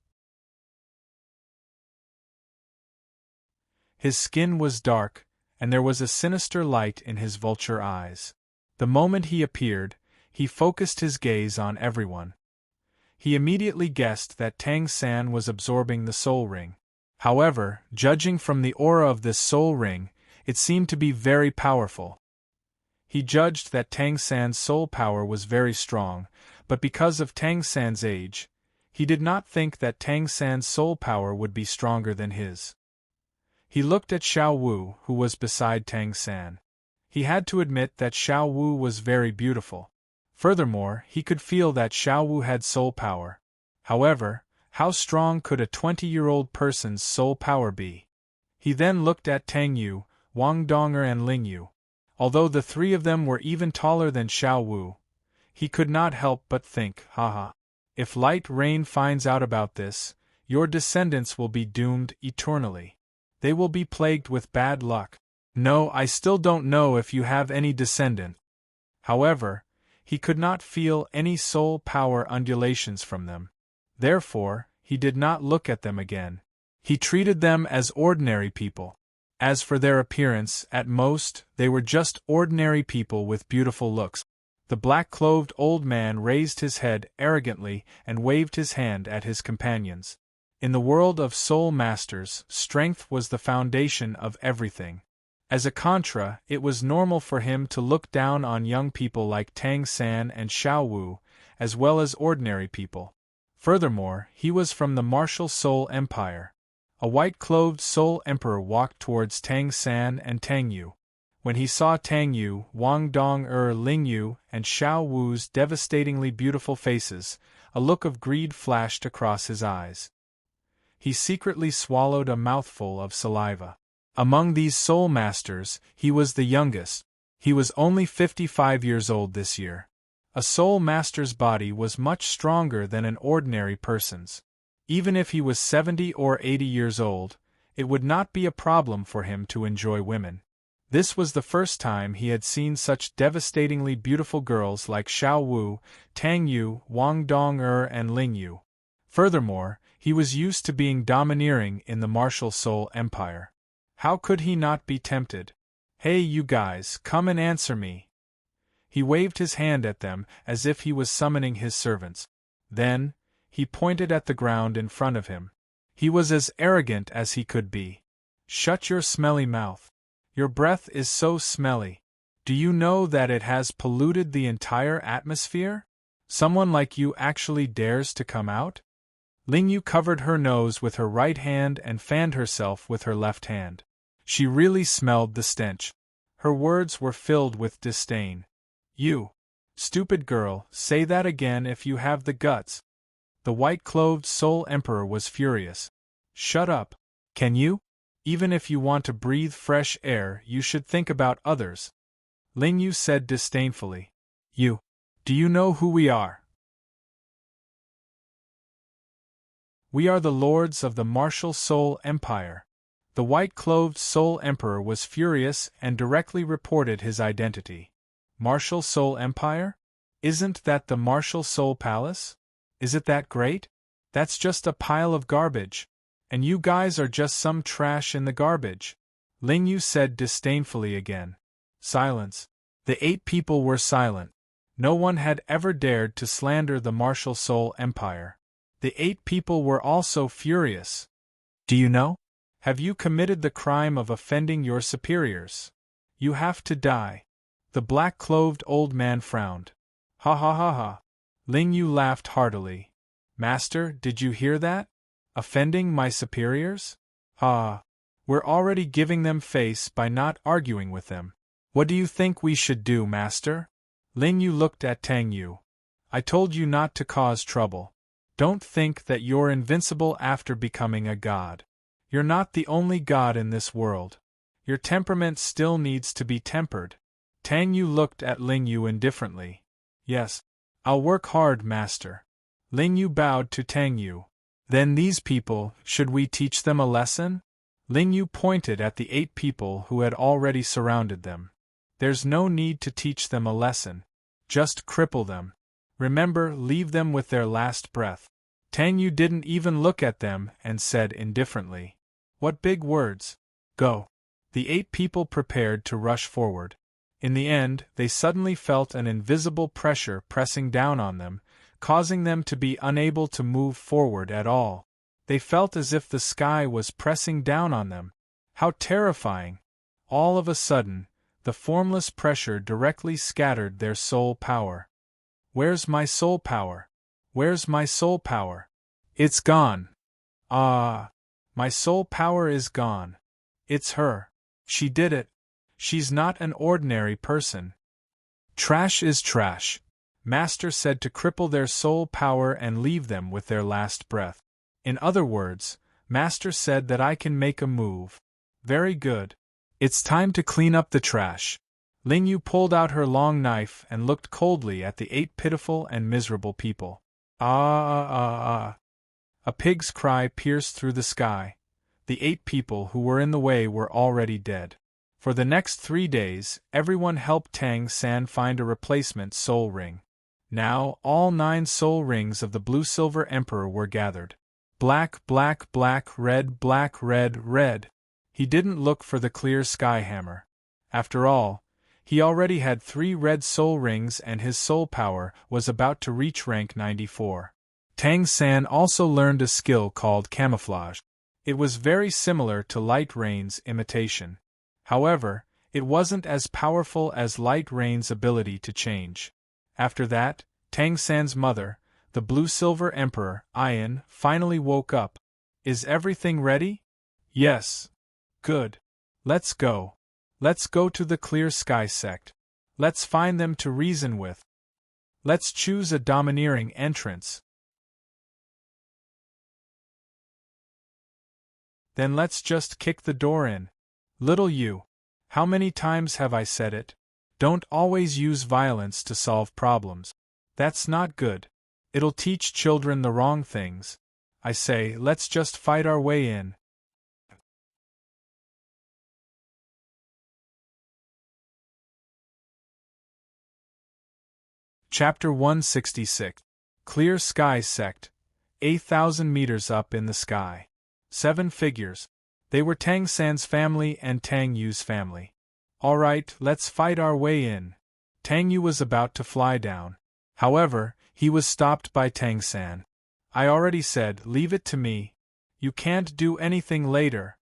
His skin was dark, and there was a sinister light in his vulture eyes. The moment he appeared, he focused his gaze on everyone. He immediately guessed that Tang San was absorbing the soul ring. However, judging from the aura of this soul ring, it seemed to be very powerful. He judged that Tang San's soul power was very strong, but because of Tang San's age, he did not think that Tang San's soul power would be stronger than his. He looked at Xiao Wu, who was beside Tang San. He had to admit that Xiao Wu was very beautiful. Furthermore, he could feel that Xiao Wu had soul power. However, how strong could a 20-year-old person's soul power be? He then looked at Tang Yu, Wang Donger and Ling Yu. Although the 3 of them were even taller than Xiao Wu, he could not help but think, haha. If Light Rain finds out about this, your descendants will be doomed eternally. They will be plagued with bad luck. No, I still don't know if you have any descendant. However, he could not feel any soul power undulations from them. Therefore, he did not look at them again. He treated them as ordinary people. As for their appearance, at most, they were just ordinary people with beautiful looks. The black-clothed old man raised his head arrogantly and waved his hand at his companions. In the world of soul masters, strength was the foundation of everything. As a contra, it was normal for him to look down on young people like Tang San and Xiao Wu, as well as ordinary people. Furthermore, he was from the martial Soul Empire. A white-clothed Soul Emperor walked towards Tang San and Tang Yu. When he saw Tang Yu, Wang Dong Ling Yu, and Xiao Wu's devastatingly beautiful faces, a look of greed flashed across his eyes. He secretly swallowed a mouthful of saliva. Among these soul masters, he was the youngest. He was only 55 years old this year. A soul master's body was much stronger than an ordinary person's. Even if he was 70 or 80 years old, it would not be a problem for him to enjoy women. This was the first time he had seen such devastatingly beautiful girls like Xiao Wu, Tang Yu, Wang Dong and Ling Yu. Furthermore, he was used to being domineering in the martial Soul Empire. How could he not be tempted? Hey, you guys, come and answer me. He waved his hand at them as if he was summoning his servants. Then, he pointed at the ground in front of him. He was as arrogant as he could be. Shut your smelly mouth. Your breath is so smelly. Do you know that it has polluted the entire atmosphere? Someone like you actually dares to come out? Ling Yu covered her nose with her right hand and fanned herself with her left hand. She really smelled the stench. Her words were filled with disdain. You stupid girl, say that again if you have the guts. The white-clothed Soul Emperor was furious. Shut up. Can you? Even if you want to breathe fresh air, you should think about others. Ling Yu said disdainfully. Do you know who we are? We are the lords of the martial Soul Empire. The white-clothed Soul Emperor was furious and directly reported his identity. Martial Soul Empire? Isn't that the Martial Soul Palace? Is it that great? That's just a pile of garbage. And you guys are just some trash in the garbage. Ling Yu said disdainfully again. Silence. The 8 people were silent. No one had ever dared to slander the Martial Soul Empire. The 8 people were also furious. Do you know? Have you committed the crime of offending your superiors? You have to die. The black-clothed old man frowned. Ha ha ha ha. Ling Yu laughed heartily. Master, did you hear that? Offending my superiors? Ha! We're already giving them face by not arguing with them. What do you think we should do, Master? Ling Yu looked at Tang Yu. I told you not to cause trouble. Don't think that you're invincible after becoming a god. You're not the only god in this world. Your temperament still needs to be tempered. Tang Yu looked at Ling Yu indifferently. Yes. I'll work hard, Master. Ling Yu bowed to Tang Yu. Then these people, should we teach them a lesson? Ling Yu pointed at the 8 people who had already surrounded them. There's no need to teach them a lesson. Just cripple them. Remember, leave them with their last breath. Tang Yu didn't even look at them and said indifferently. What big words. Go. The 8 people prepared to rush forward. In the end, they suddenly felt an invisible pressure pressing down on them, causing them to be unable to move forward at all. They felt as if the sky was pressing down on them. How terrifying! All of a sudden, the formless pressure directly scattered their soul power. Where's my soul power? Where's my soul power? It's gone. Ah! My soul power is gone. It's her. She did it. She's not an ordinary person. Trash is trash. Master said to cripple their soul power and leave them with their last breath. In other words, Master said that I can make a move. Very good. It's time to clean up the trash. Ling Yu pulled out her long knife and looked coldly at the 8 pitiful and miserable people. Ah, ah, ah. A pig's cry pierced through the sky. The 8 people who were in the way were already dead. For the next 3 days, everyone helped Tang San find a replacement soul ring. Now, all 9 soul rings of the Blue-Silver Emperor were gathered. Black, black, black, red, red. He didn't look for the clear sky hammer. After all, he already had 3 red soul rings and his soul power was about to reach rank 94. Tang San also learned a skill called camouflage. It was very similar to Light Rain's imitation. However, it wasn't as powerful as Light Rain's ability to change. After that, Tang San's mother, the Blue-Silver Emperor, Ayan, finally woke up. Is everything ready? Yes. Good. Let's go. Let's go to the Clear Sky sect. Let's find them to reason with. Let's choose a domineering entrance. Then let's just kick the door in. Little you. How many times have I said it? Don't always use violence to solve problems. That's not good. It'll teach children the wrong things. I say, let's just fight our way in. Chapter 166. Clear Sky Sect. 8,000 meters up in the sky. 7 figures. They were Tang San's family and Tang Yu's family. All right, let's fight our way in. Tang Yu was about to fly down. However, he was stopped by Tang San. I already said, leave it to me. You can't do anything later.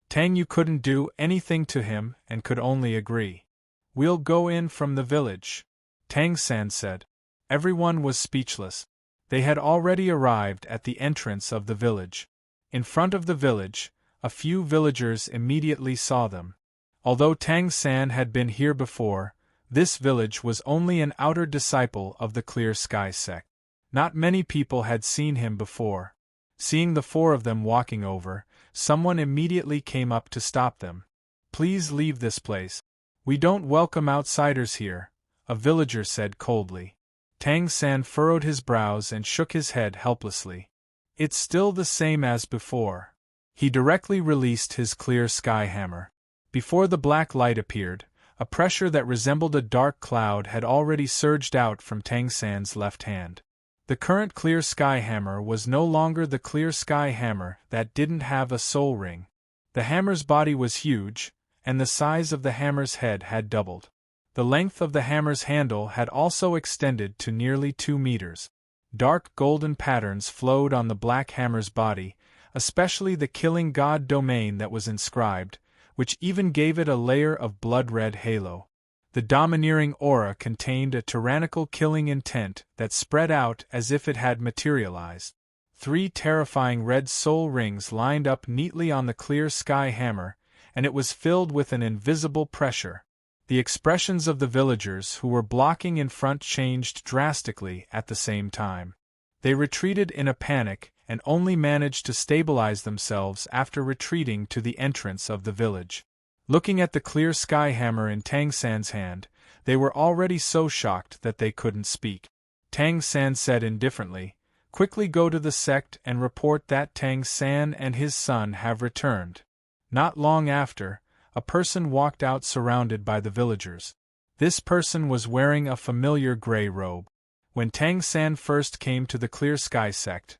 Tang Yu couldn't do anything to him and could only agree. We'll go in from the village, Tang San said. Everyone was speechless. They had already arrived at the entrance of the village. In front of the village, a few villagers immediately saw them. Although Tang San had been here before, this village was only an outer disciple of the Clear Sky sect. Not many people had seen him before. Seeing the 4 of them walking over, someone immediately came up to stop them. Please leave this place. We don't welcome outsiders here, a villager said coldly. Tang San furrowed his brows and shook his head helplessly. It's still the same as before. He directly released his clear sky hammer. Before the black light appeared, a pressure that resembled a dark cloud had already surged out from Tang San's left hand. The current clear sky hammer was no longer the clear sky hammer that didn't have a soul ring. The hammer's body was huge, and the size of the hammer's head had doubled. The length of the hammer's handle had also extended to nearly 2 meters. Dark golden patterns flowed on the black hammer's body, especially the killing god domain that was inscribed, which even gave it a layer of blood-red halo. The domineering aura contained a tyrannical killing intent that spread out as if it had materialized. 3 terrifying red soul rings lined up neatly on the clear sky hammer, and it was filled with an invisible pressure. The expressions of the villagers who were blocking in front changed drastically at the same time. They retreated in a panic and only managed to stabilize themselves after retreating to the entrance of the village. Looking at the clear sky hammer in Tang San's hand, they were already so shocked that they couldn't speak. Tang San said indifferently, "Quickly go to the sect and report that Tang San and his son have returned." Not long after, a person walked out surrounded by the villagers. This person was wearing a familiar gray robe. When Tang San first came to the Clear Sky sect,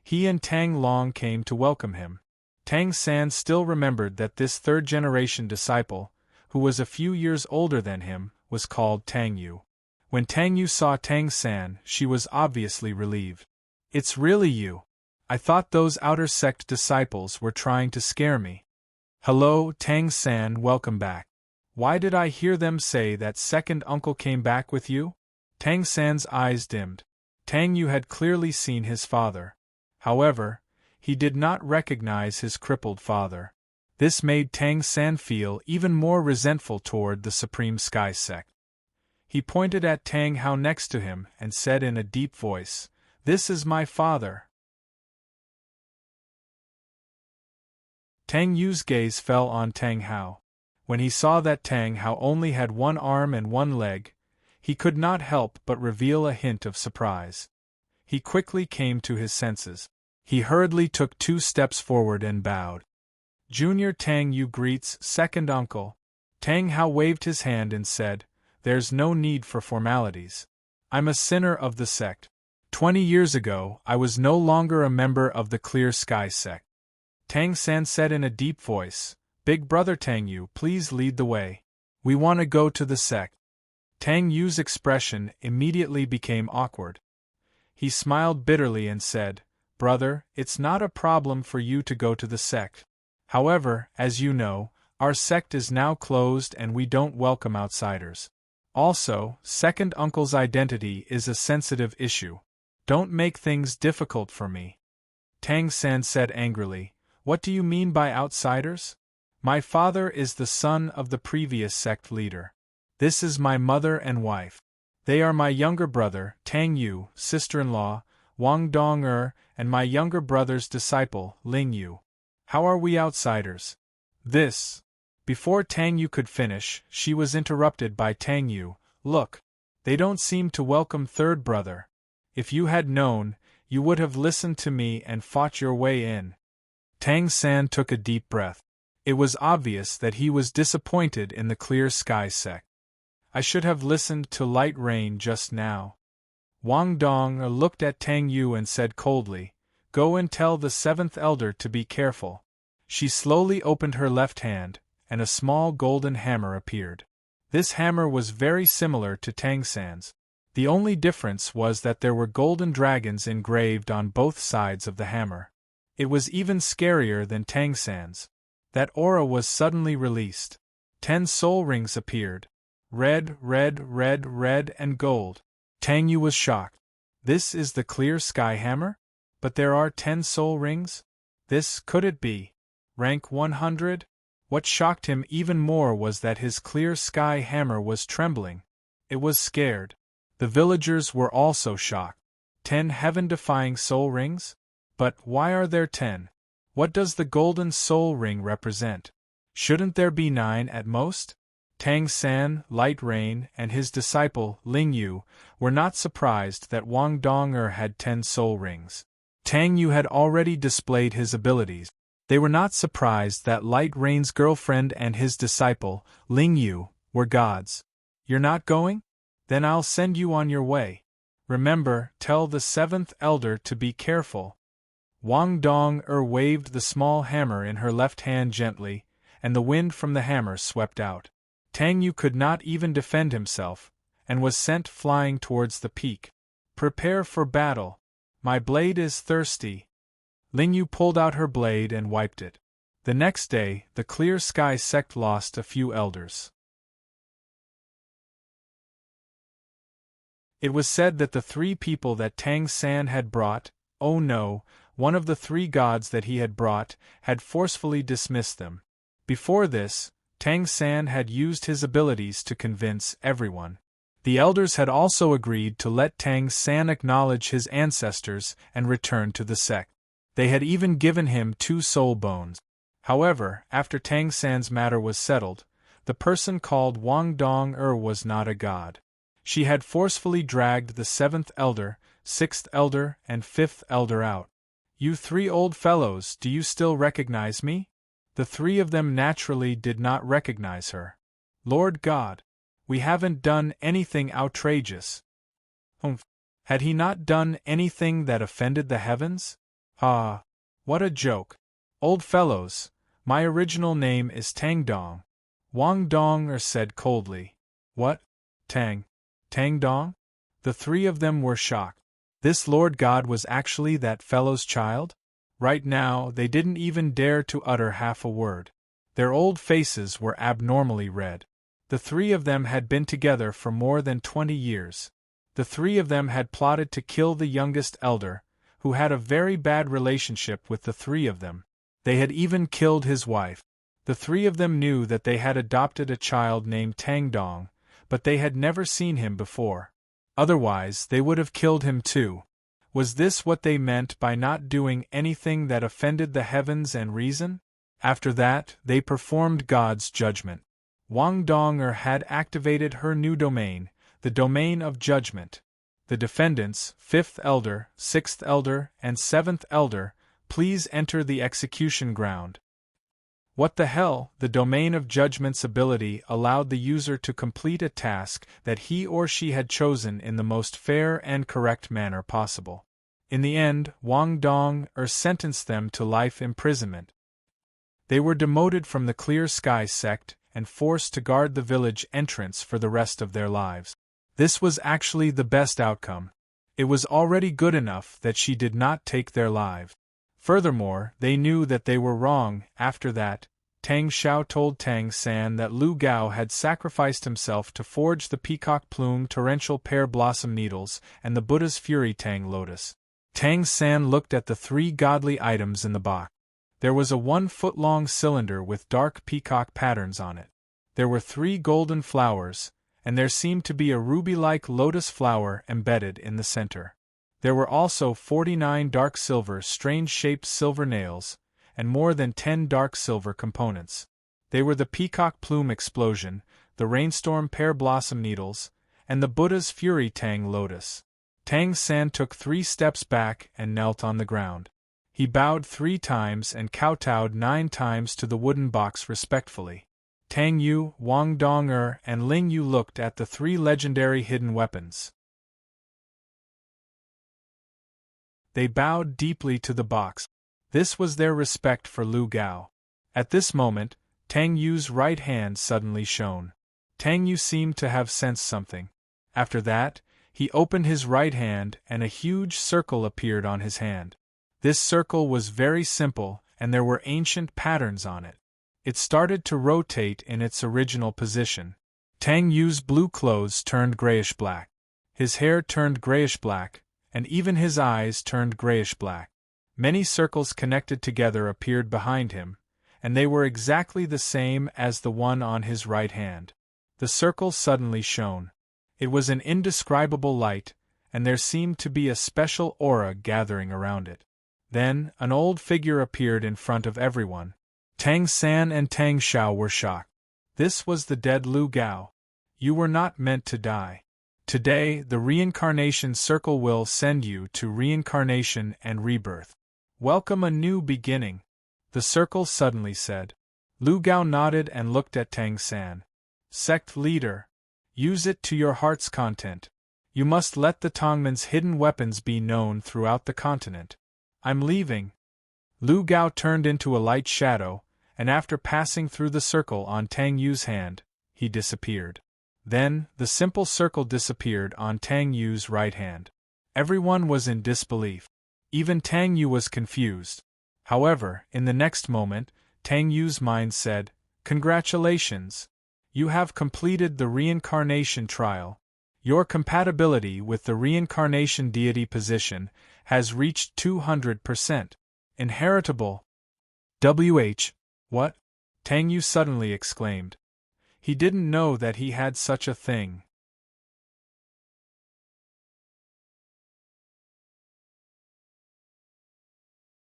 he and Tang Long came to welcome him. Tang San still remembered that this third-generation disciple, who was a few years older than him, was called Tang Yu. When Tang Yu saw Tang San, she was obviously relieved. "It's really you. I thought those outer sect disciples were trying to scare me." "Hello, Tang San, welcome back. Why did I hear them say that second uncle came back with you?" Tang San's eyes dimmed. Tang Yu had clearly seen his father. However, he did not recognize his crippled father. This made Tang San feel even more resentful toward the Supreme Sky sect. He pointed at Tang Hao next to him and said in a deep voice, "This is my father." Tang Yu's gaze fell on Tang Hao. When he saw that Tang Hao only had one arm and one leg, he could not help but reveal a hint of surprise. he quickly came to his senses. He hurriedly took 2 steps forward and bowed. Junior Tang Yu greets second uncle. Tang Hao waved his hand and said, "There's no need for formalities. I'm a sinner of the sect. 20 years ago, I was no longer a member of the Clear Sky sect." Tang San said in a deep voice, "Big brother Tang Yu, please lead the way. We want to go to the sect." Tang Yu's expression immediately became awkward. He smiled bitterly and said, "Brother, it's not a problem for you to go to the sect. However, as you know, our sect is now closed and we don't welcome outsiders. Also, second uncle's identity is a sensitive issue. Don't make things difficult for me." Tang San said angrily, "What do you mean by outsiders? My father is the son of the previous sect leader. This is my mother and wife. They are my younger brother, Tang Yu, sister-in-law, Wang Dong and my younger brother's disciple, Ling Yu. How are we outsiders?" This. Before Tang Yu could finish, she was interrupted by Tang Yu. "Look. They don't seem to welcome third brother. If you had known, you would have listened to me and fought your way in." Tang San took a deep breath. It was obvious that he was disappointed in the Clear Sky sect. "I should have listened to Light Rain just now." Wang Dong looked at Tang Yu and said coldly, "Go and tell the 7th elder to be careful." She slowly opened her left hand, and a small golden hammer appeared. This hammer was very similar to Tang San's. The only difference was that there were golden dragons engraved on both sides of the hammer. It was even scarier than Tang San's. That aura was suddenly released. 10 soul rings appeared. Red, red, red, red, and gold. Tang Yu was shocked. This is the Clear Sky hammer? But there are 10 soul rings? This could it be? Rank 100? What shocked him even more was that his Clear Sky hammer was trembling. It was scared. The villagers were also shocked. 10 heaven-defying soul rings? But why are there 10? What does the golden soul ring represent? Shouldn't there be 9 at most? Tang San, Light Rain, and his disciple, Ling Yu, were not surprised that Wang Dong had 10 soul rings. Tang Yu had already displayed his abilities. They were not surprised that Light Rain's girlfriend and his disciple, Ling Yu, were gods. "You're not going? Then I'll send you on your way. Remember, tell the 7th elder to be careful." Wang Dong waved the small hammer in her left hand gently, and the wind from the hammer swept out. Tang Yu could not even defend himself, and was sent flying towards the peak. "Prepare for battle. My blade is thirsty." Ling Yu pulled out her blade and wiped it. The next day, the Clear Sky sect lost a few elders. It was said that the 3 people that Tang San had brought, oh no, one of the 3 gods that he had brought, had forcefully dismissed them. Before this, Tang San had used his abilities to convince everyone. The elders had also agreed to let Tang San acknowledge his ancestors and return to the sect. They had even given him 2 soul bones. However, after Tang San's matter was settled, the person called Wang Dong was not a god. She had forcefully dragged the 7th elder, 6th elder, and 5th elder out. "You 3 old fellows, do you still recognize me?" The 3 of them naturally did not recognize her. "Lord God, we haven't done anything outrageous." Humph! Had he not done anything that offended the heavens? Ah, what a joke. "Old fellows, my original name is Tang Dong," Wang Dong said coldly. "What? Tang Dong?" The 3 of them were shocked. This Lord God was actually that fellow's child? Right now, they didn't even dare to utter half a word. Their old faces were abnormally red. The 3 of them had been together for more than 20 years. The 3 of them had plotted to kill the youngest elder, who had a very bad relationship with the 3 of them. They had even killed his wife. The 3 of them knew that they had adopted a child named Tang Dong, but they had never seen him before. Otherwise, they would have killed him too. Was this what they meant by not doing anything that offended the heavens and reason? After that, they performed God's judgment. Wang Dong had activated her new domain, the domain of judgment. The defendants, 5th Elder, 6th Elder, and 7th Elder, please enter the execution ground. What the hell? The domain of judgment's ability allowed the user to complete a task that he or she had chosen in the most fair and correct manner possible. In the end, Wang Dong sentenced them to life imprisonment. They were demoted from the Clear Sky sect and forced to guard the village entrance for the rest of their lives. This was actually the best outcome. It was already good enough that she did not take their lives. Furthermore, they knew that they were wrong. After that, Tang Xiao told Tang San that Lu Gao had sacrificed himself to forge the peacock plume torrential pear blossom needles and the Buddha's fury Tang lotus. Tang San looked at the 3 godly items in the box. There was a 1-foot-long cylinder with dark peacock patterns on it. There were 3 golden flowers, and there seemed to be a ruby-like lotus flower embedded in the center. There were also 49 dark silver strange-shaped silver nails, and more than 10 dark silver components. They were the peacock plume explosion, the rainstorm pear blossom needles, and the Buddha's fury Tang lotus. Tang San took 3 steps back and knelt on the ground. He bowed 3 times and kowtowed 9 times to the wooden box respectfully. Tang Yu, Wang Dong and Ling Yu looked at the 3 legendary hidden weapons. They bowed deeply to the box. This was their respect for Lu Gao. At this moment, Tang Yu's right hand suddenly shone. Tang Yu seemed to have sensed something. After that, he opened his right hand and a huge circle appeared on his hand. This circle was very simple, and there were ancient patterns on it. It started to rotate in its original position. Tang Yu's blue clothes turned grayish-black. His hair turned grayish-black, and even his eyes turned grayish-black. Many circles connected together appeared behind him, and they were exactly the same as the one on his right hand. The circle suddenly shone. It was an indescribable light, and there seemed to be a special aura gathering around it. Then, an old figure appeared in front of everyone. Tang San and Tang Xiao were shocked. This was the dead Lu Gao. You were not meant to die. Today, the reincarnation circle will send you to reincarnation and rebirth. Welcome a new beginning, the circle suddenly said. Lu Gao nodded and looked at Tang San. Sect leader, use it to your heart's content. You must let the Tongman's hidden weapons be known throughout the continent. I'm leaving. Lu Gao turned into a light shadow, and after passing through the circle on Tang Yu's hand, he disappeared. Then, the simple circle disappeared on Tang Yu's right hand. Everyone was in disbelief. Even Tang Yu was confused. However, in the next moment, Tang Yu's mind said, "Congratulations! You have completed the reincarnation trial. Your compatibility with the reincarnation deity position has reached 200%. Inheritable." What? Tang Yu suddenly exclaimed. He didn't know that he had such a thing.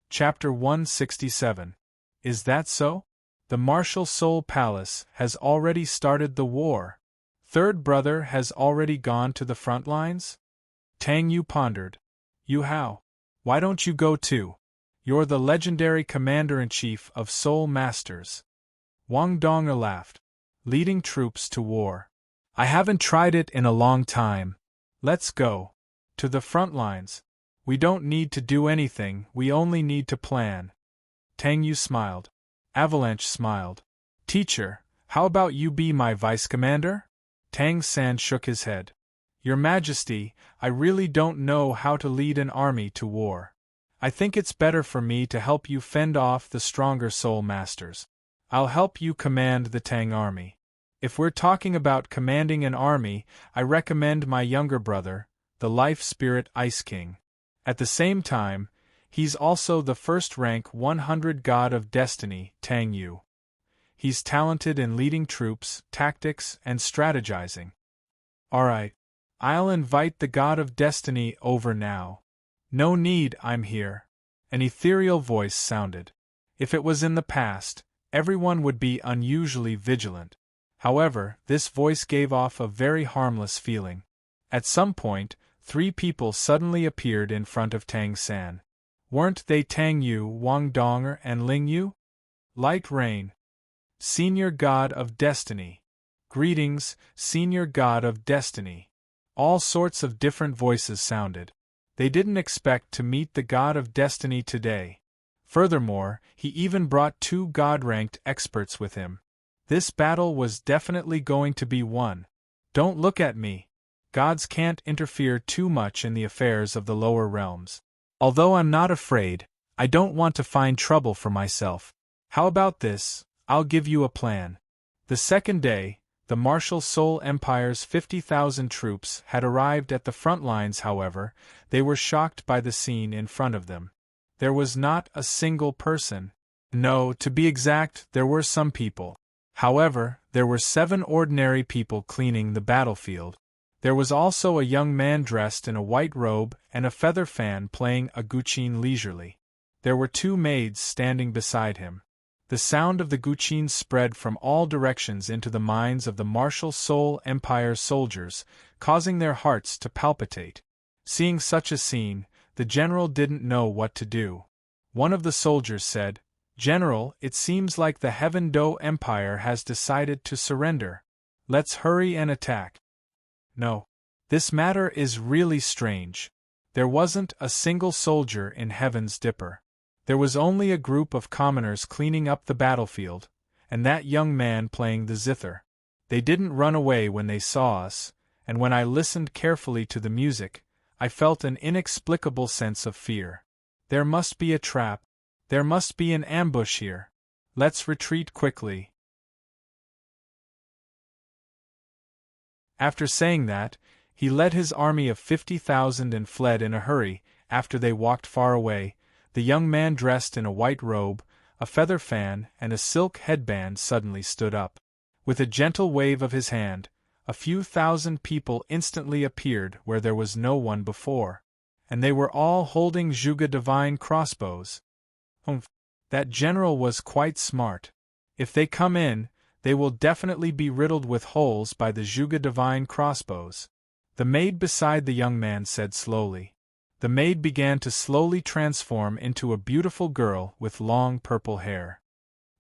Chapter 167. Is that so? The Martial Soul Palace has already started the war. Third brother has already gone to the front lines? Tang Yu pondered. Yuhao, why don't you go too? You're the legendary commander-in-chief of Soul Masters. Wang Dong laughed. Leading troops to war. I haven't tried it in a long time. Let's go. To the front lines. We don't need to do anything, we only need to plan. Tang Yu smiled. Avalanche smiled. Teacher, how about you be my vice-commander? Tang San shook his head. Your Majesty, I really don't know how to lead an army to war. I think it's better for me to help you fend off the stronger Soul Masters. I'll help you command the Tang army. If we're talking about commanding an army, I recommend my younger brother, the Life Spirit Ice King. At the same time, he's also the first-rank 100 God of Destiny, Tang Yu. He's talented in leading troops, tactics, and strategizing. Alright, I'll invite the God of Destiny over now. No need, I'm here. An ethereal voice sounded. If it was in the past, everyone would be unusually vigilant. However, this voice gave off a very harmless feeling. At some point, 3 people suddenly appeared in front of Tang San. Weren't they Tang Yu, Wang Donger, and Ling Yu? Light Rain. Senior God of Destiny. Greetings, Senior God of Destiny. All sorts of different voices sounded. They didn't expect to meet the God of Destiny today. Furthermore, he even brought 2 God-ranked experts with him. This battle was definitely going to be won. Don't look at me. Gods can't interfere too much in the affairs of the lower realms. Although I'm not afraid, I don't want to find trouble for myself. How about this? I'll give you a plan. The second day, the Martial Soul Empire's 50,000 troops had arrived at the front lines. However, they were shocked by the scene in front of them. There was not a single person. No, to be exact, there were some people. However, there were 7 ordinary people cleaning the battlefield. There was also a young man dressed in a white robe and a feather fan playing a guqin leisurely. There were 2 maids standing beside him. The sound of the guqin spread from all directions into the minds of the Martial Soul Empire soldiers, causing their hearts to palpitate. Seeing such a scene, the general didn't know what to do. One of the soldiers said, "General, it seems like the Heaven Do Empire has decided to surrender. Let's hurry and attack." No. This matter is really strange. There wasn't a single soldier in Heaven's Dipper. There was only a group of commoners cleaning up the battlefield, and that young man playing the zither. They didn't run away when they saw us, and when I listened carefully to the music, I felt an inexplicable sense of fear. There must be a trap. There must be an ambush here. Let's retreat quickly. After saying that, he led his army of 50,000 and fled in a hurry. After they walked far away, the young man dressed in a white robe, a feather fan, and a silk headband suddenly stood up. With a gentle wave of his hand, a few thousand people instantly appeared where there was no one before. And they were all holding Zhuge divine crossbows. That general was quite smart. If they come in, they will definitely be riddled with holes by the Zhuge divine crossbows. The maid beside the young man said slowly. The maid began to slowly transform into a beautiful girl with long purple hair.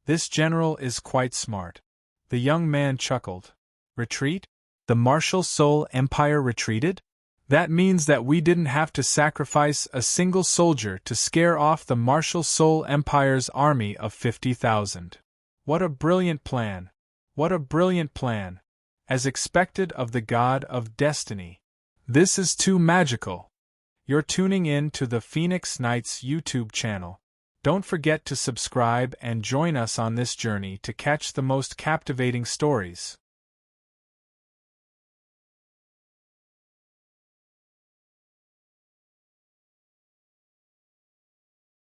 This general is quite smart. The young man chuckled. Retreat? The Martial Soul Empire retreated? That means that we didn't have to sacrifice a single soldier to scare off the Martial Soul Empire's army of 50,000. What a brilliant plan! What a brilliant plan! As expected of the God of Destiny. This is too magical. You're tuning in to the Phoenix Knights YouTube channel. Don't forget to subscribe and join us on this journey to catch the most captivating stories.